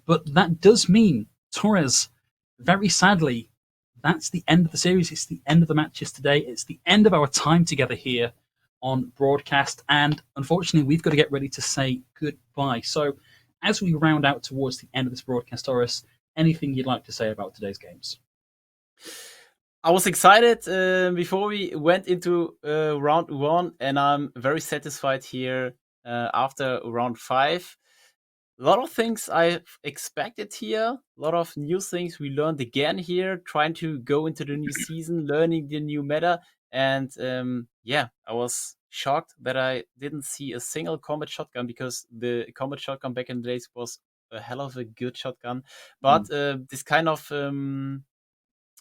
S3: But that does mean, Torres, very sadly, that's the end of the series. It's the end of the matches today. It's the end of our time together here on broadcast. And unfortunately, we've got to get ready to say goodbye. So as we round out towards the end of this broadcast, Torres, anything you'd like to say about today's games?
S4: I was excited before we went into round 1, and I'm very satisfied here after round 5. A lot of things I've expected here, a lot of new things we learned again here, trying to go into the new season, learning the new meta. And I was shocked that I didn't see a single combat shotgun, because the combat shotgun back in the days was a hell of a good shotgun. But this kind of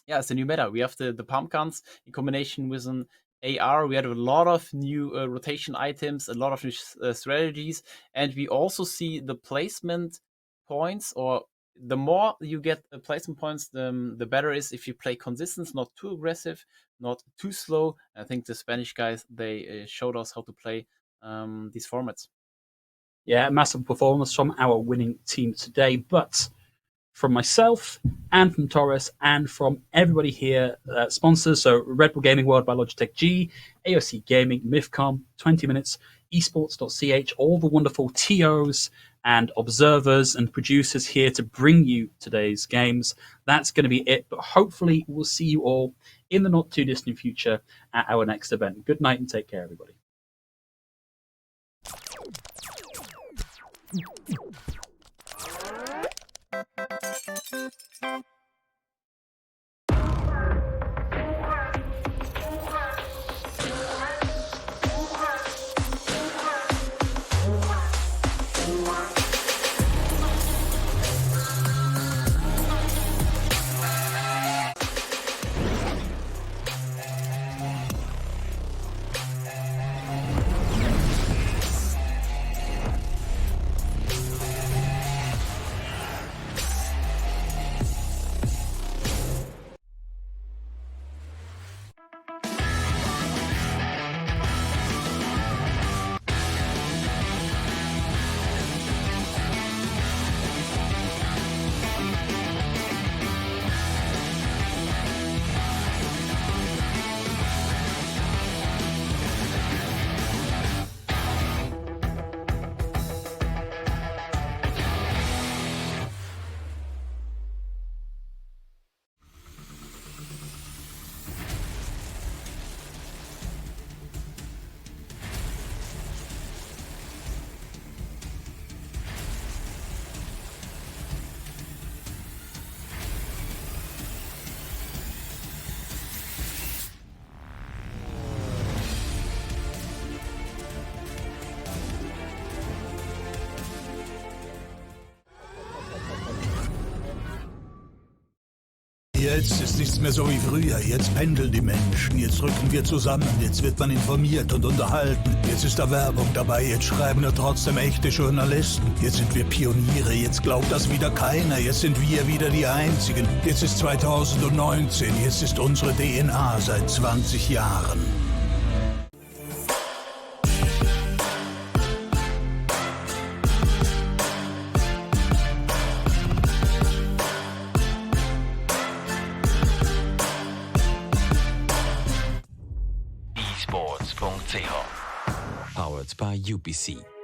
S4: it's a new meta. We have the pump guns in combination with an AR. We had a lot of new rotation items, a lot of new strategies, and we also see the placement points, or the more you get placement points, the better is if you play consistent, not too aggressive, not too slow. I think the Spanish guys, they showed us how to play these formats.
S3: Yeah, massive performance from our winning team today, but from myself and from Torres and from everybody here, sponsors, so Red Bull Gaming World by LogitechG, AOC Gaming, MIFCOM, 20 Minutes, esports.ch, all the wonderful TOs and observers and producers here to bring you today's games. That's going to be it, but hopefully we'll see you all in the not too distant future at our next event. Good night and take care, everybody.
S1: Jetzt ist nichts mehr so wie früher, jetzt pendeln die Menschen, jetzt rücken wir zusammen, jetzt wird man informiert und unterhalten, jetzt ist da Werbung dabei, jetzt schreiben nur trotzdem echte Journalisten, jetzt sind wir Pioniere, jetzt glaubt das wieder keiner, jetzt sind wir wieder die Einzigen, jetzt ist 2019, jetzt ist unsere DNA seit 20 Jahren.
S6: esports.ch. Powered by UPC.